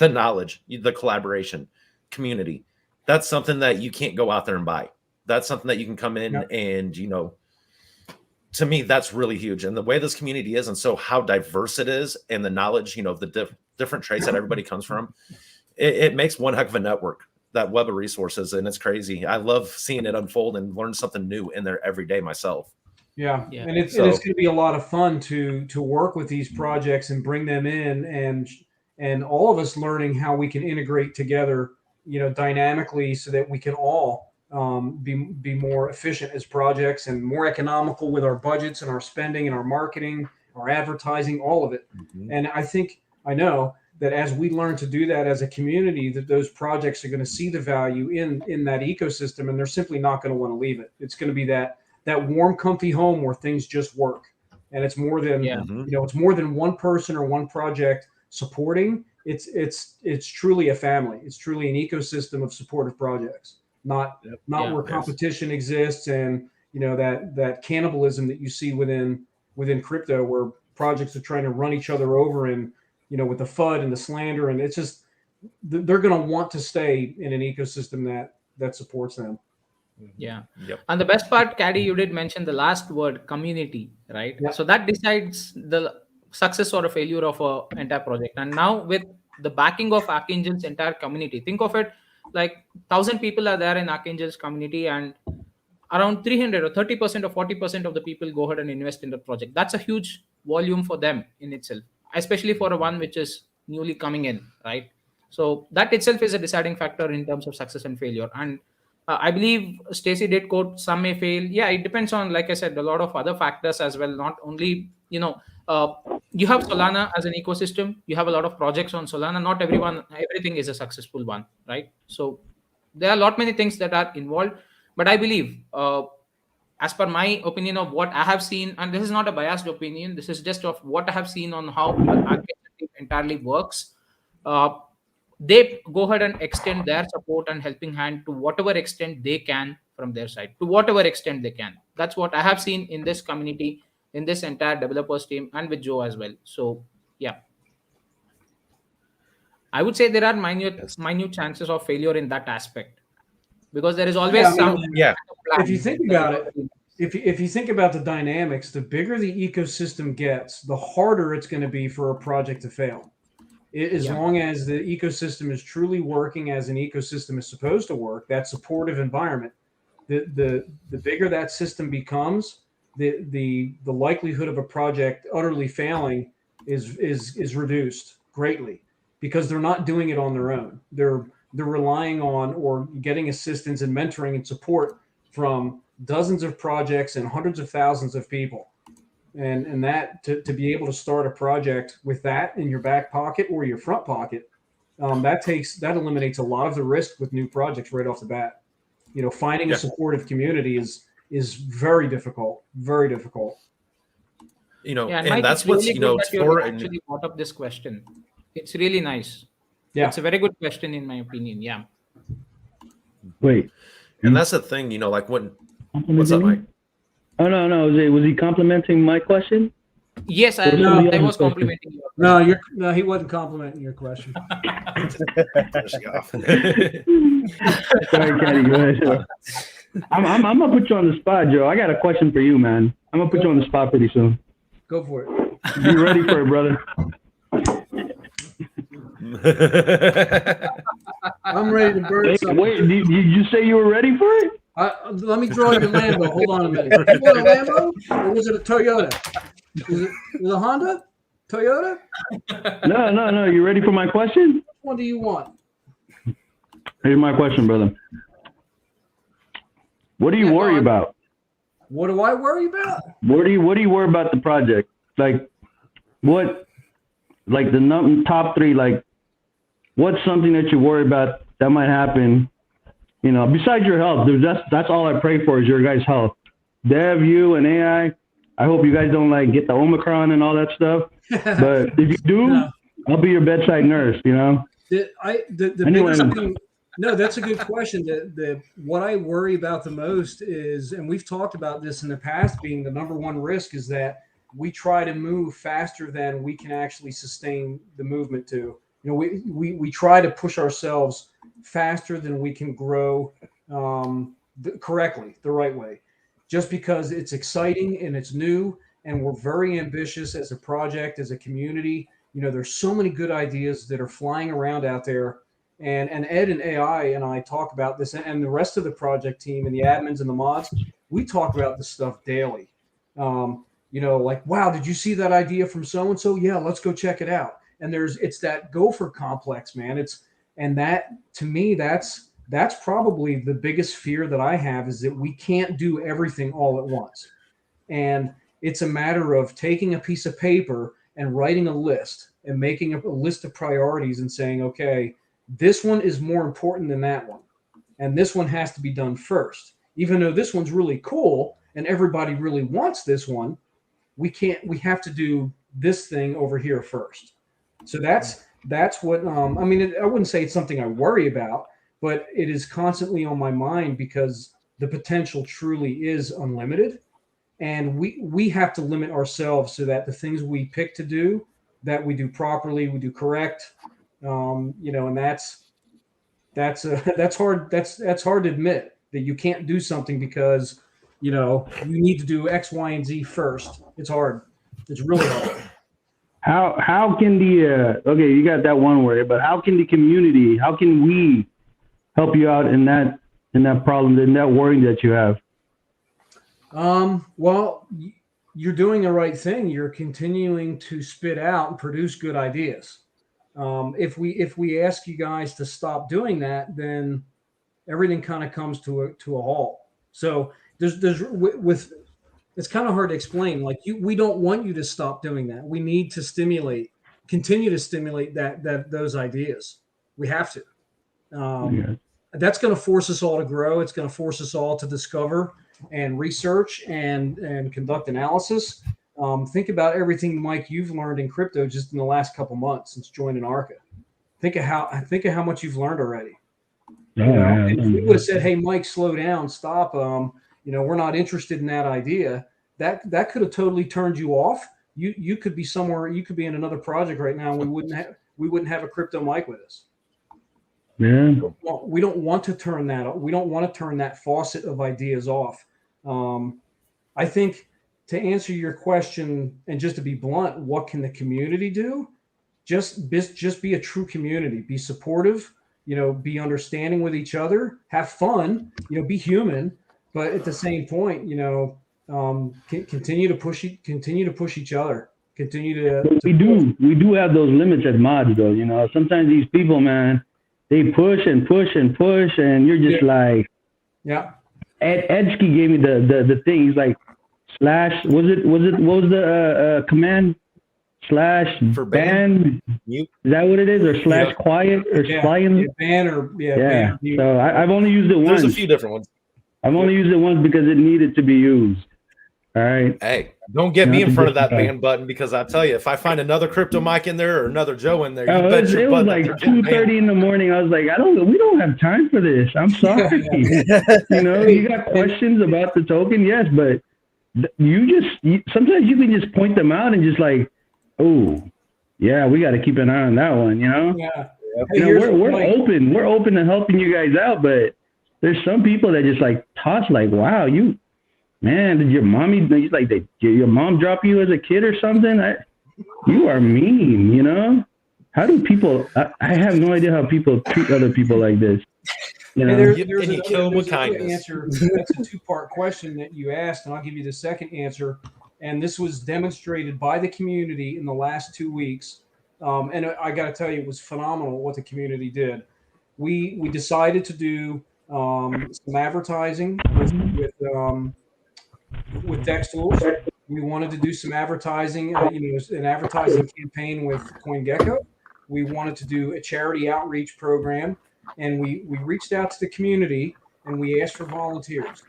knowledge, the collaboration, community, that's something that you can't go out there and buy. That's something that you can come in and, to me, that's really huge. And the way this community is, and so how diverse it is, and the knowledge, the different traits that everybody comes from, it makes one heck of a network, that web of resources. And it's crazy. I love seeing it unfold and learn something new in there every day myself. Yeah, Yeah. and it's So- going to be a lot of fun to work with these projects and bring them in, and all of us learning how we can integrate together, dynamically, so that we can all be more efficient as projects and more economical with our budgets and our spending and our marketing, our advertising, all of it. Mhm. And I know that as we learn to do that as a community, that those projects are going to see the value in that ecosystem, and they're simply not going to want to leave it. It's going to be that warm, comfy home where things just work. And it's more than Yeah. Mhm. it's more than one person or one project supporting. It's truly a family. It's truly an ecosystem of supportive projects, not Yeah. where Yes. competition exists, and that cannibalism that you see within crypto, where projects are trying to run each other over, and with the FUD and the slander, and it's just they're going to want to stay in an ecosystem that supports them. Yeah. Yep. And the best part, Caddy, you did mention the last word, community, right? Yeah. So that decides the success or a failure of a entire project. And now with the backing of Archangel's entire community, think of it like 1,000 people are there in Archangel's community, and around 300 or 30% or 40% of the people go ahead and invest in the project. That's a huge volume for them in itself, especially for a one which is newly coming in, right? So that itself is a deciding factor in terms of success and failure. And I believe Stacy did quote some may fail. Yeah, it depends on, like I said, a lot of other factors as well. Not only, you have Solana as an ecosystem, you have a lot of projects on Solana. Not everything is a successful one, right? So there are a lot many things that are involved. But I believe, as per my opinion of what I have seen, and this is not a biased opinion, this is just of what I have seen on how Architect entirely works. Uh, they go ahead and extend their support and helping hand to whatever extent they can from their side, to whatever extent they can. That's what I have seen in this community, in this entire developers team, and with Joe as well. So, yeah, I would say there are Yes. minute chances of failure in that aspect, because there is always Yeah, I some mean, Yeah. if you think plan that about is it, already- if you think about the dynamics, the bigger the ecosystem gets, the harder it's going to be for a project to fail. As Yeah. long as the ecosystem is truly working as an ecosystem is supposed to work, that supportive environment, the bigger that system becomes, the likelihood of a project utterly failing is reduced greatly, because they're not doing it on their own. They're relying on or getting assistance and mentoring and support from dozens of projects and hundreds of thousands of people. And that to be able to start a project with that in your back pocket or your front pocket, that eliminates a lot of the risk with new projects right off the bat. Finding Yeah. a supportive community is very difficult, very difficult. Yeah, and And Mike, that's it's what's, really good that you for actually brought up this question. It's really nice. Yeah. It's a very good question, in my opinion. Yeah. Wait. and that's the thing, like when what's Complimenting up, me? Mike? Oh no. Was he complimenting my question? Yes, Or I somebody I else's was question? complimenting you. No, he wasn't complimenting your question. There she go. Sorry, Caddy. Go ahead. Joe. I'm gonna put you on the spot, Joe. I got a question for you, man. I'm gonna put you on the spot pretty soon. Go for it. You ready for it, brother? I'm ready to burn something. Wait. Did you say you were ready for it? Let me draw your Lambo. Hold on a minute. You want a Lambo, or was it a Toyota? Was it a Honda? Toyota? No. You ready for my question? Which one do you want? Here's my question, brother. What do you Yeah, go worry on. about? What do I worry about? What do you worry about the project? Like, what? Like the top three. Like, what's something that you worry about that might happen? Besides your health, that's all I pray for is your guys' health. Dev, you, and AI. I hope you guys don't get the Omicron and all that stuff. But if you do, No. I'll be your bedside nurse. The Anyway. biggest thing. No, that's a good question. What I worry about the most is, and we've talked about this in the past, being the number one risk is that we try to move faster than we can actually sustain the movement to. We try to push ourselves faster than we can grow correctly, the right way, just because it's exciting and it's new, and we're very ambitious as a project, as a community. There's so many good ideas that are flying around out there. And Ed and AI and I talk about this, and the rest of the project team and the admins and the mods, we talk about this stuff daily. Like, wow, did you see that idea from so and so? Yeah, let's go check it out. And it's that gopher complex, man. And that, to me, that's probably the biggest fear that I have, is that we can't do everything all at once. And it's a matter of taking a piece of paper and writing a list and making a list of priorities and saying, okay, this one is more important than that one. And this one has to be done first. Even though this one's really cool and everybody really wants this one, we have to do this thing over here first. So that's what, I wouldn't say it's something I worry about, but it is constantly on my mind because the potential truly is unlimited. And we have to limit ourselves so that the things we pick to do, that we do properly, we do correct. And that's hard. That's hard to admit, that you can't do something because you need to do X, Y, and Z first. It's hard. It's really hard. How can the okay, you got that one word, but how can the community, how can we help you out in that problem, in that worry that you have? Well, you're doing the right thing. You're continuing to spit out and produce good ideas. If we ask you guys to stop doing that, then everything kind of comes to a halt. So with it's kind of hard to explain. Like we don't want you to stop doing that. We need to continue to stimulate those ideas. We have to. That's going to force us all to grow. It's going to force us all to discover and research and conduct analysis. Think about everything, Mike, you've learned in crypto just in the last couple months since joining Arca. Think of how much you've learned already. If we would have said, "Hey, Mike, slow down, stop. We're not interested in that idea." That could have totally turned you off. You could be somewhere. You could be in another project right now. And we wouldn't have a crypto Mike with us. Yeah. Well, we don't want to turn that. We don't want to turn that faucet of ideas off. I think, to answer your question, and just to be blunt, what can the community do? Just be a true community. Be supportive. Be understanding with each other. Have fun. Be human. But at the same point, continue to push each other. We do have those limits as mods, though. Sometimes these people, man, they push and push and push, and you're just like, yeah. Edsky gave me the thing. He's like, / what was the command? / For ban? Is that what it is? Or / quiet or ban or yeah. Ban. So I've only used it once. There's a few different ones. I've only used it once because it needed to be used. All right. Hey, don't get me in front of that ban button, because I tell you, if I find another crypto Mike in there or another Joe in there, it was like 2:30 in the morning. I was like, we don't have time for this. I'm sorry. You got questions about the token, yes, but sometimes you can just point them out and just like, oh, yeah, we got to keep an eye on that one. Yeah. We're open. We're open to helping you guys out, but there's some people that just like toss like, wow, man, did your your mom drop you as a kid or something? You are mean, How do people, I have no idea how people treat other people like this. There's kill them with kindness. Answer. That's a two-part question that you asked, and I'll give you the second answer. And this was demonstrated by the community in the last 2 weeks. And I got to tell you, it was phenomenal what the community did. We decided to do some advertising with Dex Tools. We wanted to do some advertising, an advertising campaign with CoinGecko. We wanted to do a charity outreach program, and we reached out to the community and we asked for volunteers.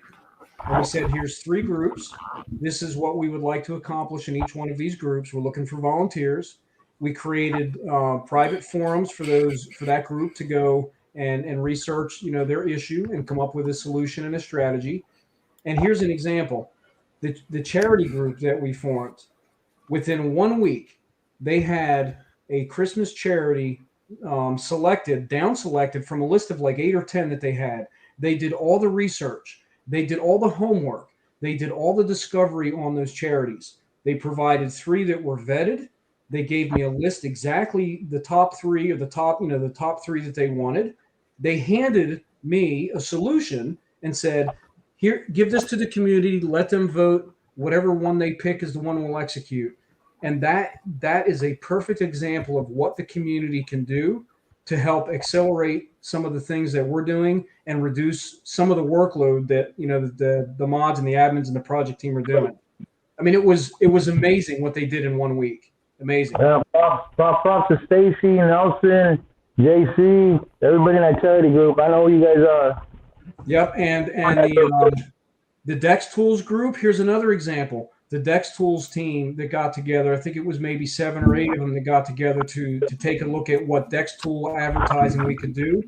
And we said, here's 3 groups. This is what we would like to accomplish in each one of these groups. We're looking for volunteers. We created private forums for that group to go and research, their issue and come up with a solution and a strategy. And here's an example. The charity group that we formed, within 1 week, they had a Christmas charity down selected from a list of like 8 or 10 that they had. They did all the research. They did all the homework. They did all the discovery on those charities. They provided 3 that were vetted. They gave me a list exactly the top 3 or the top 3 that they wanted. They handed me a solution and said, here, give this to the community, let them vote whatever one they pick is the one we'll execute. And that is a perfect example of what the community can do to help accelerate some of the things that we're doing and reduce some of the workload that the mods and the admins and the project team are doing. I mean, it was amazing what they did in 1 week. Amazing. Yeah, props to Stacy, Nelson, JC, everybody in that charity group. I know who you guys are. Yep, and the Dex Tools group. Here's another example. The Dex Tools team that got together. I think it was maybe 7 or 8 of them that got together to take a look at what Dex Tool advertising we could do.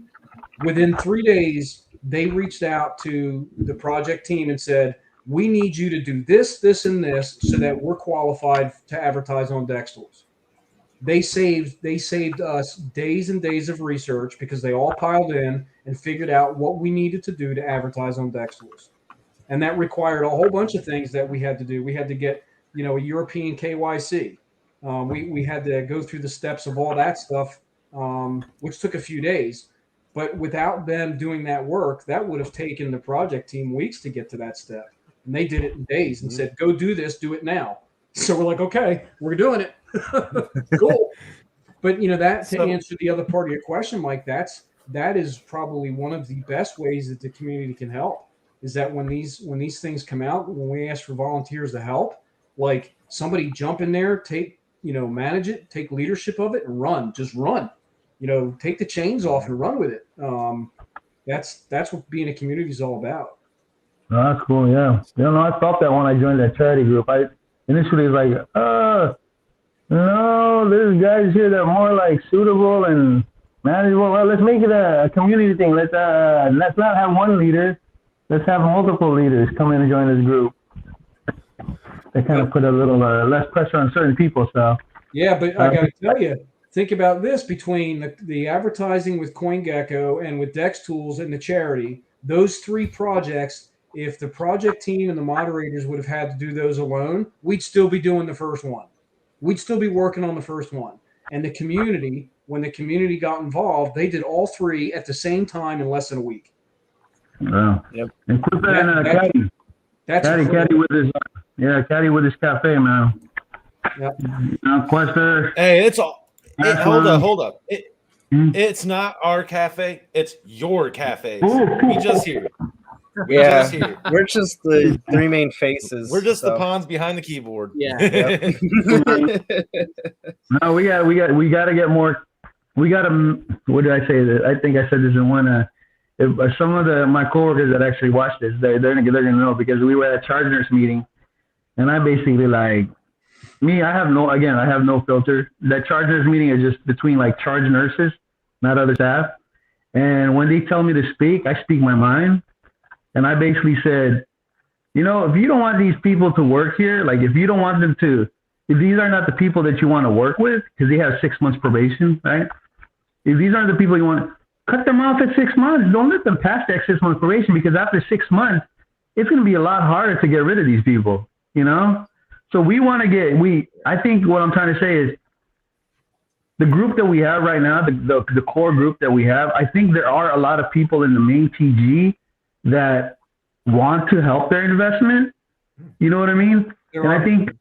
Within 3 days, they reached out to the project team and said, "We need you to do this, this, and this so that we're qualified to advertise on Dex Tools." They saved us days and days of research because they all piled in and figured out what we needed to do to advertise on Dex Tools. And that required a whole bunch of things that we had to do. We had to get, a European KYC. We had to go through the steps of all that stuff, which took a few days. But without them doing that work, that would have taken the project team weeks to get to that step. And they did it in days and said, "Go do this, do it now." So we're like, "Okay, we're doing it." Cool. But to answer the other part of your question, Mike, that is probably one of the best ways that the community can help. Is that when these things come out, when we ask for volunteers to help, like somebody jump in there, manage it, take leadership of it, and run. Just run. Take the chains off and run with it. That's what being a community is all about. Oh, that's cool. Yeah. I felt that when I joined that charity group. I initially was like, no, there's guys here that are more like suitable and manageable. Well, let's make it a community thing. Let's not have one leader. Let's have multiple leaders come in and join this group. They kind of put a little less pressure on certain people. So yeah, but I got to tell you, think about this: between the advertising with CoinGecko and with Dex Tools and the charity, those 3 projects. If the project team and the moderators would have had to do those alone, we'd still be doing the first one. We'd still be working on the first one. And the community, when the community got involved, they did all 3 at the same time in less than a week. Wow. Yep. And put that in Caddy. Caddy with his Caddy with his cafe, man. Yep. Quester. Hey, it's all. Hold up. It's not our cafe. It's your cafe. We just here. We're just the 3 main faces. We're just the pawns behind the keyboard. Yeah. No, we got to get more. We got to. What did I say? That I think I said this in one. If some of my coworkers that actually watch this, they're gonna know, because we were at a charge nurse meeting, and I basically I have no filter. That charge nurse meeting is just between charge nurses, not other staff. And when they tell me to speak, I speak my mind. And I basically said, if you don't want these people to work here, if you don't want them to, if these are not the people that you want to work with, because they have 6 months probation, right? If these aren't the people you want, cut them off at 6 months. Don't let them pass that 6 months probation, because after 6 months, it's going to be a lot harder to get rid of these people, So we want to I think what I'm trying to say is, the group that we have right now, the core group that we have, I think there are a lot of people in the main TG that want to help their investment. You know what I mean? I think,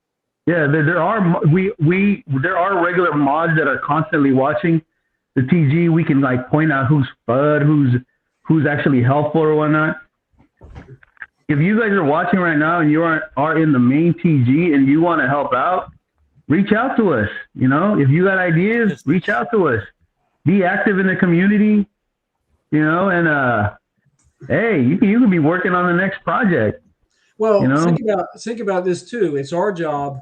there are regular mods that are constantly watching the TG. We can point out who's FUD, who's actually helpful or whatnot. If you guys are watching right now and you are in the main TG and you want to help out, reach out to us. If you got ideas, reach out to us. Be active in the community, and hey, you can be working on the next project. Well, think about this too. It's our job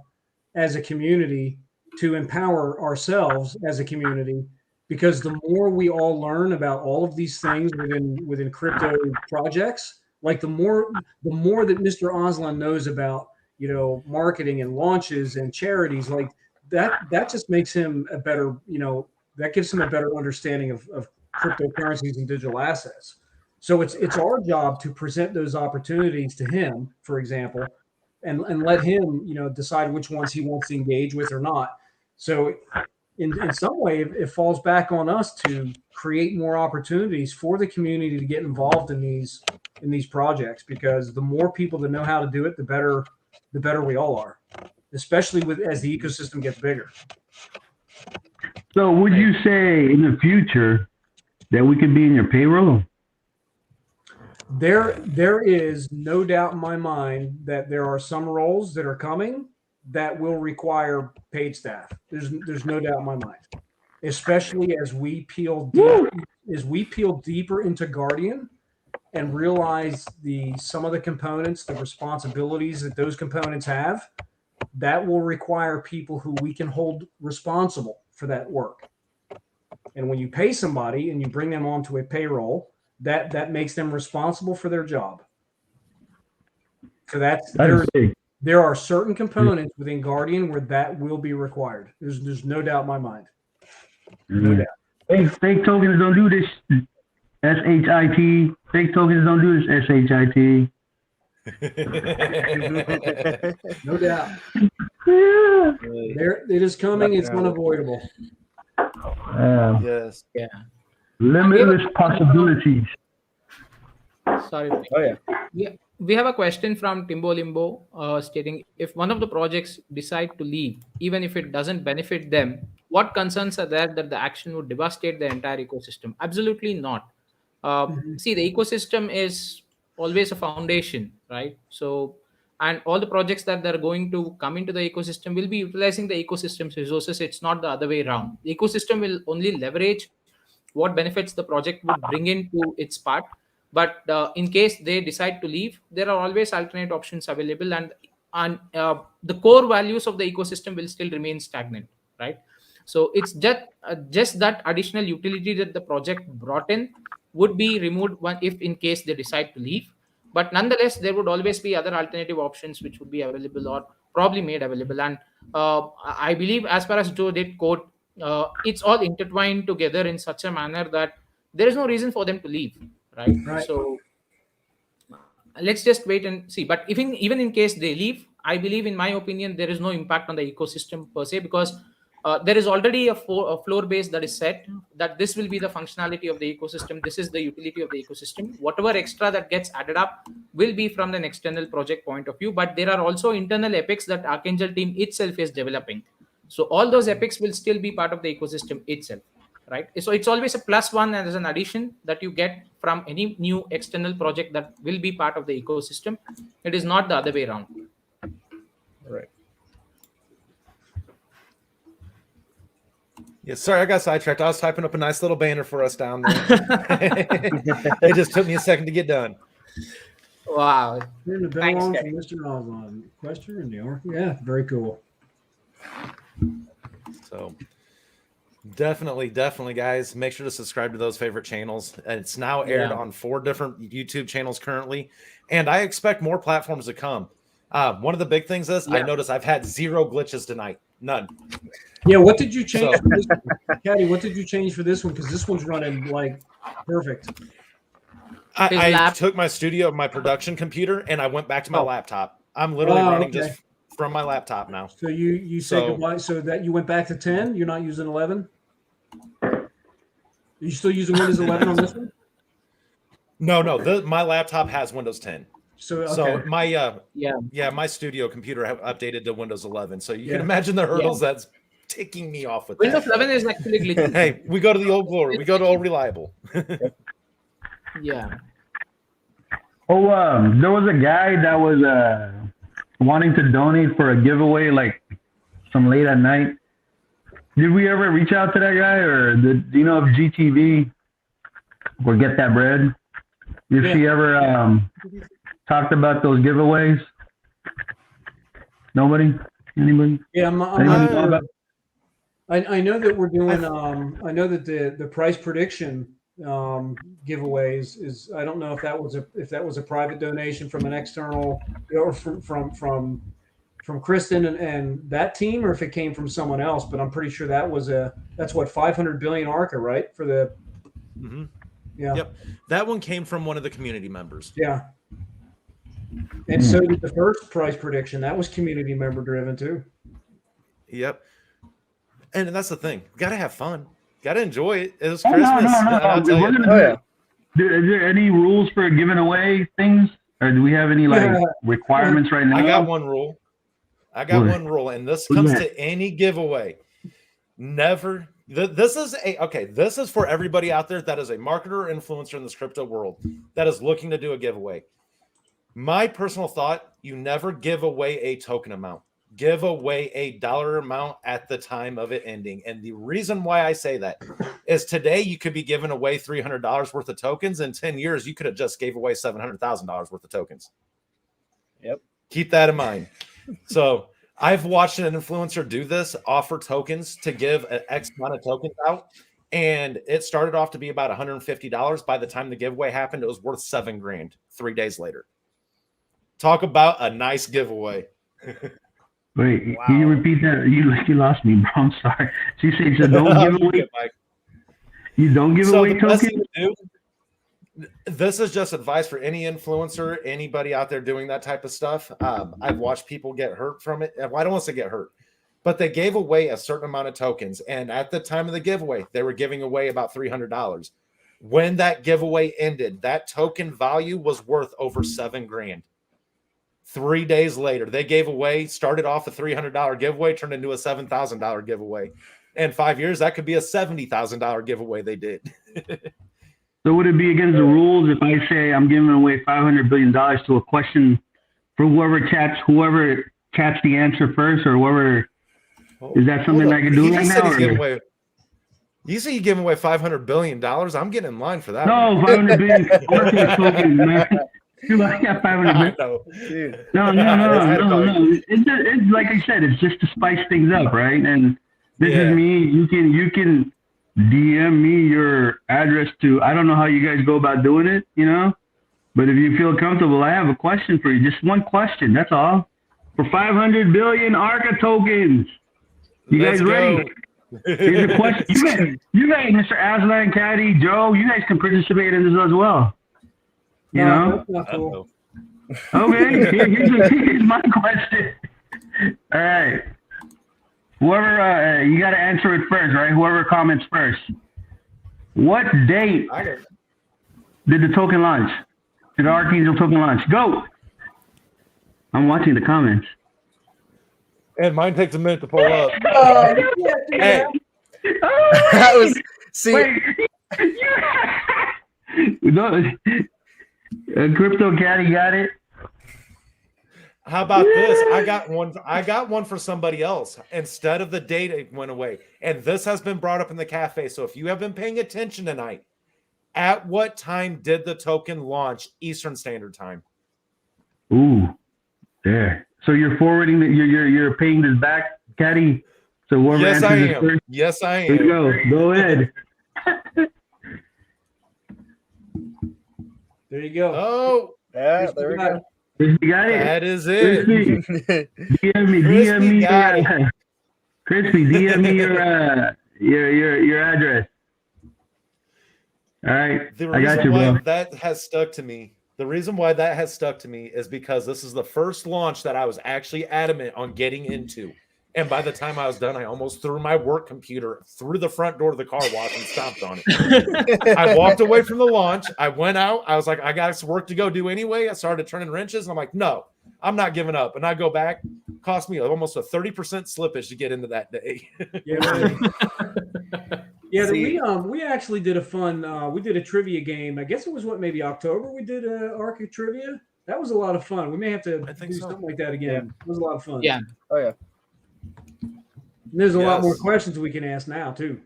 as a community to empower ourselves as a community, because the more we all learn about all of these things within crypto projects, the more that Mr. Aslan knows about, marketing and launches and charities, that just makes him a better, that gives him a better understanding of cryptocurrencies and digital assets. So it's our job to present those opportunities to him, for example, and let him, decide which ones he wants to engage with or not. So in some way, it falls back on us to create more opportunities for the community to get involved in these projects, because the more people that know how to do it, the the better we all are, especially as the ecosystem gets bigger. So would you say in the future that we could be in your payroll? There is no doubt in my mind that there are some roles that are coming that will require paid staff. There's no doubt in my mind, especially as we peel deeper into Guardian and realize some of the components, the responsibilities that those components have. That will require people who we can hold responsible for that work. And when you pay somebody and you bring them onto a payroll, that makes them responsible for their job. So there are certain components within Guardian where that will be required. There's no doubt in my mind. No doubt. Fake tokens don't do this. SHIT. Fake tokens don't do this. SHIT. No doubt. Yeah. It is coming. It's unavoidable. Yes. Yeah. Limitless possibilities. Sorry. Oh yeah. Yeah, we have a question from Timbo Limbo stating, if one of the projects decide to leave, even if it doesn't benefit them, what concerns are there that the action would devastate the entire ecosystem? Absolutely not. See, the ecosystem is always a foundation, right? So, and all the projects that are going to come into the ecosystem will be utilizing the ecosystem's resources. It's not the other way around. The ecosystem will only leverage what benefits the project would bring into its part. But in case they decide to leave, there are always alternate options available, and the core values of the ecosystem will still remain stagnant, right? So it's just that additional utility that the project brought in would be removed if in case they decide to leave. But nonetheless, there would always be other alternative options which would be available or probably made available. And I believe, as far as Joe did quote, it's all intertwined together in such a manner that there is no reason for them to leave, right? So let's just wait and see. But even in case they leave, I believe, in my opinion, there is no impact on the ecosystem per se, because there is already a floor base that is set, that this will be the functionality of the ecosystem. This is the utility of the ecosystem. Whatever extra that gets added up will be from an external project point of view. But there are also internal epics that Archangel team itself is developing. So all those epics will still be part of the ecosystem itself, right? So it's always a plus one as an addition that you get from any new external project that will be part of the ecosystem. It is not the other way around. Right. Yeah, sorry, I got sidetracked. I was typing up a nice little banner for us down there. It just took me a second to get done. Wow. Here's the bell Thanks, on Gary. from Mr. Oswald. Question in New York. Yeah, very cool. So definitely, guys, make sure to subscribe to those favorite channels. It's now aired on 4 different YouTube channels currently, and I expect more platforms to come. One of the big things is I noticed I've had 0 glitches tonight. None. Yeah, what did you change for this one? Caddy, what did you change for this one? Because this one's running like perfect. I took my studio, my production computer, and I went back to my laptop. I'm literally running just from my laptop now. So you said goodbye. So that you went back to 10. You're not using 11. Are you still using Windows 11 on this one? No. My laptop has Windows 10. So my my studio computer have updated to Windows 11. So you can imagine the hurdles that's ticking me off with Windows that. 11 is actually glitchy. Hey, we go to the old glory. We go to old reliable. Yeah. Oh, there was a guy that was wanting to donate for a giveaway, like some late at night. Did we ever reach out to that guy, or do you know if GTV will get that bread? If she ever talked about those giveaways? Nobody? Anybody? Yeah, I know that we're doing. I know that the price prediction giveaways is. I don't know if that was a private donation from an external or from Kristen and that team, or if it came from someone else. But I'm pretty sure that's what 500 billion Arca, right? For the yeah. Yep, that one came from one of the community members. Yeah. And so did the first price prediction. That was community member driven too. Yep. And that's the thing. Got to have fun. Got to enjoy it. It was Christmas. Is there any rules for giving away things? Or do we have any requirements right now? I got one rule. I got What? one rule, and this What's comes that? to any giveaway. Never. This is for everybody out there that is a marketer or influencer in this crypto world that is looking to do a giveaway. My personal thought: you never give away a token amount. Give away a dollar amount at the time of it ending. And the reason why I say that is today you could be giving away $300 worth of tokens. In 10 years, you could have just gave away $700,000 worth of tokens. Yep. Keep that in mind. So I've watched an influencer do this, offer tokens to give an X amount of tokens out. And it started off to be about $150. By the time the giveaway happened, it was worth $7,000 3 days later. Talk about a nice giveaway. Wait, Wow. can you repeat that? You lost me, bro. I'm sorry. So you said so don't give away. You don't give So away the best tokens. thing to do, this is just advice for any influencer, anybody out there doing that type of stuff. I've watched people get hurt from it. Well, I don't want to say get hurt, but they gave away a certain amount of tokens. And at the time of the giveaway, they were giving away about $300. When that giveaway ended, that token value was worth over $7,000. 3 days later, they gave away, started off a $300 giveaway, turned into a $7,000 giveaway. In 5 years, that could be a $70,000 giveaway they did. So would it be against the rules if I say I'm giving away $500 billion to a question for whoever chats the answer first, or whoever? Is that something I can do right now? You say you're giving away $500 billion. I'm getting in line for that. No, 500 billion tokens, man. I got 500 billion. Dude. No. It's like I said, it's just to spice things up, right? And this is me. You can DM me your address to. I don't know how you guys go about doing it, but if you feel comfortable, I have a question for you. Just one question. That's all. For 500 billion Arca tokens. You Let's guys ready? Here's a question. You guys, Mr. Aslan, Caddy, Joe, you guys can participate in this as well. You know? That's not cool. Okay, here's my question. All right. Whoever, you got to answer it first, right? Whoever comments first. What date did the token launch? Did the Archangel token launch? Go! I'm watching the comments. And mine takes a minute to pull up. Hey, That was Wait. No, Crypto Caddy got it. how about this? I got one for somebody else. Instead of the date, it went away. And this has been brought up in the cafe. So if you have been paying attention tonight, at what time did the token launch Eastern Standard Time? Ooh, there. So you're forwarding that you're paying this back, Caddy. So whoever Yes, I answers this am. first, Yes, I here you am. go. Go ahead. There you go. Oh, Yeah, there we go. Crispy got it. that is it. Crispy, DM me, Crispy got Crispy, DM me your address. All right, The I got reason you, why bro. that has stuck to me. The reason why that has stuck to me is because this is the first launch that I was actually adamant on getting into. And by the time I was done, I almost threw my work computer through the front door of the car wash and stomped on it. I walked away from the launch. I went out. I was like, I got some work to go do anyway. I started turning wrenches. And I'm like, no, I'm not giving up. And I go back. Cost me almost a 30% slippage to get into that day. Yeah, we actually did a fun. We did a trivia game. I guess it was maybe October. We did Arca trivia. That was a lot of fun. We may have to do something like that again. It was a lot of fun. Yeah. Oh yeah. And there's a lot Yes. more questions we can ask now too.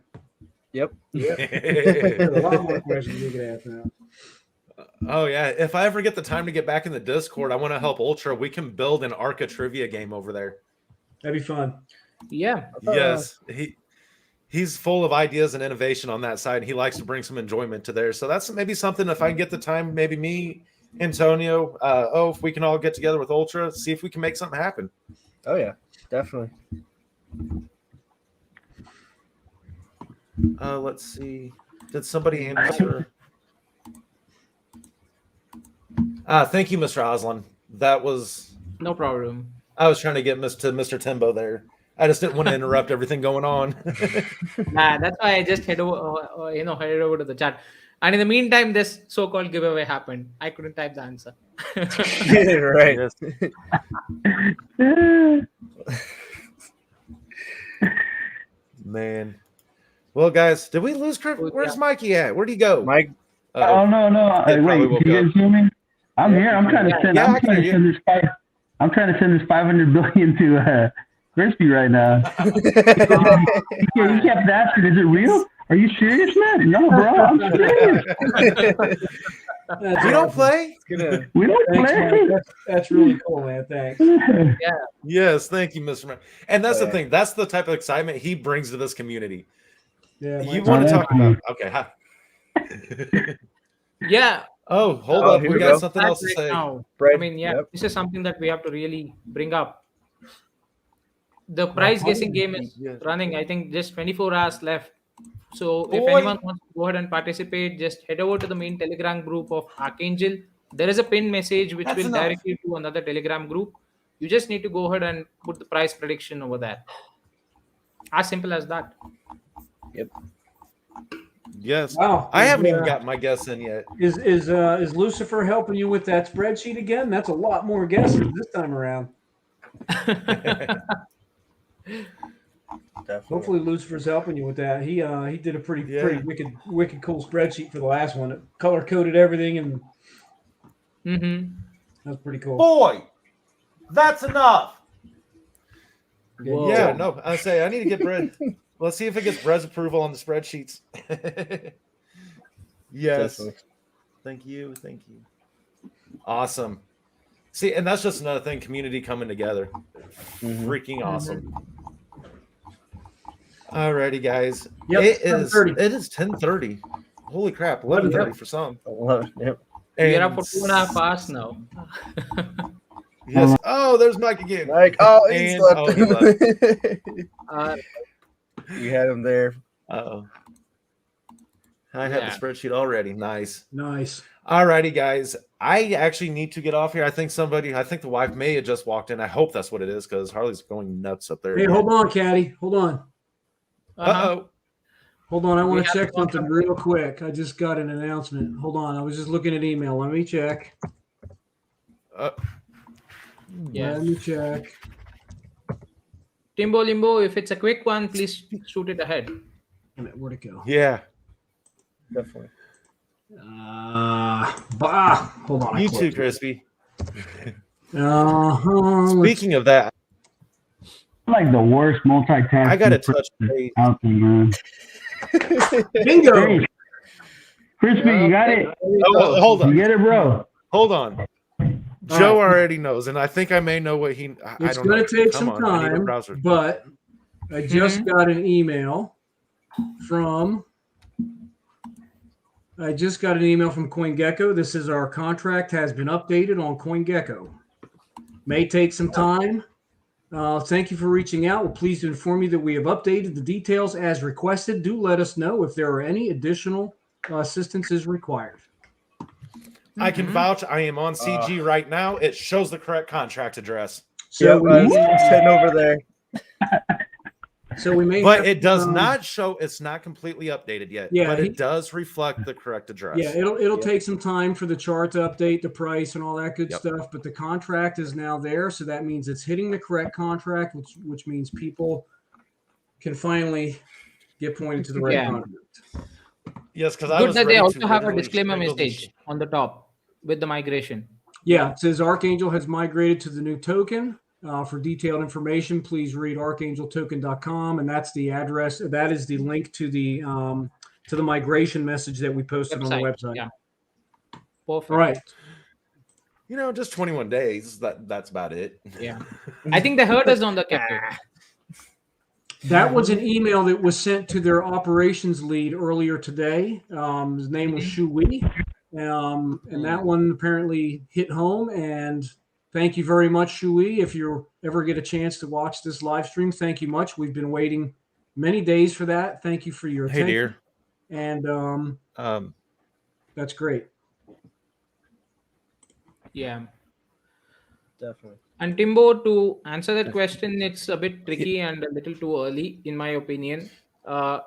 Yep. There's a lot more questions we can ask now. Oh yeah. If I ever get the time to get back in the Discord, I want to help Ultra. We can build an Arca trivia game over there. That'd be fun. Yeah. Yes. He's full of ideas and innovation on that side. He likes to bring some enjoyment to there. So that's maybe something, if I can get the time, maybe me, Antonio, if we can all get together with Ultra, see if we can make something happen. Oh yeah, definitely. Let's see. Did somebody answer? Thank you, Mr. Aslan. That was, No problem. I was trying to get Mr. Timbo there. I just didn't want to interrupt everything going on. Nah, that's why I just headed over to the chat. And in the meantime, this so-called giveaway happened. I couldn't type the answer. Right. Yes. Man. Well, guys, did we lose Chris? Where's Mikey at? Where'd he go? Mike. Oh no. They probably Wait, woke can you up. guys hear me? I'm here. I'm trying to send. Yeah, I'm I can trying to hear send this five. I'm trying to send this 500 billion to Crispy right now. You kept asking, is it real? Are you serious, man? No, bro, I'm serious. We don't play. We don't Thanks, play. Mike. That's really cool, man. Thanks. Yes, thank you, Mr. Mike. And that's the thing. That's the type of excitement he brings to this community. Yeah, You Mike. want to that's talk about? Okay. Hi. Yeah. Oh, hold Oh, up. here We we got go. something else to Right say. now. Bread. I mean, yeah, Yep. this is something that we have to really bring up. The price guessing game is running. I think just 24 hours left. So if Boy. anyone wants to go ahead and participate, just head over to the main Telegram group of Archangel. There is a pinned message which That's will enough. direct you to another Telegram group. You just need to go ahead and put the price prediction over there. As simple as that. Yes. Wow. I haven't even got my guess in yet. Is Lucifer helping you with that spreadsheet again? That's a lot more guesses this time around. Definitely. Hopefully Lucifer's helping you with that. He did a pretty wicked cool spreadsheet for the last one. It color coded everything, and Mm-hmm. that's pretty cool. Boy, that's enough. Whoa. Yeah, no, I say I need to get Brett. Let's see if it gets Brett's approval on the spreadsheets. Yes. Definitely. Thank you. Thank you. Awesome. See, and that's just another thing, community coming together. Freaking awesome. Alrighty, guys. Yep, It is 10:30. 10:30. Holy crap, 11:30 for some. Yep. We are up And for 2.5 hours now. yes. Oh, there's Mike again. Mike. Oh, he And- slept. oh, he left. We had him there. Uh-oh. I have Yeah. the spreadsheet already. Nice. Nice. Alrighty, guys. I actually need to get off here. I think the wife may have just walked in. I hope that's what it is because Harley's going nuts up there. Hey, hold on, Caddy. Hold on. Uh-oh. Hold on. I want We to have check to talk something real quick. I just got an announcement. Hold on. I was just looking at email. Let me check. Yeah. Let me check. Timbo Limbo, if it's a quick one, please shoot it ahead. Damn it, where'd it go? Yeah. Definitely. Hold on. I You too, clicked it. Crispy. Uh-huh. Speaking of that, I'm like the worst multitasking I got to touch person base. out there, man. Bingo. Hey, Crispy, you got it? Oh, hold You on. get it, bro? Hold on. Joe already knows, and I think I may know what he. I It's don't going know. to take Come some on, I need a time, browser. but I just got an email from. I just got an email from CoinGecko. This is our contract has been updated on CoinGecko. May take some time. Thank you for reaching out. We're pleased to inform you that we have updated the details as requested. Do let us know if there are any additional assistance is required. I can vouch. I am on CG right now. It shows the correct contract address, So Yep, it's heading over there. so we may, but have, it does not show. It's not completely updated yet. Yeah, but he- it does reflect the correct address. Yeah, it'll take some time for the chart to update the price and all that good Yep. stuff. But the contract is now there, so that means it's hitting the correct contract, which means people can finally get pointed to the right Yeah. contract. Yes, because I Good was that they ready also to have a literally disclaimer strangle the message on the top with the migration. Yeah, it says Archangel has migrated to the new token. For detailed information, please read archangeltoken.com, and that's the address. That is the link to the migration message that we posted on the website. Yeah. Perfect. All right. just 21 days. That's about it. Yeah. I think they heard us on the cafe. That was an email that was sent to their operations lead earlier today. His name was Shu Wei. And that one apparently hit home. And thank you very much, Shu Wei. If you ever get a chance to watch this live stream, thank you much. We've been waiting many days for that. Thank you for your attention. Hey, dear. And that's great. Yeah. definitely. And Timbo, to answer that question, it's a bit tricky and a little too early, in my opinion. Uh,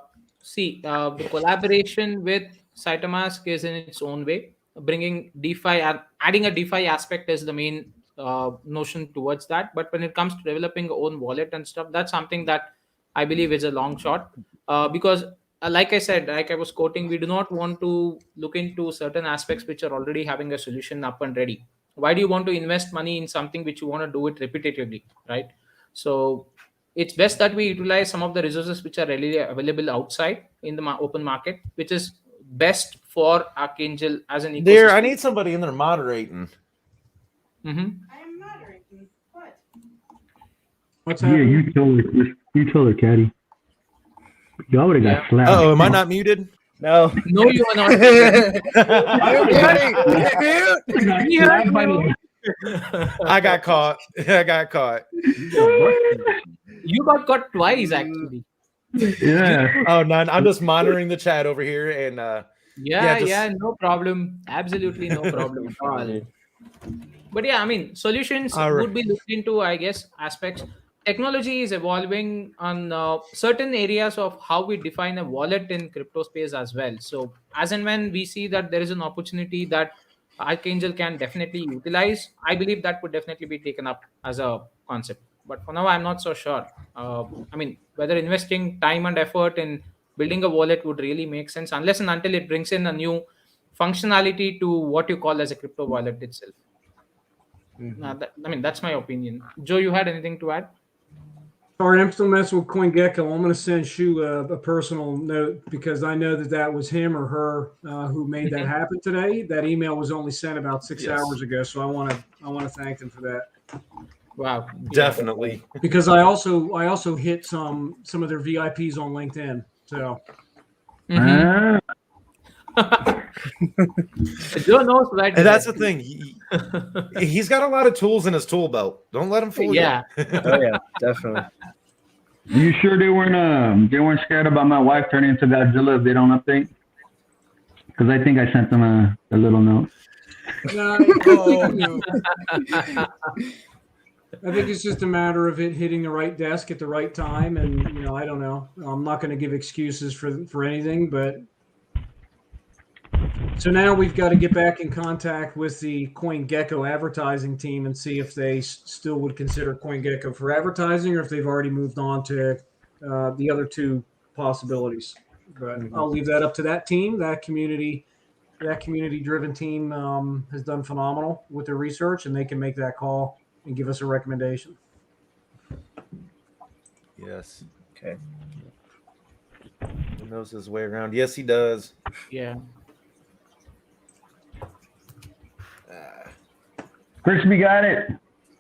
the collaboration with Cytomask is in its own way. Bringing DeFi and adding a DeFi aspect is the main notion towards that. But when it comes to developing your own wallet and stuff, that's something that I believe is a long shot. Because, like I said, like I was quoting, we do not want to look into certain aspects which are already having a solution up and ready. Why do you want to invest money in something which you want to do it repetitively, right? So it's best that we utilize some of the resources which are readily available outside in the open market, which is best for Archangel as an ecosystem. There, I need somebody in there moderating. Mhm. I am moderating. What? What's Yeah, happening? you told her, Caddy. Y'all would have Yeah. got slapped. Oh, am I not muted? No. No, you are not. We heard you. I got caught. I got caught. You got caught twice, actually. Yeah. Oh, no, I'm just monitoring the chat over here, and Yeah, no problem. Absolutely no problem at all. But yeah, I mean, solutions All right. would be looked into, I guess, aspects. Technology is evolving on certain areas of how we define a wallet in crypto space as well. So, as and when we see that there is an opportunity that Archangel can definitely utilize, I believe that would definitely be taken up as a concept. But for now, I'm not so sure. I mean, whether investing time and effort in building a wallet would really make sense unless and until it brings in a new functionality to what you call as a crypto wallet itself. I mean, that's my opinion. Joe, you had anything to add? All right, I'm still messing with CoinGecko. I'm going to send Shu a personal note because I know that was him or her who made that happen today. That email was only sent about 6 Yes. hours ago, so I want to thank them for that. Wow, definitely. Because I also hit some of their VIPs on LinkedIn. So Mhm. Joe knows that. And that's the thing. He's got a lot of tools in his tool belt. Don't let him fool Yeah. you. Oh yeah, definitely. You sure they weren't scared about my wife turning into Godzilla if they don't update? Because I think I sent them a little note. no, I think it's just a matter of it hitting the right desk at the right time, and I don't know. I'm not going to give excuses for anything, but so now we've got to get back in contact with the CoinGecko advertising team and see if they still would consider CoinGecko for advertising, or if they've already moved on to the other two possibilities. But I'll leave that up to that team. That community-driven team has done phenomenal with their research, and they can make that call and give us a recommendation. Yes. Okay. He knows his way around. Yes, he does. Yeah. Crispy got it.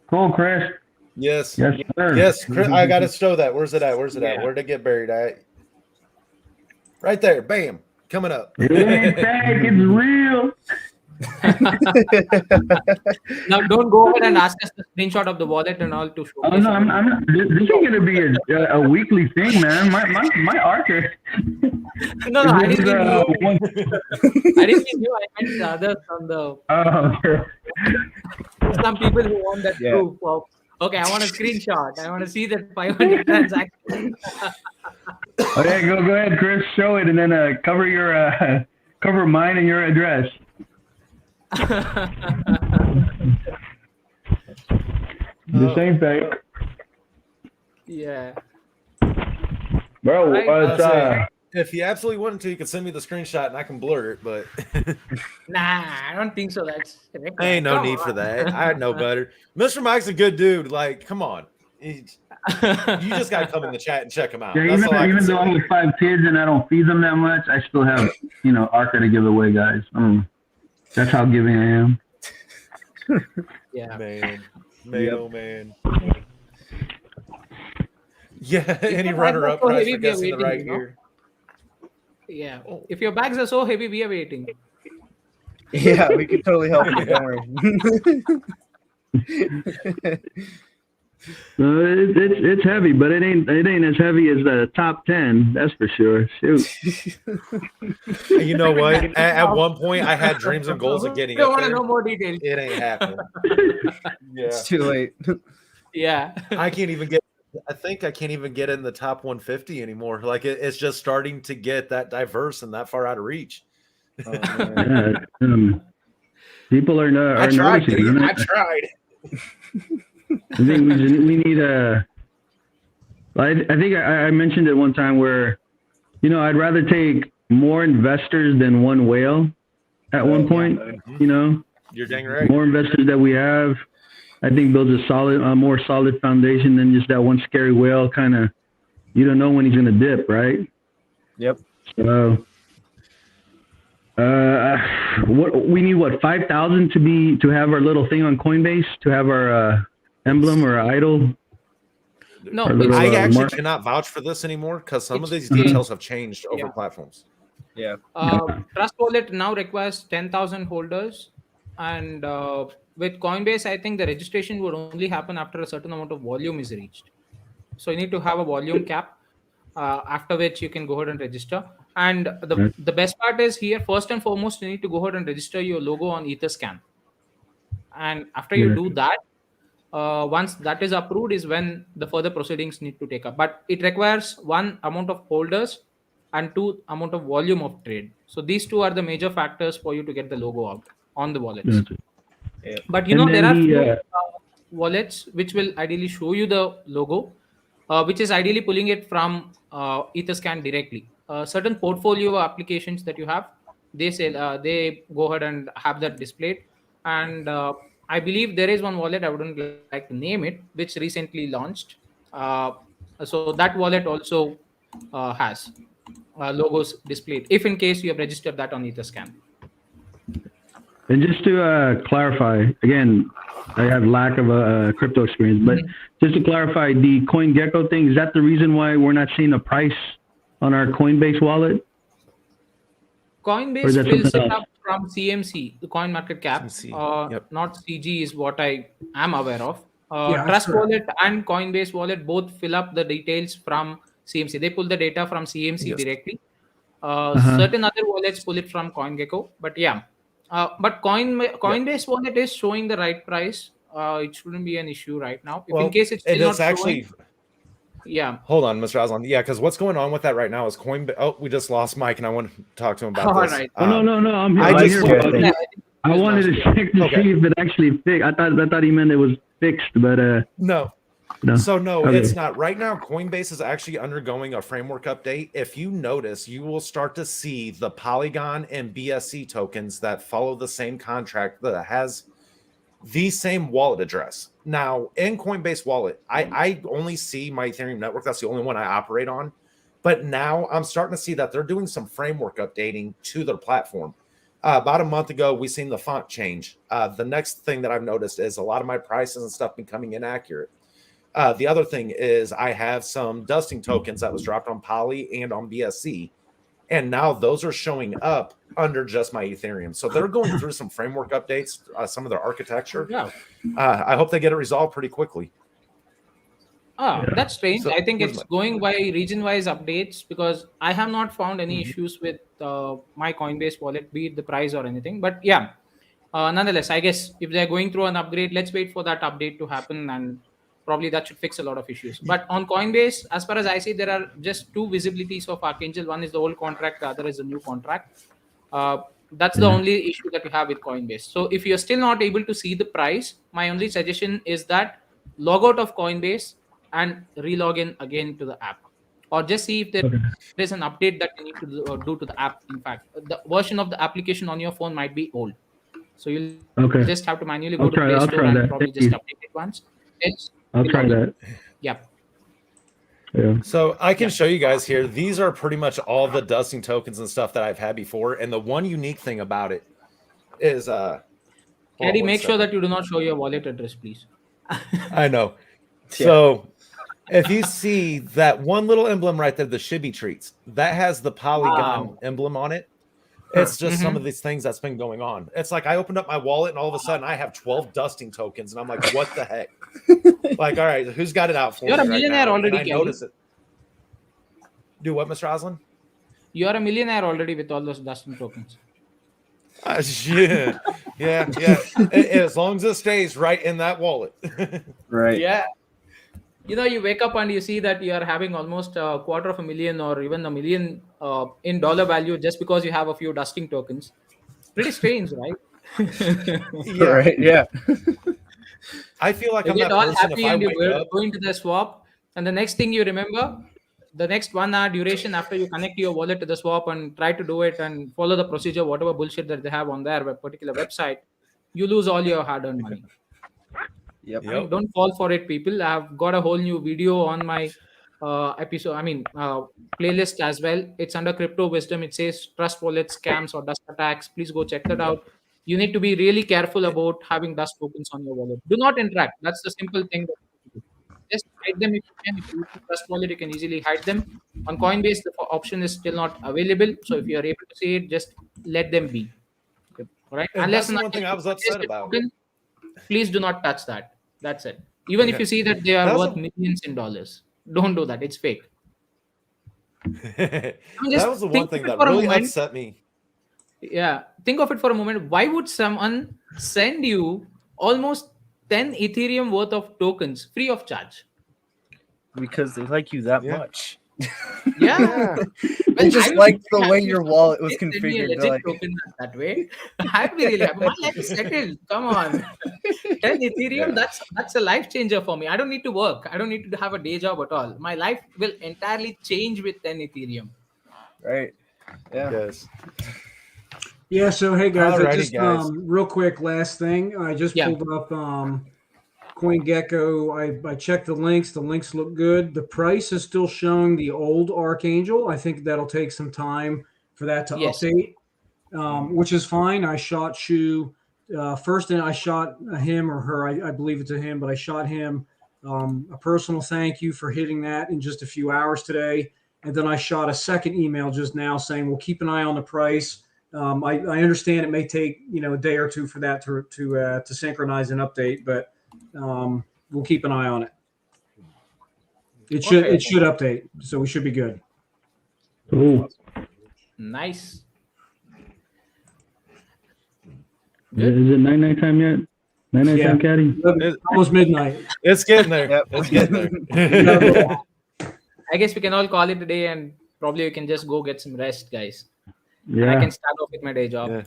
Cool, Chris. Yes. Yes, sir. Yes, Chris, I gotta show that. Where's it at? Where's it at? Yeah. Where'd it get buried at? Right there. Bam. Coming up. It ain't fake, it's real. Now, don't go ahead and ask us the screenshot of the wallet and all to show. Oh no, I'm not. This is gonna be a weekly thing, man. My Archer. No, I didn't mean you. One, I didn't mean you. I meant the others on the. okay. Some people who want that Yeah. proof of. Okay, I want a screenshot. I want to see that 500 transactions. Okay, go ahead, Chris. Show it, and then cover mine and your address. This ain't fake, Yeah. bro. Right. If you absolutely wanted to, you could send me the screenshot and I can blur it, but Nah, I don't think so. That's ain't no need for that. I know better. Mr. Mike's a good dude. Like, come on. You just gotta come in the chat and check him out. Yeah, That's all I can even though say. I have 5 kids and I don't feed them that much, I still have Arca to give away, guys. That's how giving I am. Yeah. Man, Yep. oh man. Yeah, any your runner bags up are so prize heavy, for we are guessing the waiting, right you know? year. Yeah. If your bags are so heavy, we are waiting. Yeah, we could totally help you. Don't worry. It's heavy, but it ain't as heavy as the top 10. That's for sure. Shoot. You know what? At one point, I had dreams and goals of getting I don't up want to there. know more details. It ain't happening. Yeah, It's too late. Yeah. I can't even get. I think I can't even get in the top 150 anymore. Like it's just starting to get that diverse and that far out of reach. Oh, man. Yeah, people are I tried, noticing. dude. Right? I tried. I think we need a. I think I mentioned it one time where, I'd rather take more investors than one whale at one point. You're dang right. More investors that we have, I think builds a more solid foundation than just that one scary whale. Kind of, you don't know when he's gonna dip, right? Yep. So, what we need 5,000 to have our little thing on Coinbase, to have our emblem or idol. No, Our little, I actually mark. cannot vouch for this anymore because some of these It's- details have changed over Yeah. platforms. Yeah. Trust Wallet now requires 10,000 holders, and with Coinbase, I think the registration would only happen after a certain amount of volume is reached. So you need to have a volume cap, after which you can go ahead and register. And the best part is here, first and foremost, you need to go ahead and register your logo on Etherscan. And after you do that, once that is approved is when the further proceedings need to take up. But it requires one amount of holders and two amount of volume of trade. So these two are the major factors for you to get the logo out on the wallets. But And there then are the, few wallets which will ideally show you the logo, which is ideally pulling it from Etherscan directly. Certain portfolio applications that you have, they go ahead and have that displayed. And I believe there is one wallet, I wouldn't like to name it, which recently launched. So that wallet also has logos displayed, if in case you have registered that on Etherscan. And just to clarify, again, I have lack of a crypto experience, but just to clarify, the CoinGecko thing, is that the reason why we're not seeing a price on our Coinbase wallet? Or is Coinbase that fills something it else? up from CMC, the coin market cap. CMC, yep. Not CG is what I am aware of. Yeah, that's Trust correct. Wallet and Coinbase Wallet both fill up the details from CMC. They pull the data from CMC Yes. directly. Uh-huh. Certain other wallets pull it from CoinGecko. But yeah, but Coinbase Wallet is showing the right price. It shouldn't be an issue right now. If in case it's still not actually. showing, yeah. Hold on, Mr. Aslan. Yeah, because what's going on with that right now is Coinbase. Oh, we just lost Mike, and I want to talk to him about All this. right. Oh, no, I'm here. I I'm just- here. Yeah, But yeah. I wanted to check to Okay. see if it actually fixed. I thought he meant it was fixed, but No. no. So no, Okay. it's not. Right now, Coinbase is actually undergoing a framework update. If you notice, you will start to see the Polygon and BSC tokens that follow the same contract that has the same wallet address. Now, in Coinbase Wallet, I only see my Ethereum network. That's the only one I operate on. But now I'm starting to see that they're doing some framework updating to their platform. About a month ago, we seen the font change. The next thing that I've noticed is a lot of my prices and stuff becoming inaccurate. The other thing is I have some dusting tokens that was dropped on Poly and on BSC, and now those are showing up under just my Ethereum. So they're going through some framework updates, some of their architecture. Yeah. I hope they get it resolved pretty quickly. That's strange. So, I think where's it's my- going by region-wise updates because I have not found any issues with my Coinbase wallet, be it the price or anything. But yeah, nonetheless, I guess if they're going through an upgrade, let's wait for that update to happen, and probably that should fix a lot of issues. But on Coinbase, as far as I see, there are just two visibilities of Archangel. One is the old contract, the other is the new contract. That's the only issue that you have with Coinbase. So if you're still not able to see the price, my only suggestion is that log out of Coinbase and relog in again to the app, or just see if there's an update that you need to do to the app. In fact, the version of the application on your phone might be old, so you'll Okay. just have to manually I'll go to try- Play I'll Store try and that. probably Thank just you. update it once. Else, I'll try relog in. that. Yeah. Yeah. So I can show you guys here. These are pretty much all the dusting tokens and stuff that I've had before. And the one unique thing about it is hold on Eddie, one make sure second. that you do not show your wallet address, please. I know. So if you see that one little emblem right there, the Shibby treats, that has the Polygon Wow. emblem on it. It's just some of these things that's been going on. It's like I opened up my wallet and all of a sudden I have 12 dusting tokens, and I'm like, what the heck? Like, all right, who's got it out for You're me a millionaire right now? already, And I Kelly. notice it. Do what, Mr. Oslin? You are a millionaire already with all those dusting tokens. Yeah. As long as it stays right in that wallet. Right. Yeah. You wake up and you see that you are having almost $250,000 or even $1 million in dollar value just because you have a few dusting tokens. Pretty strange, right? Yeah. Right. Yeah. I feel like You I'm get that all person happy if I and you wake up. go into the swap, and the next thing you remember, the next 1 hour duration after you connect your wallet to the swap and try to do it and follow the procedure, whatever bullshit that they have on their particular website, you lose all your hard-earned money. Yep. I mean, don't fall for it, people. I've got a whole new video on my playlist as well. It's under crypto wisdom. It says trust wallet scams or dust attacks. Please go check that out. You need to be really careful about having dust tokens on your wallet. Do not interact. That's the simple thing that you do. Just hide them if you can. If you use trust wallet, you can easily hide them. On Coinbase, the option is still not available. So if you are able to see it, just let them be. Okay. All right. And Unless that's the one thing I was upset about. Please do not touch that. That's it. Even if you see that they are That's worth millions in dollars, don't do that. It's fake. That just was the one think thing of it that for a really moment. upset me. Yeah. Think of it for a moment. Why would someone send you almost 10 Ethereum worth of tokens free of charge? Because they like you that Yeah. much. Yeah. They just I would liked be the way happy your if wallet was someone send me a configured. They're legit like, token that way. I'd be really happy. My life is settled. Come on. 10 Ethereum, Yeah. that's a life changer for me. I don't need to work. I don't need to have a day job at all. My life will entirely change with 10 Ethereum. right. Yeah. Yes. Yeah. So hey guys, I Alrighty, just guys. real quick, last thing. I just Yeah. pulled up CoinGecko. I checked the links. The links look good. The price is still showing the old Archangel. I think that'll take some time for that to Yes. update, which is fine. I shot Shu first, and I shot him or her. I believe it's a him, but I shot him a personal thank you for hitting that in just a few hours today. And then I shot a second email just now saying, "We'll keep an eye on the price." I understand it may take a day or two for that to synchronize and update, but we'll keep an eye on it. It should update, so we should be good. Cool. Nice. Is it night time yet? Night Yeah. time, Caddy? Almost midnight. It's getting there. Yep. It's getting there. I guess we can all call it a day and probably we can just go get some rest, guys. And I Yeah. can start off with my day job. Yeah.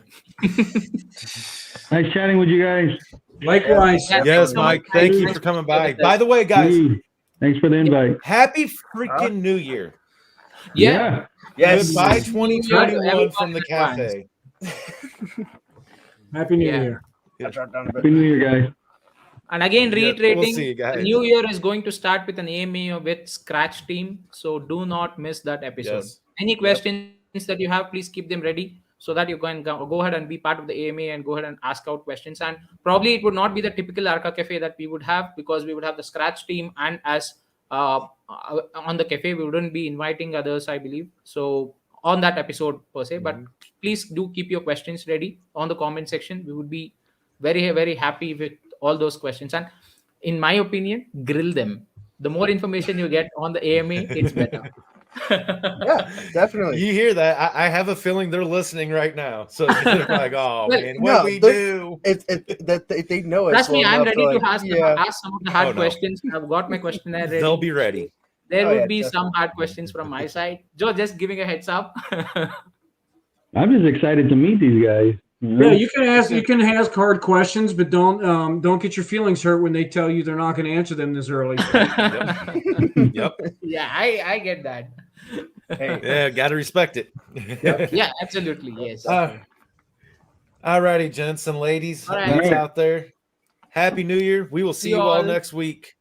Nice chatting with you guys. Likewise. Yeah. Yes, so Mike. much. Thank you Thanks for coming for by. the By the way, guys, Hey, thanks for the invite. happy freaking New Year. Yeah. Yes. Goodbye Everyone 2021 from the in advance. cafe. Happy New Yeah. Year. I dropped down a bit. Happy New Year, guys. And again, Yeah, reiterating, we'll see you guys. the new year is going to start with an AMA with Scratch team. So do not miss that episode. Yes. Any questions that you have, please keep them ready so that you can go ahead and be part of the AMA and go ahead and ask out questions. And probably it would not be the typical Arca Cafe that we would have, because we would have the Scratch team, and as on the cafe, we wouldn't be inviting others, I believe. So on that episode per se, but please do keep your questions ready on the comment section. We would be very, very happy with all those questions. And in my opinion, grill them. The more information you get on the AMA, it's better. Yeah, definitely. You hear that? I have a feeling they're listening right now. So they're like, oh, Well, man, no, what we do? They know it. Trust me, I'm ready to ask yeah. some of the hard Oh, no. questions. I've got my questionnaire ready. They'll be ready. There Oh, would yeah, be definitely. some hard questions from my side. Joe, just giving a heads up. I'm just excited to meet these guys. Yeah, you can ask hard questions, but don't get your feelings hurt when they tell you they're not going to answer them this early. Yep. Yeah, I get that. Hey, Yeah, got to respect it. Yeah, absolutely. Yes. All righty, gents and ladies, All right. that's out there. Happy New Year. We will see you all next week.